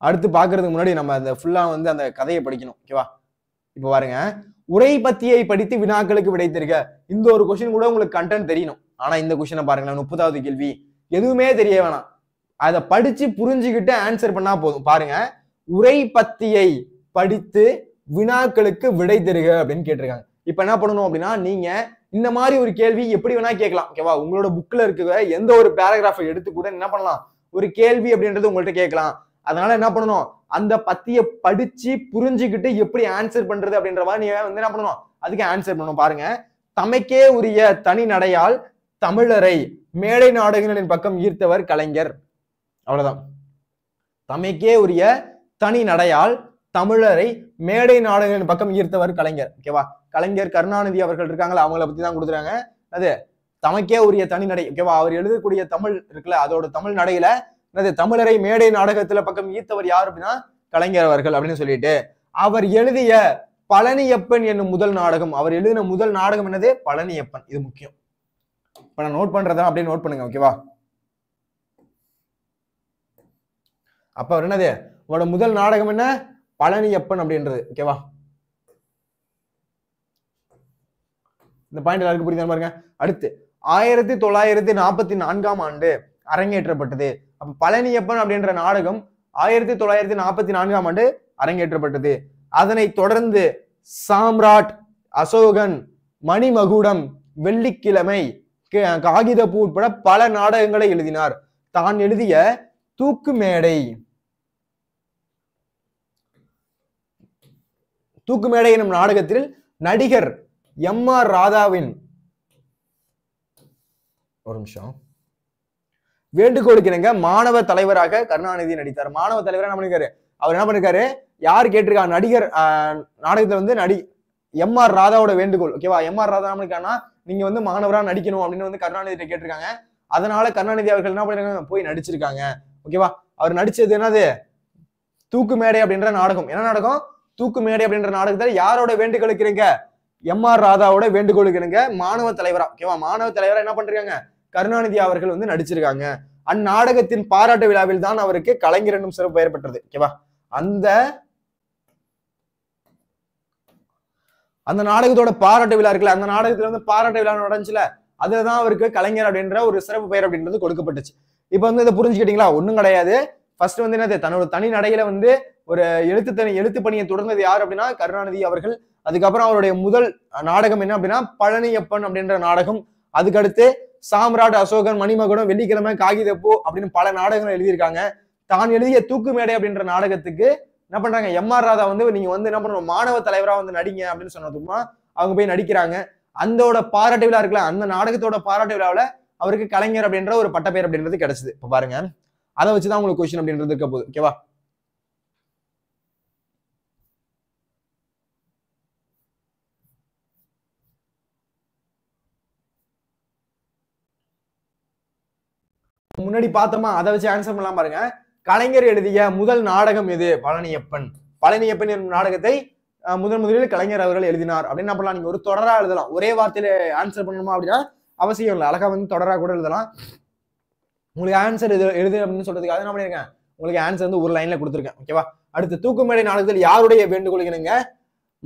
அடுத்து பாக்குறதுக்கு முன்னாடி நம்ம அந்த ஃபுல்லா வந்து அந்த கதையை படிக்கணும். ஓகேவா? இப்ப பாருங்க, உரை பத்தியை படித்து வினாக்களுக்கு விடை தருக. இந்த ஒரு கொஸ்டின் கூட உங்களுக்கு கண்டென்ட் தெரியணும். ஆனா இந்த கொஸ்டினை பாருங்களேன், 30வது கேள்வி. எதுவுமே தெரிய வேணாம், அதை படிச்சு புரிஞ்சுக்கிட்டு ஆன்சர் பண்ணா போதும். பாருங்க, உரை பத்தியை படித்து வினாக்களுக்கு விடை தருக அப்படின்னு கேட்டிருக்காங்க. இப்ப என்ன பண்ணணும் அப்படின்னா, நீங்க இந்த மாதிரி ஒரு கேள்வி எப்படி வேணா கேட்கலாம். ஓகேவா? உங்களோட புக்ல இருக்க எந்த ஒரு பேராகிராஃபை எடுத்து கூட என்ன பண்ணலாம்? ஒரு கேள்வி அப்படின்றது உங்கள்கிட்ட கேட்கலாம். அதனால என்ன பண்ணணும்? அந்த பத்தியை படிச்சு புரிஞ்சுக்கிட்டு எப்படி ஆன்சர் பண்றது அப்படின்ற மாதிரி நீங்க வந்து என்ன பண்ணணும்? அதுக்கு ஆன்சர் பண்ணணும். பாருங்க, தமக்கே உரிய தனி நடையால் தமிழரை மேடை நாடகங்களின் பக்கம் ஈர்த்தவர் கலைஞர். அவ்வளவுதான். தமக்கே உரிய தனி நடையால் தமிழரை மேடை நாடகங்களின் பக்கம் ஈர்த்தவர் கலைஞர். ஓகேவா? கலைஞர் கருணாநிதி அவர்கள் இருக்காங்களா, அவங்கள பத்தி தான் கொடுத்துறாங்க. அது தமக்கே உரிய தனி நடை. ஓகேவா? அவர் எழுதக்கூடிய தமிழ் இருக்குல்ல, அதோட தமிழ் நடையில தமிழரை மேடை நாடகத்துல பக்கம் ஈர்த்தவர் யார் அப்படின்னா கலைஞர் அவர்கள் அப்படின்னு சொல்லிட்டு, அவர் எழுதிய பழனியப்பன் என்னும் முதல் நாடகம், அவர் எழுதின முதல் நாடகம் என்னது? பழனியப்பன். இது முக்கியம். இப்ப நான் நோட் பண்றதா அப்படியே நோட் பண்ணுங்க. ஓகேவா? அப்ப அவர் என்னது? அவரோட முதல் நாடகம் என்ன? பழனியப்பன் அப்படின்றது. ஓகேவா? இந்த பாயிண்ட் எல்லாருக்கும் புரியுதா பாருங்க. அடுத்து 1944ஆம் ஆண்டு அரங்கேற்றப்பட்டது. அப்ப பழனியப்பன் அப்படின்ற நாடகம் 1944ஆம் ஆண்டு அரங்கேற்றப்பட்டது. அதனை தொடர்ந்து சாம்ராட் அசோகன், மணிமகுடம், வெள்ளிக்கிழமை, காகிதப்பூ உட்பட பல நாடகங்களை எழுதினார். தான் எழுதிய தூக்கு மேடை எனும் நாடகத்தில் நடிகர் எம்.ஆர். ராதாவின் ஒரு நிமிஷம் வேண்டுகோளுக்கு இணங்க மாணவ தலைவராக கருணாநிதி நடித்தார். மாணவ தலைவரா என்ன பண்ணிருக்காரு, அவர் என்ன பண்ணிருக்காரு, யார் கேட்டிருக்காங்க, நடிகர் நாடகத்துல வந்து எம்.ஆர். ராதாவோட வேண்டுகோள். ஓகேவா, எம்.ஆர். ராதா என்ன பண்ணிருக்காங்கன்னா நீங்க வந்து மாணவரா நடிக்கணும் அப்படின்னு வந்து கருணாநிதி கேட்டிருக்காங்க. அதனால கருணாநிதி அவர்கள் என்ன பண்ணிருக்காங்க, போய் நடிச்சிருக்காங்க. ஓகேவா, அவர் நடிச்சது என்னது, தூக்கு மேடை அப்படின்ற நாடகம். என்ன நாடகம், தூக்கு மேடை அப்படின்ற நாடகத்துல யாரோட வேண்டுகோளுக்கு இணங்க, எம்.ஆர். ராதாவோட வேண்டுகோளுக்கு இணங்க மாணவ தலைவரா, ஓகேவா, மாணவ தலைவரா என்ன பண்றாங்க, கருணாநிதி அவர்கள் வந்து நடிச்சிருக்காங்க. அந்நாடகத்தின் பாராட்டு விழாவில் தான் அவருக்கு கலைஞர் என்னும் சிறப்பு பெயர் பெற்றது. ஓகேவா, அந்த நாடகத்தோட பாராட்டு விழா இருக்குல்ல, அந்த நாடகத்துல வந்து பாராட்டு விழா நடந்துச்சுல, அதுலதான் அவருக்கு கலைஞர் அப்படின்ற ஒரு சிறப்பு பெயர் அப்படின்றது கொடுக்கப்பட்டுச்சு. இப்ப வந்து இதை புரிஞ்சுக்கிட்டீங்களா, ஒண்ணும் கிடையாது. ஃபர்ஸ்ட் வந்து என்னது, தன்னோட தனி நடையில வந்து ஒரு எழுத்து பணியை தொடர்ந்தது யார் அப்படின்னா கருணாநிதி அவர்கள். அதுக்கப்புறம் அவருடைய முதல் நாடகம் என்ன அப்படின்னா பழனியப்பன் அப்படின்ற நாடகம். அதுக்கடுத்து சாம்ராட், அசோகன், மணிமகுடம், வெள்ளிக்கிழமை, காகிதப்பூ அப்படின்னு பல நாடகங்கள் எழுதியிருக்காங்க. தான் எழுதிய தூக்கு மேடை அப்படின்ற நாடகத்துக்கு என்ன பண்றாங்க, எம்.ஆர். ராதா வந்து நீங்க வந்து என்ன பண்ணணும், மாணவ தலைவரா வந்து நடிங்க அப்படின்னு சொன்னதுமா அவங்க போய் நடிக்கிறாங்க. அந்தோட பாராட்டு விழா இருக்குல்ல, அந்த நாடகத்தோட பாராட்டு விழாவில் அவருக்கு கலைஞர் அப்படின்ற ஒரு பட்டப்பெயர் அப்படின்றது கிடைச்சது. இப்ப பாருங்க, அதை வச்சுதான் உங்களுக்கு கொஸ்டின் அப்படின்றது இருக்க போகுது. ஓகேவா, முன்னாடி பார்த்தோமா, அதை வச்சு ஆன்சர் பண்ணலாம் பாருங்க. கலைஞர் எழுதிய முதல் நாடகம் எது, பழனியப்பன். பழனியப்பன் எனும் நாடகத்தை முதலில் கலைஞர் அவர்கள் எழுதினார் அப்படின்னு என்ன பண்ணலாம், நீங்க ஒரு தொடரா எழுதலாம். ஒரே வார்த்தையில ஆன்சர் பண்ணணுமா அப்படின்னா அவசியம் இல்லை, அழகா வந்து தொடரா கூட எழுதலாம். உங்களுக்கு ஆன்சர் எழுது அப்படின்னு சொல்றதுக்காக என்ன பண்ணிருக்கேன், உங்களுக்கு ஆன்சர் வந்து ஒரு லைன்ல கொடுத்துருக்கேன். ஓகேவா, அடுத்து தூக்குமேடை நாடகத்தில் யாருடைய வேண்டுகோள் இணங்க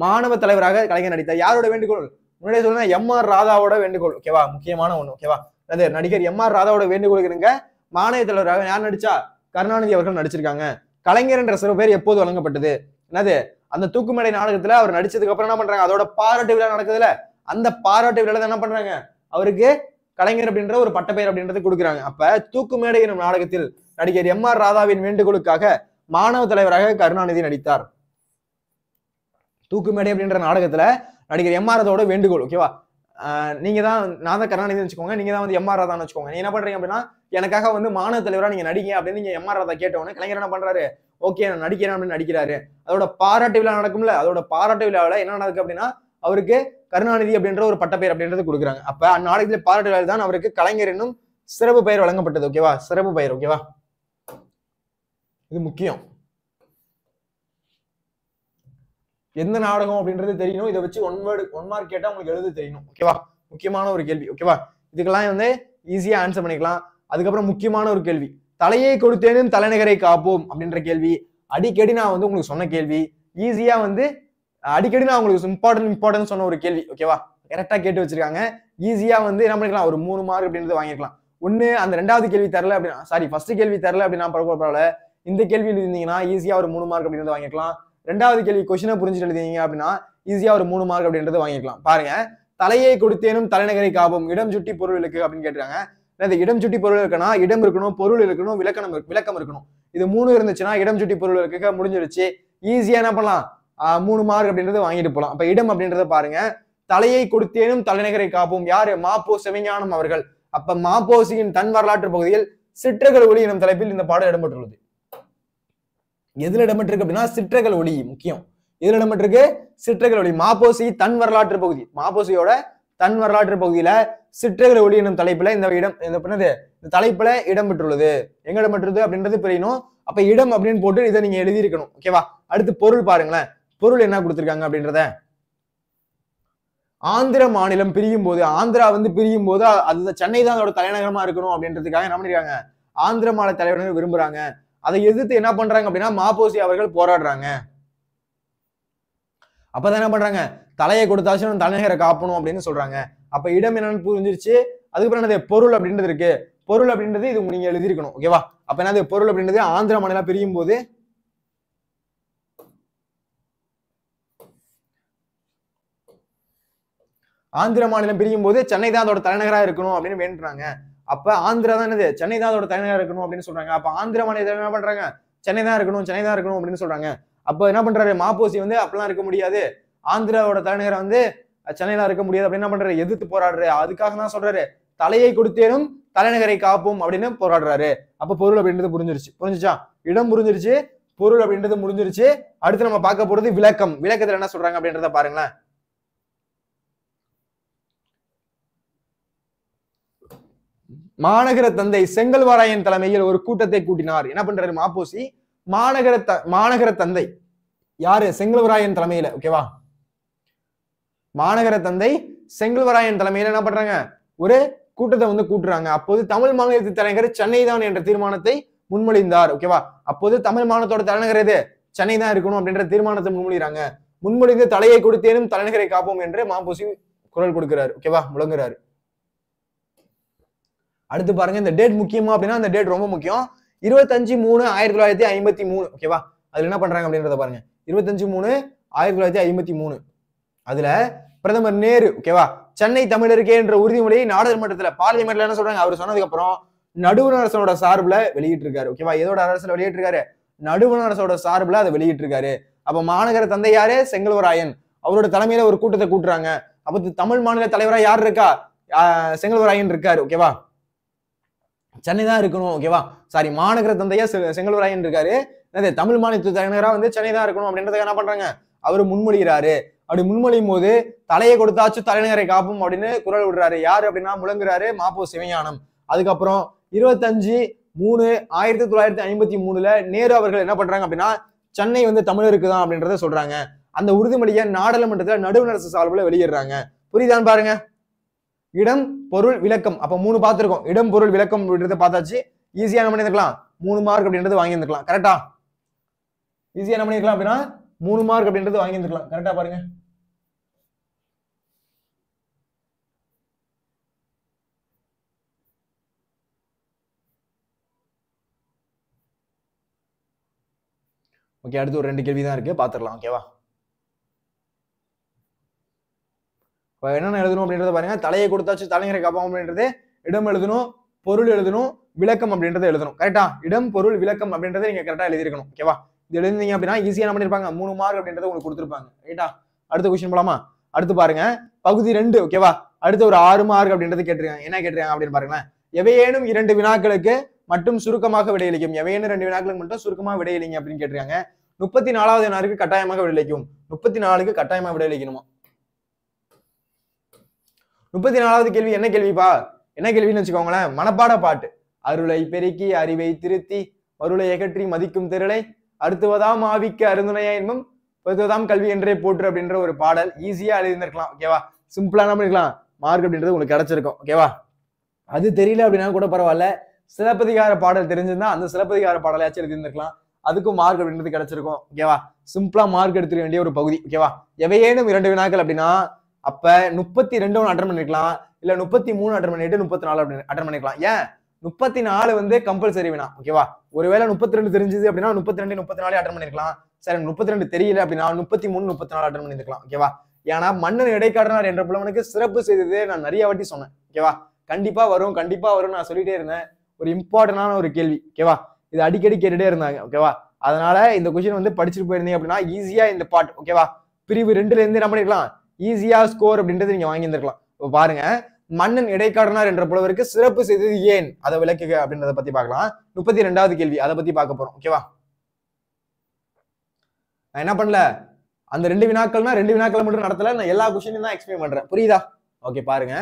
மாணவ தலைவராக கலைஞர் நடித்தார். யாரோட வேண்டுகோள், முன்னாடியே சொல்லுங்க, எம்.ஆர். ராதாவோட வேண்டுகோள். ஓகேவா, முக்கியமான ஒண்ணு. ஓகேவா, அது நடிகர் எம்.ஆர். ராதாவோட வேண்டுகோள் இணங்க மாணவ தலைவராக யார் நடிச்சா, கருணாநிதி அவர்கள் நடிச்சிருக்காங்க. கலைஞர் என்ற சிறு பேர் எப்போது வழங்கப்பட்டது, என்னது, அந்த தூக்குமேடை நாடகத்துல அவர் நடிச்சதுக்கு அப்புறம் என்ன பண்றாங்க, அதோட பாராட்டு விழா நடக்குதுல, அந்த பாராட்டு விழால என்ன பண்றாங்க, அவருக்கு கலைஞர் அப்படின்ற ஒரு பட்டப்பெயர் அப்படின்றது கொடுக்குறாங்க. அப்ப தூக்குமேடை எனும் நாடகத்தில் நடிகர் எம்.ஆர். ராதாவின் வேண்டுகோளுக்காக மாணவ தலைவராக கருணாநிதி நடித்தார். தூக்குமேடை அப்படின்ற நாடகத்துல நடிகர் எம்.ஆர். ராதாவோட வேண்டுகோள். ஓகேவா, நீங்க தான், நான் தான் கருணாநிதி வச்சுக்கோங்க, நீங்க தான் வந்து எம்.ஆர். ராதான்னு வச்சுக்கோங்க. நீங்க என்ன பண்றீங்க அப்படின்னா எனக்காக வந்து மாணவ தலைவரா நீங்க நடிங்க அப்படின்னு நீங்க எம்.ஆர். ராதா கேட்டவொடனே கலைஞர் என்ன பண்றாரு, ஓகே நான் நடிக்கிறேன் அப்படின்னு நடிக்கிறாரு. அதோட பாராட்டு விழா நடக்கும்ல, அதோட பாராட்டு விழாவில் என்ன நடக்குது அப்படின்னா அவருக்கு கருணாநிதி அப்படின்ற ஒரு பட்டப்பெயர் அப்படின்றது கொடுக்குறாங்க. அப்ப அந்நாடகத்தில் பாராட்டு விழா தான் அவருக்கு கலைஞர் என்னும் சிறப்பு பெயர் வழங்கப்பட்டது. ஓகேவா, சிறப்பு பெயர். ஓகேவா, இது முக்கியம். எந்த நாடகம் அப்படின்றது தெரியணும். இதை வச்சு ஒன் மார்க் கேட்டா உங்களுக்கு எழுத தெரியணும். ஓகேவா, முக்கியமான ஒரு கேள்வி. ஓகேவா, இதுக்கெல்லாம் வந்து ஈஸியா ஆன்சர் பண்ணிக்கலாம். அதுக்கப்புறம் முக்கியமான ஒரு கேள்வி, தலையை கொடுத்தேனும் தலைநகரை காப்போம் அப்படின்ற கேள்வி. அடிக்கடி நான் வந்து உங்களுக்கு சொன்ன கேள்வி, ஈஸியா வந்து அடிக்கடி நான் உங்களுக்கு இம்பார்ட்டன்ட் சொன்ன ஒரு கேள்வி. ஓகேவா, கரெக்டா கேட்டு வச்சிருக்காங்க. ஈஸியா வந்து என்ன பண்ணிக்கலாம், ஒரு 3 மார்க் அப்படின்றது வாங்கிக்கலாம். ஒண்ணு அந்த 2வது கேள்வி தரல அப்படின்னா, சாரி ஃபர்ஸ்ட் கேள்வி தரல அப்படின்னா பரவாயில்ல, இந்த கேள்வி எழுதிங்கன்னா ஈஸியா ஒரு 3 மார்க் அப்படின்றது வாங்கிக்கலாம். 2வது கேள்வி கொஸ்டினை புரிஞ்சுட்டு எழுதிங்க அப்படின்னா ஈஸியா ஒரு 3 மார்க் அப்படின்றது வாங்கிக்கலாம். பாருங்க, தலையை கொடுத்தேனும் தலைநகரை காப்போம், இடம் சுட்டி பொருள் இருக்கு அப்படின்னு கேட்டுறாங்க. இடம் சுட்டி பொருள் இருக்குன்னா இடம் இருக்கணும், பொருள் இருக்கணும், விளக்கம் இருக்கணும். இது 3 இருந்துச்சுன்னா இடம் சுட்டி பொருள் இருக்கு, முடிஞ்சிருச்சு. ஈஸியா என்ன பண்ணலாம், 3 மார்க் அப்படின்றது வாங்கிட்டு போலாம். அப்ப இடம் அப்படின்றத பாருங்க, தலையை கொடுத்தேனும் தலைநகரை காப்போம், யாரு, மாப்போ சிவஞானம் அவர்கள். அப்ப மாப்போசியின் தன் வரலாற்று பகுதியில் சிற்றகல் ஒளி எனும் தலைப்பில் இந்த பாடம் இடம்பெற்றுள்ளது. எதுல இடம்பெற்றிருக்கு அப்படின்னா சிற்றகல் ஒளி முக்கியம். எதுல இடம்பெற்றிருக்கு, சிற்றகல் ஒளி. மாப்போசி தன் வரலாற்று பகுதி, மாப்போசியோட தன் வரலாற்று பகுதியில சிற்றகல் ஒளி எனும் தலைப்புல இந்த தலைப்புல இடம்பெற்றுள்ளது. எங்க இடம்பெற்றது அப்படின்றது புரியணும். அப்ப இடம் அப்படின்னு போட்டு இதை நீங்க எழுதியிருக்கணும். ஓகேவா, அடுத்து பொருள் பாருங்களேன், பொருள் என்ன கொடுத்திருக்காங்க அப்படின்றத. ஆந்திர மாநிலம் பிரியும் போது, ஆந்திரா வந்து பிரியும் போது அது சென்னை தான் அதோட தலைநகரமா இருக்கணும் அப்படின்றதுக்காக என்ன பண்ணிருக்காங்க, ஆந்திர மாநில தலைவர்கள் விரும்புறாங்க. அதை எதிர்த்து என்ன பண்றாங்க அப்படின்னா மாப்போசி அவர்கள் போராடுறாங்க. அப்பதான் என்ன பண்றாங்க, தலையை கொடுத்தாச்சும் தலைநகரை காப்பணும் அப்படின்னு சொல்றாங்க. அப்ப இடம் என்னன்னு புரிஞ்சிருச்சு. அதுக்கப்புறம் என்னது, பொருள் அப்படின்றது இருக்கு. பொருள் அப்படின்றது இது நீங்க எழுதியிருக்கணும். ஓகேவா, அப்ப என்னது பொருள் அப்படின்றது ஆந்திர மாநிலம் பிரியும் போது ஆந்திர மாநிலம் பிரியும் போது சென்னை தான் அதோட தலைநகரா இருக்கணும் அப்படின்னு வேண்டுறாங்க. அப்ப ஆந்திரா தான் என்னது, சென்னை தான் அதோட தலைநகரா இருக்கணும் அப்படின்னு சொல்றாங்க. அப்ப ஆந்திர மாநிலத்தில் என்ன பண்றாங்க, சென்னை தான் இருக்கணும், சென்னை தான் இருக்கணும் அப்படின்னு சொல்றாங்க. அப்ப என்ன பண்றாரு மாப்போசி வந்து அப்பெல்லாம் இருக்க முடியாது, ஆந்திராவோட தலைநகரம் வந்து சென்னையில இருக்க முடியாது அப்படின்னு என்ன பண்றாரு, எதிர்த்து போராடுறாரு. அதுக்காக தான் சொல்றாரு தலையை கொடுத்தேனும் தலைநகரை காப்போம் அப்படின்னு போராடுறாரு. அப்ப பொருள் அப்படின்றது புரிஞ்சிருச்சு. புரிஞ்சுச்சா? இடம் புரிஞ்சிருச்சு, பொருள் அப்படின்றது முடிஞ்சிருச்சு. அடுத்து நம்ம பார்க்க போறது விளக்கம். விளக்கத்துல என்ன சொல்றாங்க அப்படின்றத பாருங்களேன். மாநகர தந்தை செங்கல்வராயன் தலைமையில் ஒரு கூட்டத்தை கூட்டினார். என்ன பண்றாரு மாப்போசி, மாநகர தந்தை யாரு, செங்கல்வராயன் தலைமையில, ஓகேவா, மாநகர தந்தை செங்கல்வராயன் தலைமையில என்ன பண்றாங்க, ஒரு கூட்டத்தை வந்து கூட்டுறாங்க. அப்போது தமிழ் மாநிலத்தின் தலைநகர் சென்னை தான் என்ற தீர்மானத்தை முன்மொழிந்தார். ஓகேவா, அப்போது தமிழ் மாநிலத்தோட தலைநகர் எது, சென்னை தான் இருக்கணும் அப்படின்ற தீர்மானத்தை முன்மொழிகிறாங்க. முன்மொழிந்து தலையை கொடுத்தேனும் தலைநகரை காப்போம் என்று மாப்போசி குரல் கொடுக்கிறாரு. ஓகேவா, முழங்குறாரு. அடுத்து பாருங்க, இந்த டேட் முக்கியமா அப்படின்னா அந்த டேட் ரொம்ப முக்கியம். 25/3/1953. ஓகேவா, அதுல என்ன பண்றாங்க அப்படின்றத பாருங்க. 25/3/1953 அதுல பிரதமர் நேரு, ஓகேவா, சென்னை தமிழருக்கே என்ற உறுதிமொழியை நாடாளுமன்றத்துல பார்லிமெண்ட்ல என்ன சொல்றாங்க, அவர் சொன்னதுக்கு அப்புறம் நடுவண் அரசோட சார்புல வெளியிட்டு இருக்காரு. ஓகேவா, எதோட அரசுல வெளியிட்டு இருக்காரு, நடுவண் அரசோட சார்புல அதை வெளியிட்டு இருக்காரு. அப்ப மாநகர தந்தை யாரு, செங்கல்வராயன், அவரோட தலைமையில ஒரு கூட்டத்தை கூட்டுறாங்க. அப்ப தமிழ் மாநில தலைவரா யார் இருக்கா, செங்கல்வராயன் இருக்காரு. ஓகேவா, சென்னை தான் இருக்கணும். ஓகேவா, சாரி, மாநகர தந்தையா செங்கல்வராயன் இருக்காரு. தமிழ் மாநில தலைநகரா வந்து சென்னை தான் இருக்கணும் அப்படின்றத என்ன பண்றாங்க, அவரு முன்மொழிகிறாரு. அப்படி முன்மொழியும் போது தலையை கொடுத்தாச்சு தலைநகரை காப்பும் அப்படின்னு குரல் விடுறாரு. யாரு அப்படின்னா முழங்குறாரு மாப்போ சிவஞானம். அதுக்கப்புறம் 25/3/1953 நேரு அவர்கள் என்ன பண்றாங்க அப்படின்னா சென்னை வந்து தமிழருக்கு தான் அப்படின்றத சொல்றாங்க. அந்த உறுதிமொழியை நாடாளுமன்றத்துல நடுவண் அரசு சார்புல வெளியிடுறாங்க. புரியுதான்னு பாருங்க. இடம் பொருள் விளக்கம், அப்ப 3 பார்த்திருக்கோம். இடம் பொருள் விளக்கம் அப்படின்றத பார்த்தாச்சு. ஈஸியா என்ன பண்ணிருக்கலாம், 3 மார்க் அப்படின்றது வாங்கி இருந்துக்கலாம். கரெக்டா, ஈஸியா என்ன பண்ணிருக்கலாம் அப்படின்னா 3 மார்க் அப்படின்றது வாங்கி இருந்துக்கலாம். கரெக்டா பாருங்க. ஓகே, அடுத்து ஒரு 2 கேள்வி தான் இருக்கு, பாத்துடலாம். ஓகேவா, என்னென்ன எழுதணும் அப்படின்றத பாருங்க. தலையை கொடுத்தாச்சு தலைநகரை காப்போம் அப்படின்றது, இடம் எழுதணும், பொருள் எழுதணும், விளக்கம் அப்படின்றத எழுதணும். கரெக்டா, இடம் பொருள் விளக்கம் அப்படின்றத நீங்க கரெக்டா எழுதிருக்கணும். ஓகேவா, இது எழுதிங்க அப்படின்னா ஈஸியா என்ன பண்ணிருப்பாங்க, 3 மார்க் அப்படின்றத உங்களுக்கு கொடுத்துருப்பாங்க. ரைட்டா, அடுத்த கொஸ்டின் போலாமா. அடுத்து பாருங்க, பகுதி 2. ஓகேவா, அடுத்து ஒரு 6 மார்க் அப்படின்றது கேட்டிருக்காங்க. என்ன கேட்டிருக்காங்க அப்படின்னு பாருங்களேன். எவையேனும் 2 வினாக்களுக்கு மட்டும் சுருக்கமாக விடையளிக்கும். எவையேனும் 2 வினாக்களுக்கு மட்டும் சுருக்கமாக விடையளிங்க அப்படின்னு கேட்டிருக்காங்க. 34வது வினாருக்கு கட்டாயமாக விடையளிக்கும். 34க்கு கட்டாயமாக விடையளிக்கணுமா. 34வது கேள்வி என்ன கேள்விப்பா, என்ன கேள்வின்னு வச்சுக்கோங்களேன். மனப்பாட பாட்டு. அருளை பெருக்கி அறிவை திருத்தி மருளை அகற்றி மதிக்கும் திரளை அடுத்துவதாம் ஆவிக்கு அருந்துணையா என்பும் பொதுவதாம் கல்வி என்றே போற்று அப்படின்ற ஒரு பாடல். ஈஸியா எழுதிருக்கலாம். ஓகேவா, சிம்பிளா என்ன பண்ணிருக்கலாம், மார்க் அப்படின்றது உங்களுக்கு கிடைச்சிருக்கும். ஓகேவா, அது தெரியல அப்படின்னா கூட பரவாயில்ல, சிலப்பதிகார பாடல் தெரிஞ்சிருந்தா அந்த சிலப்பதிகார பாடலாச்சும் எழுதிருந்திருக்கலாம், அதுக்கும் மார்க் அப்படின்றது கிடைச்சிருக்கும். ஓகேவா, சிம்பிளா மார்க் எடுத்துக்க வேண்டிய ஒரு பகுதி. ஓகேவா, எவையேனும் 2 வினாக்கள் அப்படின்னா அப்ப 32 அட்டன் பண்ணிருக்கலாம், இல்ல 33 அட்டன் பண்ணிட்டு 34 அட்டன் பண்ணிக்கலாம். ஏன் 34 வந்து கம்பல்சரி வினா. ஓகேவா, ஒருவேளை 32 தெரிஞ்சது அப்படின்னா 32 34 அட்டன் பண்ணிருக்கலாம். சரி, 32 தெரியல அப்படின்னா 33 34 அட்டன் பண்ணிருக்கலாம். ஓகேவா, ஏன்னா மன்னன் இடைக்காடனார் என்ற புலவனுக்கு சிறப்பு செய்தது நான் நிறைய வாட்டி சொன்னேன். ஓகேவா, கண்டிப்பா வரும் கண்டிப்பா வரும் நான் சொல்லிட்டே இருந்தேன். ஒரு இம்பார்ட்டன்டான ஒரு கேள்வி. ஓகேவா, இது அடிக்கடி கேட்டுட்டே இருந்தாங்க. ஓகேவா, அதனால இந்த கொஸ்டின் வந்து படிச்சுட்டு போயிருந்தீங்க அப்படின்னா ஈஸியா இந்த பார்ட், ஓகேவா, பிரிவு 2ல இருந்து என்ன பண்ணிருக்கலாம், ஈஸியா ஸ்கோர் அப்படின்றது நீங்க வாங்கி இருந்திருக்கலாம். பாருங்க, மன்னன் இடைக்காடனார் என்ற புலவருக்கு சிறப்பு செய்தது ஏன், அதை விளக்குக அப்படின்றத பத்தி பார்க்கலாம். 32வது கேள்வி அதை பத்தி பார்க்க போறோம். ஓகேவா, நான் என்ன பண்ணல, அந்த 2 வினாக்கள்னா 2 வினாக்கள் மட்டும் நடத்தல, நான் எல்லா கொஸ்டினையும் தான் எக்ஸ்பிளைன் பண்றேன். புரியுதா? ஓகே, பாருங்க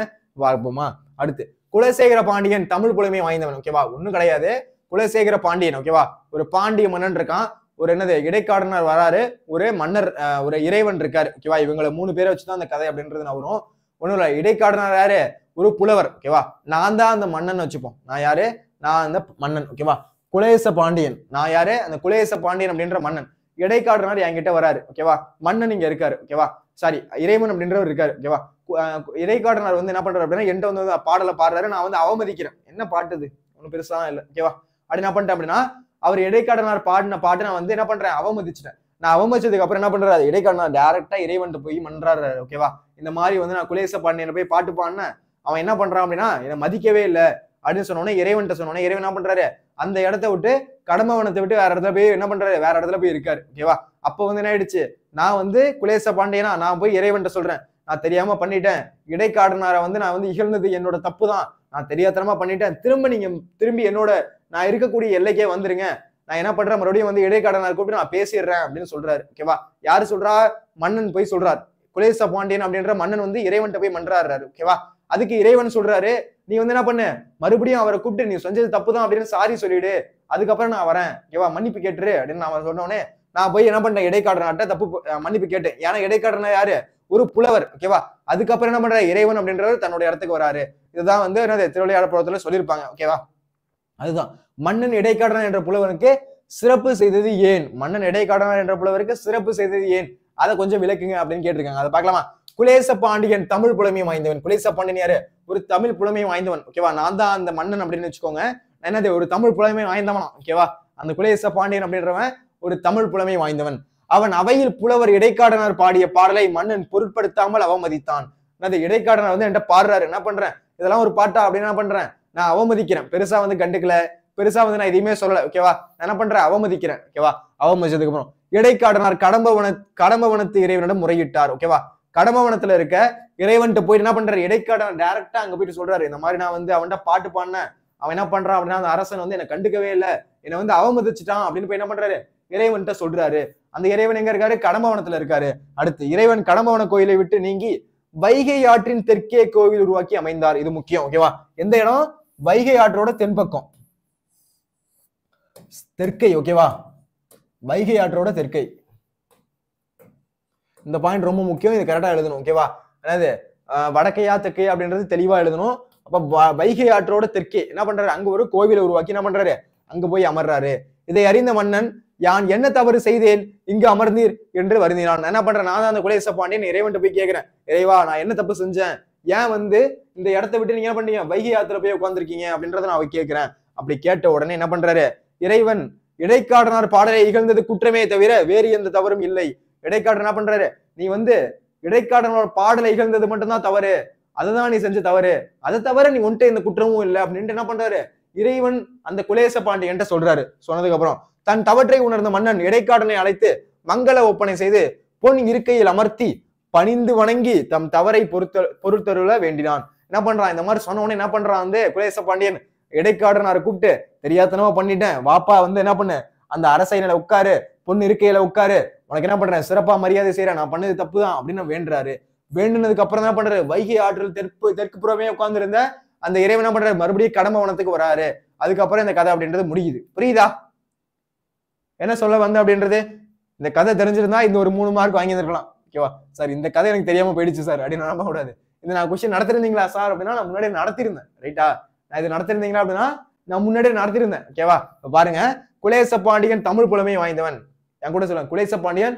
பார்ப்போமா. அடுத்து, குலசேகர பாண்டியன் தமிழ் புலமை வாய்ந்தவன். ஓகேவா, ஒண்ணும் கிடையாது, குலசேகர பாண்டியன். ஓகேவா, ஒரு பாண்டிய மன்னன் இருக்கான், ஒரு என்னது இடைக்காடனார் வராரு, ஒரு மன்னர், ஒரு இறைவன் இருக்காரு. ஓகேவா, இவங்களை 3 பேரை வச்சுதான் அந்த கதை அப்படின்றது நான் வரும். ஒண்ணும் இல்ல, இடைக்காடனார் யாரு, ஒரு புலவர். ஓகேவா, நான் தான் அந்த மன்னன் வச்சுப்போம். நான் யாரு, நான் அந்த மன்னன். ஓகேவா, குலேச பாண்டியன், நான் யாரு, அந்த குலேச பாண்டியன் அப்படின்ற மன்னன். இடைக்காடனார் என்கிட்ட வராரு. ஓகேவா, மன்னன் இங்க இருக்காரு. ஓகேவா, சாரி, இறைவன் அப்படின்றவர் இருக்காரு. ஓகேவா, இடைக்காடனார் வந்து என்ன பண்றாரு அப்படின்னா என்கிட்ட வந்து பாடலை பாடுறாரு, நான் வந்து அவமதிக்கிறேன். என்ன பாட்டுது, ஒன்னும் பெருசா இல்ல. ஓகேவா, அப்படி என்ன பண்ணிட்டேன் அப்படின்னா அவர் இடைக்காடனார் பாடின பாட்டு நான் வந்து என்ன பண்றேன், அவமதிச்சிட்டேன். நான் அவமதிச்சதுக்கு அப்புறம் என்ன பண்றாரு, இடைக்காடனார் டைரக்டா இறைவன்ட்டு போய் மன்றாரு. ஓகேவா, இந்த மாதிரி வந்து நான் குலேச பாண்டியனை போய் பாட்டு பாடினேன், அவன் என்ன பண்றான் அப்படின்னா என்னை மதிக்கவே இல்லை அப்படின்னு சொன்னோன்னே இறைவன்ட்ட சொன்னோன்னே இறைவன் என்ன பண்றாரு, அந்த இடத்த விட்டு கடம்பவனத்தை விட்டு வேற இடத்துல போய் என்ன பண்றாரு, வேற இடத்துல போய் இருக்காரு. ஓகேவா, அப்ப வந்து என்ன ஆயிடுச்சு, நான் வந்து குலேச பாண்டியனா நான் போய் இறைவன்ட்ட சொல்றேன், நான் தெரியாம பண்ணிட்டேன், இடைக்காடனாரை வந்து நான் வந்து இகழ்ந்தது என்னோட தப்பு தான், நான் தெரியாதனமா பண்ணிட்டேன், திரும்பி என்னோட நான் இருக்கக்கூடிய எல்லைக்கே வந்துருங்க, நான் என்ன பண்றேன் மறுபடியும் வந்து இடைக்காடனார் கூப்பிட்டு நான் பேசிடுறேன் அப்படின்னு சொல்றாரு. ஓகேவா, யாரு சொல்றா, மன்னன் போய் சொல்றாரு. குலேச பாண்டியன் அப்படின்ற மன்னன் வந்து இறைவன்ட்ட போய் மன்றாடுறாரு. ஓகேவா, அதுக்கு இறைவன் சொல்றாரு, நீ வந்து என்ன பண்ணு, மறுபடியும் அவரை கூப்பிட்டு நீ செஞ்சது தப்பு தான் அப்படின்னு சாரி சொல்லிடு, அதுக்கப்புறம் நான் வரேன், ஓகேவா, மன்னிப்பு கேட்டுரு அப்படின்னு நான் சொன்னோடனே நான் போய் என்ன பண்றேன், இடைக்காடனார்ட்ட தப்பு மன்னிப்பு கேட்டேன். ஏன்னா இடைக்காடனா யாரு, ஒரு புலவர். ஓகேவா, அதுக்கப்புறம் என்ன பண்ற, இறைவன் அப்படின்றவர் தன்னுடைய இடத்துக்கு வராரு. இதுதான் வந்து என்னது திருவிளையாடல் புறத்துல சொல்லியிருப்பாங்க. ஓகேவா, அதுதான் மன்னன் இடைக்காடனார் என்ற புலவனுக்கு சிறப்பு செய்தது ஏன், மன்னன் இடைக்காடனார் என்ற புலவருக்கு சிறப்பு செய்தது ஏன், அதை கொஞ்சம் விளக்குங்க அப்படின்னு கேட்டிருக்காங்க. அதை பார்க்கலாமா. குலேச பாண்டியன் தமிழ் புலமை வாய்ந்தவன். குலேச பாண்டியன் யாரு, ஒரு தமிழ் புலமை வாய்ந்தவன். ஓகேவா, நான் தான் அந்த மன்னன் அப்படின்னு வச்சுக்கோங்க, என்னது ஒரு தமிழ் புலமை வாய்ந்தவனா. ஓகேவா, அந்த குலேச பாண்டியன் அப்படின்றவன் ஒரு தமிழ் புலமை வாய்ந்தவன். அவன் அவையில் புலவர் இடைக்காடனார் பாடிய பாடலை மன்னன் பொருட்படுத்தாமல் அவமதித்தான். அந்த இடைக்காடனார் வந்து என்கிட்ட பாடுறாரு, என்ன பண்றேன், இதெல்லாம் ஒரு பாட்டா அப்படின்னு என்ன பண்றேன், நான் அவமதிக்கிறேன், பெருசா வந்து கண்டுக்கல, பெருசா வந்து நான் எதையுமே சொல்லல. ஓகேவா, நான் என்ன பண்றேன், அவமதிக்கிறேன். ஓகேவா, அவமதிச்சதுக்கு அப்புறம் இடைக்காடனார் கடம்பவனத்து இறைவனிடம் முறையிட்டார். ஓகேவா, கடம்பவனத்துல இருக்க இறைவன்ட்டு போயிட்டு என்ன பண்றாரு, இடைக்காடனார் டைரக்டா அங்க போயிட்டு சொல்றாரு, இந்த மாதிரி நான் வந்து அவன்கிட்ட பாட்டு பாடினேன், அவன் என்ன பண்றான் அப்படின்னா அந்த அரசன் வந்து என்னை கண்டுக்கவே இல்லை, என்னை வந்து அவமதிச்சுட்டான் அப்படின்னு போய் என்ன பண்றாரு, இறைவன்ட்ட சொல்றாரு. அந்த இறைவன் எங்க இருக்காரு, கடம்பவனத்துல இருக்காரு. அடுத்து இறைவன் கடம்பவன கோயிலை விட்டு நீங்கி வைகை ஆற்றின் தெற்கே கோவில் உருவாக்கி அமைந்தார். இது முக்கியம். ஓகேவா, எந்த இடம், வைகை ஆற்றோட தென்பக்கம் தெற்கை. ஓகேவா, வைகை ஆற்றோட தெற்கை. இந்த பாயிண்ட் ரொம்ப முக்கியம், இது கரெக்டா எழுதணும். ஓகேவா, அதாவது வடக்கையா தெற்கையா அப்படின்றது தெளிவா எழுதணும். அப்ப வைகை ஆற்றோட தெற்கே என்ன பண்றாரு, அங்க ஒரு கோவிலை உருவாக்கி என்ன பண்றாரு, அங்க போய் அமர்றாரு. இதை அறிந்த மன்னன், யான் என்ன தவறு செய்தேன் இங்கு அமர்ந்தீர் என்று வருந்தினான். என்ன பண்றேன், நான் தான் அந்த குலேச பாண்டியன் இறைவன்ட்டு போய் கேட்கிறேன், இறைவா நான் என்ன தப்பு செஞ்சேன், ஏன் வந்து இந்த இடத்த விட்டு நீங்க என்ன பண்ணீங்க, வைகை ஆத்துல போய் உட்காந்துருக்கீங்க அப்படின்றத நான் கேட்கிறேன். அப்படி கேட்ட உடனே என்ன பண்றாரு இறைவன், இடைக்காடனார் பாடலை இகழ்ந்தது குற்றமே தவிர வேறு எந்த தவறும் இல்லை. இடைக்காடர் என்ன பண்றாரு, நீ வந்து இடைக்காடனோட பாடலை இகழ்ந்தது மட்டும்தான் தவறு, அதுதான் நீ செஞ்ச தவறு, அதை தவிர நீ ஒன்ட்டு எந்த குற்றமும் இல்லை அப்படின்ட்டு என்ன பண்றாரு இறைவன் அந்த குலேச பாண்டியன்ட்ட சொல்றாரு. சொன்னதுக்கு அப்புறம் தன் தவற்றை உணர்ந்த மன்னன் இடைக்காடனை அழைத்து மங்கள ஒப்பனை செய்து பொன் இருக்கையில் அமர்த்தி பணிந்து வணங்கி தம் தவறை பொறுத்தருள வேண்டினான். என்ன பண்றான், இந்த மாதிரி சொன்ன உடனே என்ன பண்றான் வந்து குலேச பாண்டியன், இடைக்காடனாரை கூப்பிட்டு தெரியாதனமா பண்ணிட்டேன், வாப்பா வந்து என்ன பண்ணு, அந்த அரசையில உட்காரு, பொண்ணு இருக்கையில உட்காரு, உனக்கு என்ன பண்றேன், சிறப்பா மரியாதை செய்யறேன், நான் பண்ணது தப்பு தான் அப்படின்னு வேண்டுறாரு. வேண்டுனதுக்கு அப்புறம் என்ன பண்றாரு, வைகை ஆற்றில் தெற்கு புறமே உட்கார்ந்து இருந்த அந்த இறைவன் என்ன பண்றாரு, மறுபடியும் கடம்பவனத்துக்கு வராரு. அதுக்கப்புறம் இந்த கதை அப்படின்றது முடியுது. புரியுதா என்ன சொல்ல வந்த அப்படின்றது? இந்த கதை தெரிஞ்சிருந்தா இந்த ஒரு 3 மார்க் வாங்கியிருக்கலாம். ஓகேவா சார், இந்த கதை எனக்கு தெரியாம போயிடுச்சு சார் அப்படின்னு நம்ப கூடாது. இந்த நான் கொஸ்டின் நடத்திருந்தீங்களா சார் அப்படின்னா நான் முன்னாடியே நடத்திருந்தேன். ரைட்டா, நான் இது நடத்திருந்தீங்களா அப்படின்னா நான் முன்னாடியே நடத்திருந்தேன். ஓகேவா, பாருங்க, குலேச பாண்டியன் தமிழ் புலமை வாய்ந்தவன். என் கூட சொல்லுங்க, குலேச பாண்டியன்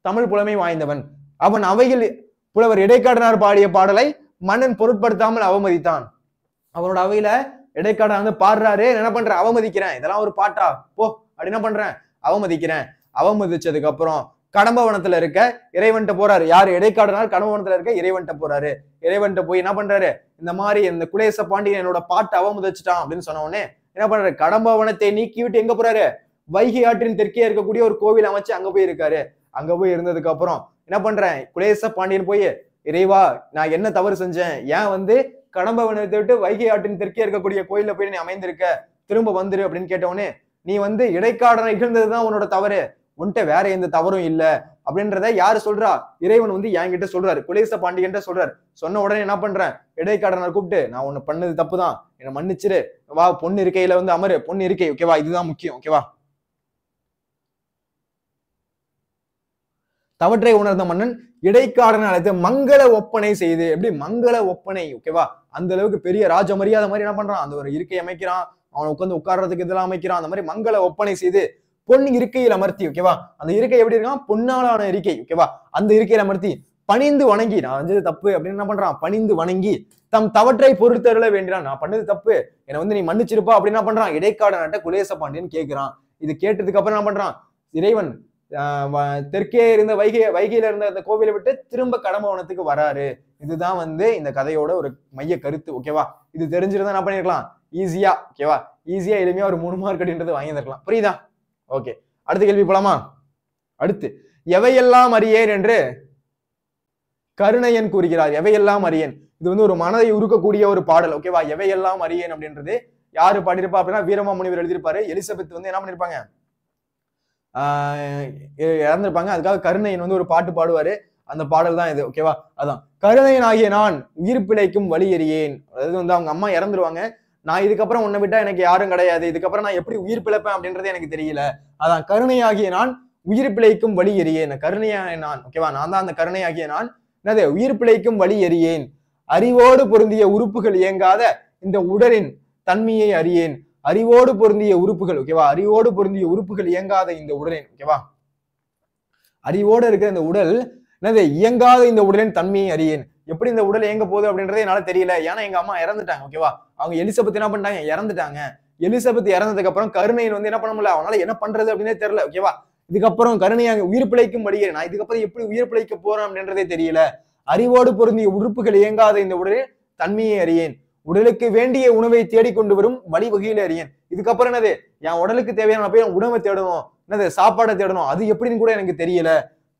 தமிழ் புலமை வாய்ந்தவன். அவன் அவையில் புலவர் இடைக்காடனார் பாடிய பாடலை மன்னன் பொருட்படுத்தாமல் அவமதித்தான். அவனோட அவையில இடைக்காடனார் வந்து பாடுறாரு, என்ன பண்றேன், அவமதிக்கிறேன், இதெல்லாம் ஒரு பாட்டா போ அப்படி என்ன பண்றேன், அவமதிக்கிறேன். அவமதிச்சதுக்கு அப்புறம் கடம்பவனத்துல இருக்க இறைவன்ட்ட போறாரு. யாரு, இடைக்காடனார் கடம்பவனத்துல இருக்க இறைவன்ட்ட போறாரு. இறைவன்ட்ட போய் என்ன பண்றாரு, இந்த மாதிரி இந்த குலேச பாண்டியன் என்னோட பாட்டை அவமதிச்சுட்டான் அப்படின்னு சொன்ன உடனே என்ன பண்றாரு, கடம்பவனத்தை நீக்கி விட்டு எங்க போறாரு, வைகை ஆற்றின் தெற்கே இருக்கக்கூடிய ஒரு கோவில் அமைச்சு அங்க போய் இருக்காரு. அங்க போய் இருந்ததுக்கு அப்புறம் என்ன பண்றேன், குலேச பாண்டியன் போய், இறைவா நான் என்ன தவறு செஞ்சேன், ஏன் வந்து கடம்பவனத்தை விட்டு வைகை ஆற்றின் தெற்கே இருக்கக்கூடிய கோயில்ல போய் நீ அமைந்திருக்க, திரும்ப வந்துரு அப்படின்னு கேட்டவொடனே, நீ வந்து இடைக்காடனை இகழ்ந்ததுதான் உன்னோட தவறு, உன்கிட்ட வேற எந்த தவறும் இல்ல அப்படின்றத யாரு சொல்றா, இறைவன் வந்து என்கிட்ட சொல்றாரு, குலேச பாண்டியன்ட்ட சொல்றாரு. சொன்ன உடனே என்ன பண்றேன், இடைக்காடனை கூப்பிட்டு, நான் உன்னை பண்ணது தப்புதான், என்னை மன்னிச்சிரு, வா பொண்ணு இருக்கையில வந்து அமரு, பொண்ணு இருக்கை. ஓகேவா, இதுதான் முக்கியம். ஓகேவா, தவற்றை உணர்ந்த மன்னன் இடைக்காடனை அழைத்து மங்கள ஒப்பனை செய்து, எப்படி மங்கள ஒப்பனை. ஓகேவா, அந்த அளவுக்கு பெரிய ராஜ மரியாதை மாதிரி என்ன பண்றான், அந்த ஒரு இருக்கை அமைக்கிறான், அவனை உட்காந்து உட்கார்றதுக்கு இதெல்லாம் அமைக்கிறான். அந்த மாதிரி மங்கள ஒப்பனை செய்து பொன் இருக்கையில் அமர்த்தி. ஓகேவா, அந்த இருக்கை எப்படி இருக்கான், பொன்னாலான இருக்கை. ஓகேவா, அந்த இருக்கையில் அமர்த்தி பணிந்து வணங்கி, நான் வந்து தப்பு அப்படின்னு என்ன பண்றான், பணிந்து வணங்கி தம் தவற்றை பொறுத்தருள வேண்டினான். நான் பண்ணது தப்பு, என்னை வந்து நீ மன்னிச்சிருப்பா அப்படின்னு என்ன பண்றான், இடைக்காடன்ட்ட குலேச பாண்டியன் கேட்கிறான். இது கேட்டதுக்கு அப்புறம் என்ன பண்றான், இறைவன் தெற்கே இருந்த வைகையில இருந்த அந்த கோவிலை விட்டு திரும்ப கடம்பவனத்துக்கு வராரு. இதுதான் வந்து இந்த கதையோட ஒரு மைய கருத்து. ஓகேவா? இது தெரிஞ்சிருந்தா என்ன பண்ணிருக்கலாம், ஈஸியா ஓகேவா, ஈஸியா எளிமையா ஒரு 3 மார்க் அப்படின்றது வாங்கியிருக்கலாம். புரியுதா? ஓகே, அடுத்த கேள்வி போலாமா? அடுத்து, எவையெல்லாம் அறியேன் என்று கருணையன் கூறுகிறார். எவையெல்லாம் அறியேன், இது வந்து ஒரு மனதை உருக்கக்கூடிய ஒரு பாடல். ஓகேவா? எவையெல்லாம் அறியேன் அப்படின்றது யாரு பாடியிருப்பா அப்படின்னா வீரமாமுனிவர் எழுதியிருப்பாரு. எலிசபெத் வந்து என்ன பண்ணிருப்பாங்க, இறந்திருப்பாங்க. அதுக்காக கருணையன் வந்து ஒரு பாட்டு பாடுவாரு. அந்த பாடல் தான் இது. ஓகேவா? அதான், கருணையன் ஆகிய நான் உயிர் பிழைக்கும் வழி எறியேன். அதாவது வந்து அவங்க அம்மா இறந்துருவாங்க, நான் இதுக்கப்புறம் உன்னை விட்டா எனக்கு யாரும் கிடையாது, இதுக்கப்புறம் நான் எப்படி உயிர் பிழைப்பேன் அப்படின்றது எனக்கு தெரியல, அதான் கருணை ஆகிய நான் உயிர் பிழைக்கும் வழி எறியேன். கருணையாகிய நான், ஓகேவா, நான் தான் அந்த கருணை ஆகிய நான் என்னது, உயிர் பிழைக்கும் வழி எறியேன். அறிவோடு பொருந்திய உறுப்புகள் இயங்காத இந்த உடலின் தன்மையை அறியேன். அறிவோடு பொருந்திய உறுப்புகள், ஓகேவா, அறிவோடு பொருந்திய உறுப்புகள் இயங்காத இந்த உடலின், ஓகேவா, அறிவோடு இருக்கிற இந்த உடல் என்னது, இயங்காத இந்த உடலின் தன்மையை அறியேன். எப்படி இந்த உடல் இயங்க போகுது அப்படின்றதே என்னால தெரியல, ஏன்னா எங்க அம்மா இறந்துட்டாங்க. ஓகேவா? அவங்க எலிசபெத் என்ன பண்ணிட்டாங்க, இறந்துட்டாங்க. எலிசபெத் இறந்ததுக்கு அப்புறம் கருணையன் வந்து என்ன பண்ண முடியல, அவனால என்ன பண்றது அப்படின்னே தெரியல. ஓகேவா? இதுக்கப்புறம் கருணையாக உயிர் பிழைக்கும் வழியே, நான் இதுக்கப்புறம் எப்படி உயிர் பிழைக்க போறேன் அப்படின்றதே தெரியல. அறிவோடு பொருந்திய உறுப்புகள் இயங்காத இந்த உடலில் தன்மையை அறியேன். உடலுக்கு வேண்டிய உணவை தேடிக்கொண்டு வரும் வழிவகையில அறியேன். இதுக்கப்புறம் என்னது, என் உடலுக்கு தேவையான போய் உணவை தேடணும், என்னது சாப்பாடை தேடணும், அது எப்படின்னு கூட எனக்கு தெரியல.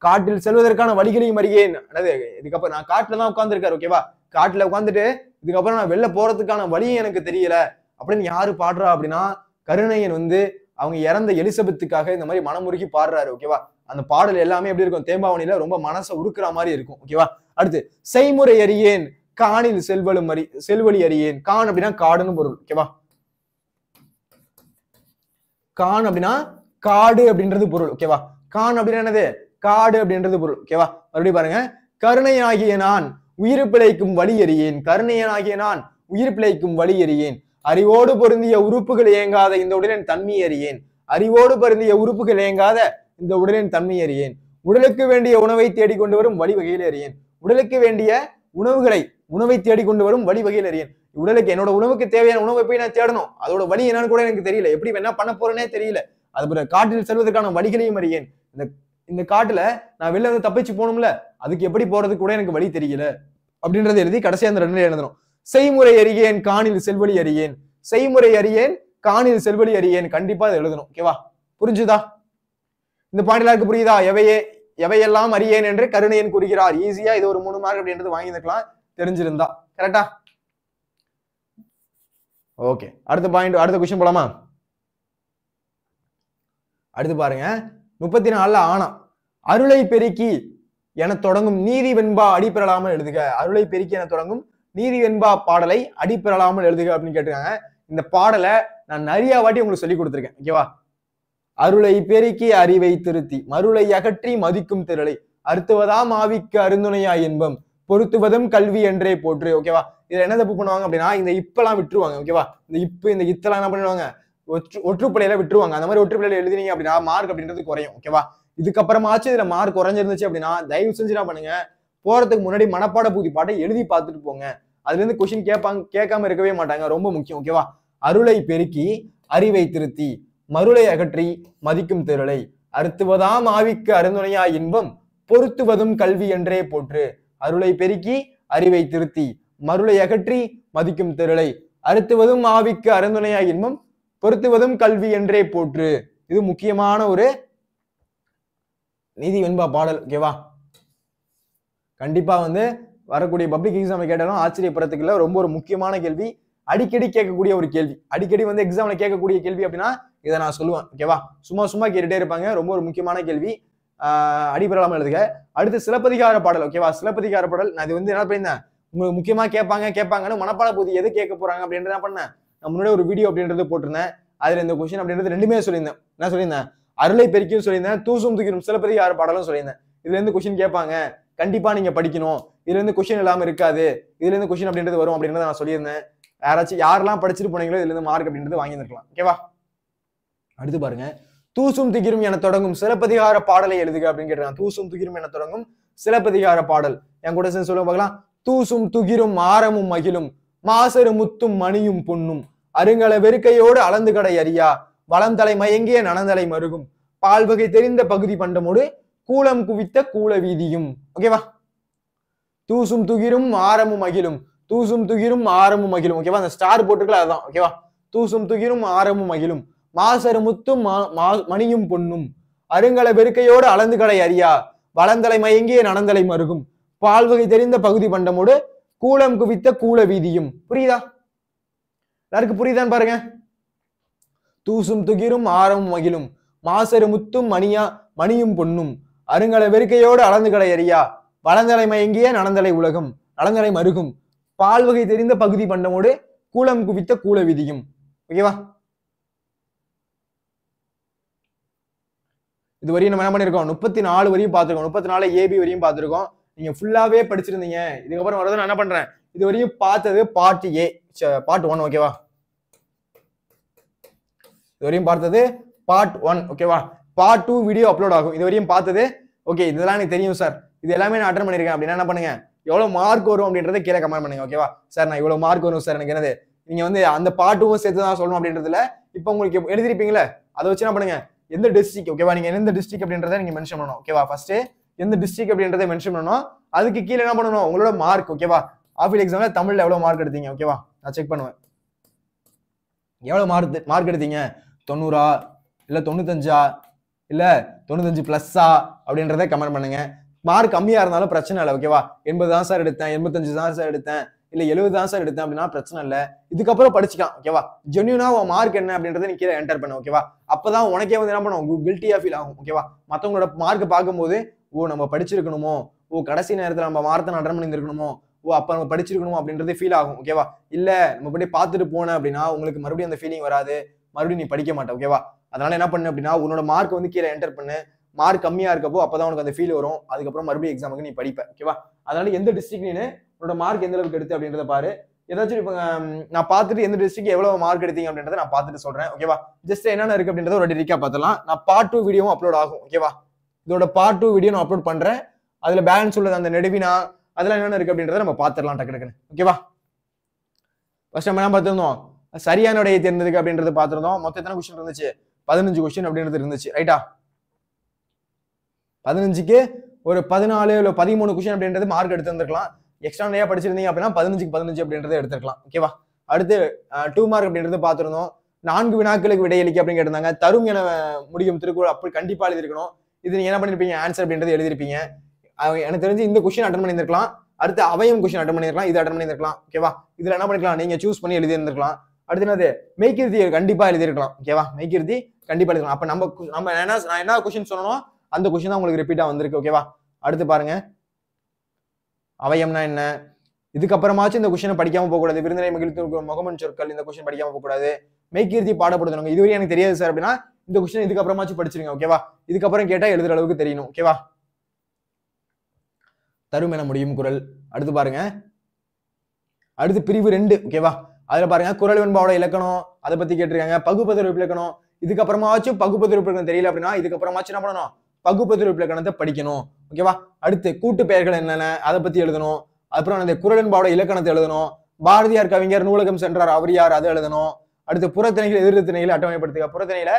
காட்டில் செல்வதற்கான வழிகளையும் அறியேன். என்னது, இதுக்கப்புறம் நான் காட்டுல தான் உட்கார்ந்துருக்காரு. ஓகேவா? காட்டுல உட்காந்துட்டு இதுக்கப்புறம் நான் வெளில போறதுக்கான வழியும் எனக்கு தெரியல அப்படின்னு யாரு பாடுறா அப்படின்னா கருணையன் வந்து அவங்க இறந்த எலிசபெத்துக்காக இந்த மாதிரி மனமுருகி பாடுறாரு. ஓகேவா? அந்த பாடல் எல்லாமே எப்படி இருக்கும், தேம்பாவணியில ரொம்ப மனசை உருக்குற மாதிரி இருக்கும். ஓகேவா? அடுத்து, செய்முறை அறியேன் காணில் செல்வழி அறியேன். கான் அப்படின்னா காடுன்னு பொருள். ஓகேவா? கான் அப்படின்னா காடு அப்படின்றது பொருள். ஓகேவா? கான் அப்படின்னா என்னது, காடு அப்படின்றது பொருள். ஓகேவா? மறுபடியும் பாருங்க, கருணையாகிய நான் உயிர் பிழைக்கும் வழி அறியேன். கருணையனாகிய நான் உயிர் பிழைக்கும் வழி அறியேன். அறிவோடு பொருந்திய உறுப்புகள் இயங்காத இந்த உடலின் தன்மை அறியேன். அறிவோடு பொருந்திய உறுப்புகள் இயங்காத இந்த உடலின் தன்மை அறியேன். உடலுக்கு வேண்டிய உணவை தேடிக்கொண்டு வரும் வழிவகையில் அறியேன். உடலுக்கு வேண்டிய உணவை தேடிக்கொண்டு வரும் வழிவகையில் அறியேன். உடலுக்கு என்னோட உணவுக்கு தேவையான உணவை போய் நான் தேடணும், அதோட வழி என்னன்னு கூட எனக்கு தெரியல, எப்படி என்ன பண்ண போறேனே தெரியல. அது காட்டில் செல்வதற்கான வழிகளையும் அறியேன். இந்த காட்டுல நான் வெளில வந்து தப்பிச்சு போகணும்ல, அதுக்கு எப்படி போறதுக்கு கூட எனக்கு வழி தெரியல அப்படின்றத எழுதி கடைசியா அந்த 2 எழுதணும். செய்முறை அறியேன் காணில் செல்வழி அறியேன். செய்முறை அறியேன் காணில் செல்வழி அறியேன். கண்டிப்பா அதை எழுதணும். ஓகேவா? புரிஞ்சுதா? இந்த பாயிண்ட் எல்லாருக்கும் புரியுதா? எவையெல்லாம் அறியேன் என்று கருணையன் கூறுகிறார். ஈஸியா இது ஒரு 3 மார்க் அப்படின்றது வாங்கியிருக்கலாம் தெரிஞ்சிருந்தா. கரெக்டா? ஓகே, அடுத்த பாயிண்ட், அடுத்த கொஸ்டின் போலாமா? அடுத்து பாருங்க, 34 ஆனா அருளை பெருக்கி என தொடங்கும் நீதி வெண்பா அடிப்பெறலாமல் எழுதுக. அருளை பெருக்கி என தொடங்கும் நீதி வெண்பா பாடலை அடிப்பெறலாமல் எழுதுக அப்படின்னு கேட்டிருக்காங்க. இந்த பாடலை நான் நிறைய வாட்டி உங்களுக்கு சொல்லி கொடுத்துருக்கேன். ஓகேவா? அருளை பெருக்கி அறிவை திருத்தி மருளை அகற்றி மதிக்கும் திரளை அறுத்துவதாம் ஆவிக்கு அருந்துணையா என்பம் பொருத்துவதும் கல்வி என்றே போற்று. ஓகேவா? இதுல என்ன தப்பு பண்ணுவாங்க அப்படின்னா இந்த இப்பெல்லாம் விட்டுருவாங்க. ஓகேவா? இந்த இத்தெல்லாம் என்ன பண்ணுவாங்க, ஒற்றுப்பிள்ளையில விட்டுருவாங்க. அந்த மாதிரி ஒற்றுப்பிள்ளையில எழுதினீங்க அப்படின்னா மார்க் அப்படின்றது குறையும். ஓகேவா? இதுக்கப்புறமாச்சும் இதுல மார்க் குறைஞ்சிருந்துச்சு அப்படின்னா தயவு செஞ்சு என்ன பண்ணுங்க, போறதுக்கு முன்னாடி மனப்பாட பூதி பாட்டை எழுதி பார்த்துட்டு போங்க. அதுல இருந்து கொஸ்டின் கேட்காம இருக்கவே மாட்டாங்க. ரொம்ப முக்கியம். ஓகேவா? அருளை பெருக்கி அறிவை திருத்தி மருளை அகற்றி மதிக்கும் திரளை அறுத்துவதாம் ஆவிக்கு அருந்துணையா இன்பம் பொருத்துவதும் கல்வி என்றே போற்று. அருளை பெருக்கி அறிவை திருத்தி மருளை அகற்றி மதிக்கும் திரளை அறுத்துவதும் ஆவிக்கு அருந்துணையா இன்பம் பொருத்துவதும் கல்வி என்றே போற்று. இது முக்கியமான ஒரு நீதி வெண்பா பாடல். ஓகேவா? கண்டிப்பா வந்து வரக்கூடிய பப்ளிக் எக்ஸாம் கேட்டாலும் ஆச்சரியப்படுறதுக்கு இல்ல, ரொம்ப ஒரு முக்கியமான கேள்வி, அடிக்கடி கேட்கக்கூடிய ஒரு கேள்வி, அடிக்கடி வந்து எக்ஸாம்ல கேட்கக்கூடிய கேள்வி அப்படின்னா இதை நான் சொல்லுவேன். ஓகேவா? சும்மா கேட்டுட்டே இருப்பாங்க. ரொம்ப ஒரு முக்கியமான கேள்வி, அடிப்பெறலாமல் எழுதுக. அடுத்து சிலப்பதிகார பாடல். ஓகேவா? சிலப்பதிகார பாடல் நான் இது வந்து என்ன பண்ணியிருந்தேன், உங்களுக்கு முக்கியமா கேட்பாங்கன்னு மனப்பாட பூதி எது கேட்க போறாங்க அப்படின்றது என்ன பண்ணேன், நான் முன்னாடி ஒரு வீடியோ அப்படின்றது போட்டிருந்தேன். அதுல இந்த கொஸ்டின் அப்படின்றது ரெண்டுமே சொல்லியிருந்தேன். என்ன சொல்லியிருந்தேன், அருளை பெருக்கியும் சொல்லியிருந்தேன், தூசும் தூக்கிடும் சிலப்பதிகார பாடலும் சொல்லியிருந்தேன். இதுல இருந்து கொஸ்டின் கேட்பாங்க, கண்டிப்பா நீங்க படிக்கணும், இதுல இருந்து கொஸ்டின் இல்லாம இருக்காது, இதுல இருந்து கொஸ்டின் அப்படின்றது வரும் அப்படின்றத நான் சொல்லியிருந்தேன். யாரெல்லாம் படிச்சுட்டு போனீங்களோ இதுல இருந்து மார்க் அப்படின்றது வாங்கியிருக்கலாம். ஓகேவா? அடுத்து பாருங்க, தூசும் துகிரும் என தொடங்கும் சிலப்பதிகார பாடலை எழுதுக அப்படின்னு கேட்டாங்க. தூசும் துகிரும் என தொடங்கும் சிலப்பதிகார பாடல் என் கூட சேர்ந்து சொல்லுங்க பார்க்கலாம். தூசும் துகிரும் ஆரமும் மகிழும் மாசரு முத்தும் மணியும் பொன்னும் அருங்கல வெறுக்கையோடு அளந்து கடை அறியா வளம் தலை மயங்கிய நனந்தலை மருகும் பால்வகை தெரிந்த பகுதி பண்டமோடு கூலம் குவித்த கூல வீதியும். ஓகேவா? தூசும் துகிரும் ஆரமும் அகிலும், தூசும் துகிரும் ஆரமும் அகிலும். ஓகேவா? அந்த ஸ்டார் போட்டுக்கல அதுதான். ஓகேவா? தூசும் துகிரும் ஆரமும் அகிலும், மாசரு முத்தும் மணியும் பொன்னும், அருங்கல வெறுக்கையோடு அளந்து கடை அறியா, வளந்தலை மயங்கிய நனந்தலை மருகும், பால்வகை தெரிந்த பகுதி பண்டமோடு கூலம் குவித்த கூல வீதியும். புரியுதா? எல்லாருக்கும் புரியுதான்னு பாருங்க. தூசும் துகிரும் ஆரமும் மகிழும், மாசரு முத்தும் மணியும் பொன்னும், அருங்கல வெறுக்கையோடு அளந்து கடை அறியா, வளந்தலை மயங்கிய நனந்தலை உலகம் நலந்தலை மருகும், பால்வகை தெரிந்த பகுதி பண்டமோடு கூலம் குவித்த கூல வீதியும். ஓகேவா? இது வரையும் நம்ம என்ன பண்ணிருக்கோம்? 34 வரையும் பார்த்திருக்கோம். 34 ஏபி வரையும் பார்த்திருக்கோம். நீங்க ஃபுல்லாவே படிச்சிருந்தீங்க. இதுக்கப்புறம் வரது நான் என்ன பண்றேன், இது வரையும் பார்த்தது பார்ட் ஏ, பார்ட் 1. ஓகேவா? இது வரையும் பார்த்தது பார்ட் 1. ஓகேவா? பார்ட் 2 வீடியோ அப்லோட் ஆகும். இது வரையும் பார்த்தது ஓகே, இதெல்லாம் எனக்கு தெரியும் சார், இது எல்லாமே நான் அட்டன் பண்ணிருக்கேன் அப்படின்னா என்ன பண்ணுங்க, எவ்வளவு மார்க் வரும் அப்படின்றத கீழே கமெண்ட் பண்ணுங்க. ஓகேவா? சார் நான் இவ்வளவு மார்க் வரும் சார், எனக்கு என்னது நீங்க வந்து அந்த பார்ட் 2 சேர்த்து தான் சொல்லணும் அப்படின்றதுல இப்போ உங்களுக்கு எழுதிருப்பீங்களே, அதை வச்சு என்ன பண்ணுங்க, எந்த டிஸ்ட்ரிக்ட். ஓகேவா? நீங்க எந்த டிஸ்ட்ரிக்ட் அப்படின்றத நீங்க மென்ஷன் பண்ணணும். ஓகேவா? ஃபர்ஸ்ட் எந்த டிஸ்ட்ரிக்ட் அப்படின்றத மென்ஷன் பண்ணணும். அதுக்கு கீழே என்ன பண்ணணும், உங்களோட மார்க். ஓகேவா? ஆஃபீல் எக்ஸாம்ல தமிழ்ல எவ்வளவு மார்க் எடுத்தீங்க. ஓகேவா? நான் செக் பண்ணுவேன். எவ்வளவு மார்க் எடுத்தீங்க, 90 இல்ல 95 இல்ல 95 பிளஸ்ஸா அப்படின்றத கமெண்ட் பண்ணுங்க. மார்க் கம்மியா இருந்தாலும் பிரச்சனை இல்லை. ஓகேவா? 80 தான் சார் எடுத்தேன், 85 தான் சார் எடுத்தேன், இல்ல 70 தான் சார் எடுத்தேன் அப்படின்னா பிரச்சனை இல்லை. இதுக்கப்புறம் படிச்சுக்கலாம். ஓகேவா? ஜென்யூனா உன் மார்க் என்ன அப்படின்றத நீ கீழே என்டர் பண்ண. ஓகேவா? அப்பதான் உனக்கே வந்து என்ன பண்ணும், கில்ட்டியா ஃபீல் ஆகும். ஓகேவா? மத்தவங்களோட மார்க் பார்க்கும்போது ஓ நம்ம படிச்சிருக்கணுமோ, ஓ கடைசி நேரத்துல நம்ம மாரத்தான் அட்டன் பண்ணியிருக்கணுமோ, ஓ அப்ப நம்ம படிச்சிருக்கணுமோ அப்படின்றது ஃபீல் ஆகும். ஓகேவா? இல்ல நம்ம போய் பார்த்துட்டு போனேன் அப்படின்னா உங்களுக்கு மறுபடியும் அந்த ஃபீலிங் வராது, மறுபடியும் நீ படிக்க மாட்டே. ஓகேவா? அதனால என்ன பண்ணு அப்படின்னா, உன்னோட மார்க் வந்து கீழே என்டர் பண்ணு. மார்க் கம்மியா இருக்கப்போ அப்பதான் உனக்கு அந்த ஃபீல் வரும். அதுக்கப்புறம் மறுபடியும் எக்ஸாமுக்கு நீ படிப்ப. ஓகேவா? அதனால எந்த டிஸ்ட்ரிக்ட் நீ உன்னோட மார்க் எந்த அளவுக்கு எடுத்து அப்படின்றத பாரு. ஏதாச்சும் இப்போ நான் பார்த்துட்டு எந்த டிஸ்ட்ரிக்ட் எவ்வளவு மார்க் எடுத்தீங்க அப்படின்றத நான் பார்த்துட்டு சொல்றேன். ஓகேவா? ஜஸ்ட் என்னென்ன இருக்கு அப்படின்றத ஒரு ரீக்கா பார்த்துலாம். நான் பார்ட் 2 வீடியோவும் அப்லோட் ஆகும். ஓகேவா? இதோட பார்ட் 2 வீடியோ நான் அப்லோட் பண்றேன். அதுல பேலன்ஸ் உள்ளது அந்த நெடுவினா அதெல்லாம் என்னென்ன இருக்கு அப்படின்றத நம்ம பார்த்துடலாம் டக்கு டக்குன்னு. ஓகேவா? ஃபர்ஸ்ட் நம்ம என்ன பார்த்திருந்தோம், சரியான விடையை தேர்ந்தெடுக்க அப்படின்றது பார்த்திருந்தோம். மொத்தம் எத்தனை கொஸ்டின் இருந்துச்சு, 15 கொஸ்டின் அப்படின்றது இருந்துச்சு. ரைட்டா? 15க்கு ஒரு 14 இல்ல 13 கொஸ்டின் அப்படின்றது மார்க் எடுத்துருக்கலாம். எக்ஸ்ட்ரா நிறைய படிச்சிருந்தீங்க அப்படின்னா 15க்கு 15 அப்படின்றத எடுத்துக்கலாம். ஓகேவா? அடுத்து 2 மார்க் அப்படின்றது பார்த்திருந்தோம். 4 வினாக்களுக்கு விடையளிக்க அப்படின்னு கேட்டிருந்தாங்க. தரும் என முடியும் திருக்குறள் அப்படி கண்டிப்பா எழுதிருக்கணும். இது நீங்க என்ன பண்ணிருப்பீங்க, ஆன்சர் அப்படின்றது எழுதிருப்பீங்க. எனக்கு தெரிஞ்சு இந்த கொஸ்டின் அட்டன் பண்ணியிருக்கலாம், அடுத்து அவையும் கொஸ்டின் அட்டன் பண்ணிருக்கலாம், இது அட்டன் பண்ணிருக்கலாம். ஓகேவா? இதுல என்ன பண்ணிக்கலாம், நீங்க சூஸ் பண்ணி எழுதி இருந்திருக்கலாம். அடுத்து என்னது, மெய்கிருதி கண்டிப்பா எழுதிருக்கலாம். ஓகேவா? மெய்கிருதி கண்டிப்பா எழுதிருக்கலாம். அப்ப நம்ம நான் என்ன கொஸ்டின் சொன்னோம் அந்த கொஸ்டின் தான் உங்களுக்கு ரிப்பீட்டா வந்திருக்கு. ஓகேவா? அடுத்து பாருங்க, அவயம்னா என்ன, இதுக்கப்புறமாச்சும் இந்த கொஸ்டினை படிக்காம போக கூடாது. விருந்தினை மகிழ்த்து முகமன் சொற்கள் இந்த கொஸ்டின் படிக்காம போக கூடாது. மெய்கிருதி பாடப்படுத்தணும், இதுவரை எனக்கு தெரியாது சார் அப்படின்னா இந்த கொஸ்டின் இதுக்கப்புறமாச்சும் படிச்சிருங்க. ஓகேவா? இதுக்கப்புறம் கேட்டா எழுதுற அளவுக்கு தெரியணும். ஓகேவா? தரும் என முடியும் குறள். அடுத்து பாருங்க, அடுத்து பிரிவு 2. ஓகேவா? அதுல பாருங்க, குறள் வெண்பாவோட இலக்கணம் அதை பத்தி கேட்டிருக்காங்க. பகுப்பதிர்வு இலக்கணம், இதுக்கப்புறமாச்சும் பகுப்பதிர்வு இலக்கணம் தெரியல அப்படின்னா இதுக்கப்புறமாச்சும் என்ன பண்ணணும், பகுப்பதிர்வு இலக்கணத்தை படிக்கணும். ஓகேவா? அடுத்து கூட்டு பெயர்கள் என்னென்ன அதை பத்தி எழுதணும். அப்புறம் அந்த குறள் வெண்பாவோட இலக்கணத்தை எழுதணும். பாரதியார் கவிஞர் நூலகம் சென்றார் அவர் யார் அதை எழுதணும். அடுத்து புறத்திணைகள் எதிர்த்திணைகளை அட்டவணைப்படுத்துக. புறத்திணையில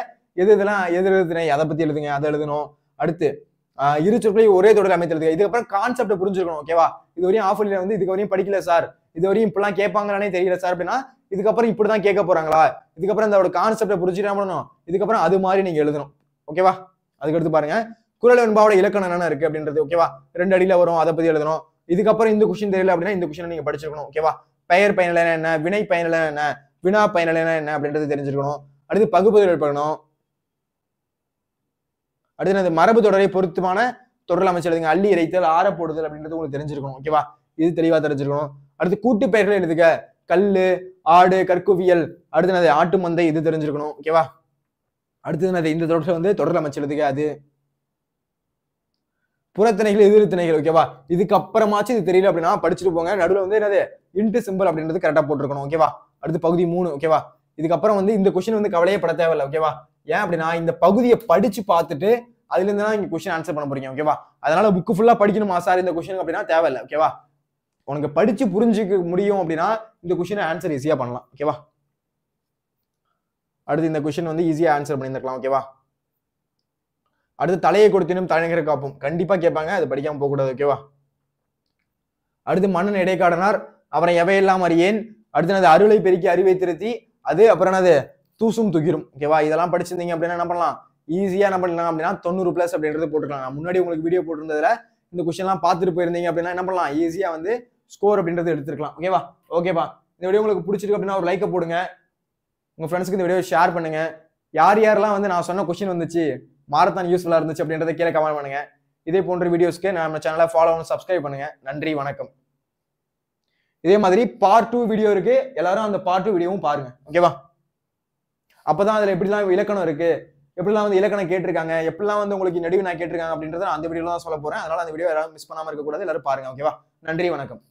எதெல்லாம் எதிர்த்திணை அதை பத்தி எழுதுங்க, அதை எழுதணும். அடுத்து இரு சொற்களையும் ஒரே தொடரில் அமைத்து. இதுக்கப்புறம் கான்செப்ட் புரிஞ்சுக்கணும். ஓகேவா? இது வரையும் ஆஃப் வந்து இது வரையும் படிக்கல சார், இது வரையும் இப்பெல்லாம் கேட்பாங்களானே தெரியல சார் அப்படின்னா இதுக்கப்புறம் இப்படிதான் கேட்க போறாங்களா, இதுக்கப்புறம் இந்த கான்செப்டை புரிஞ்சுட்டு என்ன பண்ணணும், இதுக்கப்புறம் அது மாதிரி நீங்க எழுதணும். ஓகேவா? அதுக்கடுத்து பாருங்க, குறள் வெண்பாவோட இலக்கணம் என்னென்ன இருக்கு அப்படின்றது. ஓகேவா? 2 அடியில வரும், அதை பத்தி எழுதணும். இதுக்கப்புறம் இந்த கொஸ்டின் தெரியல அப்படின்னா இந்த கொஸ்டின் நீங்க படிச்சிருக்கணும். ஓகேவா? பெயர் பயனிலை என்ன, வினை பயனிலை என்ன, வினா பயனிலை என்ன அப்படின்றது தெரிஞ்சிருக்கணும். அடுத்து பகுப்பதிர்வு பண்ணணும். அடுத்து மரபு தொடரை பொருத்தமான தொடரில் அமைச்சு எழுதுங்க. அள்ளி இறைத்தல், ஆற போடுதல் அப்படின்றது உங்களுக்கு தெரிஞ்சிருக்கணும். ஓகேவா? இது தெளிவா தெரிஞ்சிருக்கணும். அடுத்து கூட்டு பெயர்கள் எழுதுக. கல்லு, ஆடு, கற்குவியல், அடுத்து ஆட்டு மந்தை, இது தெரிஞ்சிருக்கணும். ஓகேவா? அடுத்தது இந்த தொடரை தொடரில் அமைச்சு எழுதுக. அது புறத்திணைகள் எதிர்த்திணைகள். ஓகேவா? இதுக்கப்புறமாச்சும் இது தெரியல அப்படின்னா படிச்சுட்டு போங்க. நடுவில் என்னது இன்ட்டு சிம்பிள் அப்படின்றது கரெக்டா போட்டிருக்கணும். ஓகேவா? அடுத்து பகுதி 3. ஓகேவா? இதுக்கப்புறம் இந்த கொஸ்டின் கவலையே பட தேவையில்லை. ஓகேவா? ஏன் அப்படின்னா இந்த பகுதியை படிச்சு பார்த்துட்டு அதுல இருந்து தான் இங்க கொஸ்டின் ஆன்சர் பண்ண போறீங்க. ஓகேவா? அதனால புக்கு ஃபுல்லா படிக்கணுமா சார் இந்த கொஸ்டின் அப்படின்னா தேவையில்லை. ஓகேவா? உனக்கு படிச்சு புரிஞ்சுக்க முடியும் அப்படின்னா இந்த கொஸ்டின் ஆன்சர் ஈஸியா பண்ணலாம். ஓகேவா? அடுத்து இந்த கொஸ்டின் ஈஸியா ஆன்சர் பண்ணியிருக்கலாம். ஓகேவா? அடுத்து தலையை கொடுத்தினும் தலைநகர காப்பும் கண்டிப்பா கேட்பாங்க, அது படிக்காம போக கூடாது. ஓகேவா? அடுத்து மன்னன் இடைக்காடனார், அவரை எவையெல்லாம் அறியேன், அடுத்து என்னது அருளை பெருக்கி அறிவை திருத்தி, அது அப்புறம் என்னது தூசும் துகிரும். ஓகேவா? இதெல்லாம் படிச்சிருந்தீங்க அப்படின்னா என்ன பண்ணலாம், ஈஸியா என்ன பண்ணலாம் அப்படின்னா 90+ அப்படின்றது போட்டுக்கலாம். நான் முன்னாடி உங்களுக்கு வீடியோ போட்டிருந்ததுல இந்த கொஸ்டின் எல்லாம் பார்த்துட்டு போயிருந்தீங்க அப்படின்னா என்ன பண்ணலாம், ஈஸியா வந்து ஸ்கோர் அப்படின்றது எடுத்துக்கலாம். ஓகேவா? ஓகேவா? இந்த வீடியோ உங்களுக்கு பிடிச்சிருக்கு அப்படின்னா ஒரு லைக்கை போடுங்க, உங்க ஃப்ரெண்ட்ஸ்க்கு இந்த வீடியோ ஷேர் பண்ணுங்க. யார் யாரெல்லாம் வந்து நான் சொன்ன கொஸ்டின் வந்துச்சு, மாரத்தான் யூஸ்ஃபுல்லா இருந்துச்சு அப்படின்றத கீழே கமெண்ட் பண்ணுங்க. இதே போன்ற வீடியோஸ்க்கு நம்ம சேனலை ஃபாலோ பண்ணி சப்ஸ்கிரைப் பண்ணுங்க. நன்றி, வணக்கம். இதே மாதிரி பார்ட் 2 வீடியோ இருக்கு, எல்லாரும் அந்த பார்ட் 2 வீடியோவும் பாருங்க. ஓகேவா? அப்பதான் அதுல எப்படிலாம் இலக்கணம் இருக்கு, எப்படிலாம் வந்து இலக்கணம் கேட்டிருக்காங்க, எப்படிலாம் வந்து உங்களுக்கு நடுவு நான் கேட்டிருக்காங்க அப்படின்றத அந்த வீடியோல தான் சொல்ல போறேன். அதனால அந்த வீடியோ யாரும் மிஸ் பண்ணாம இருக்க கூடாது, எல்லாரும் பாருங்க. ஓகேவா? நன்றி, வணக்கம்.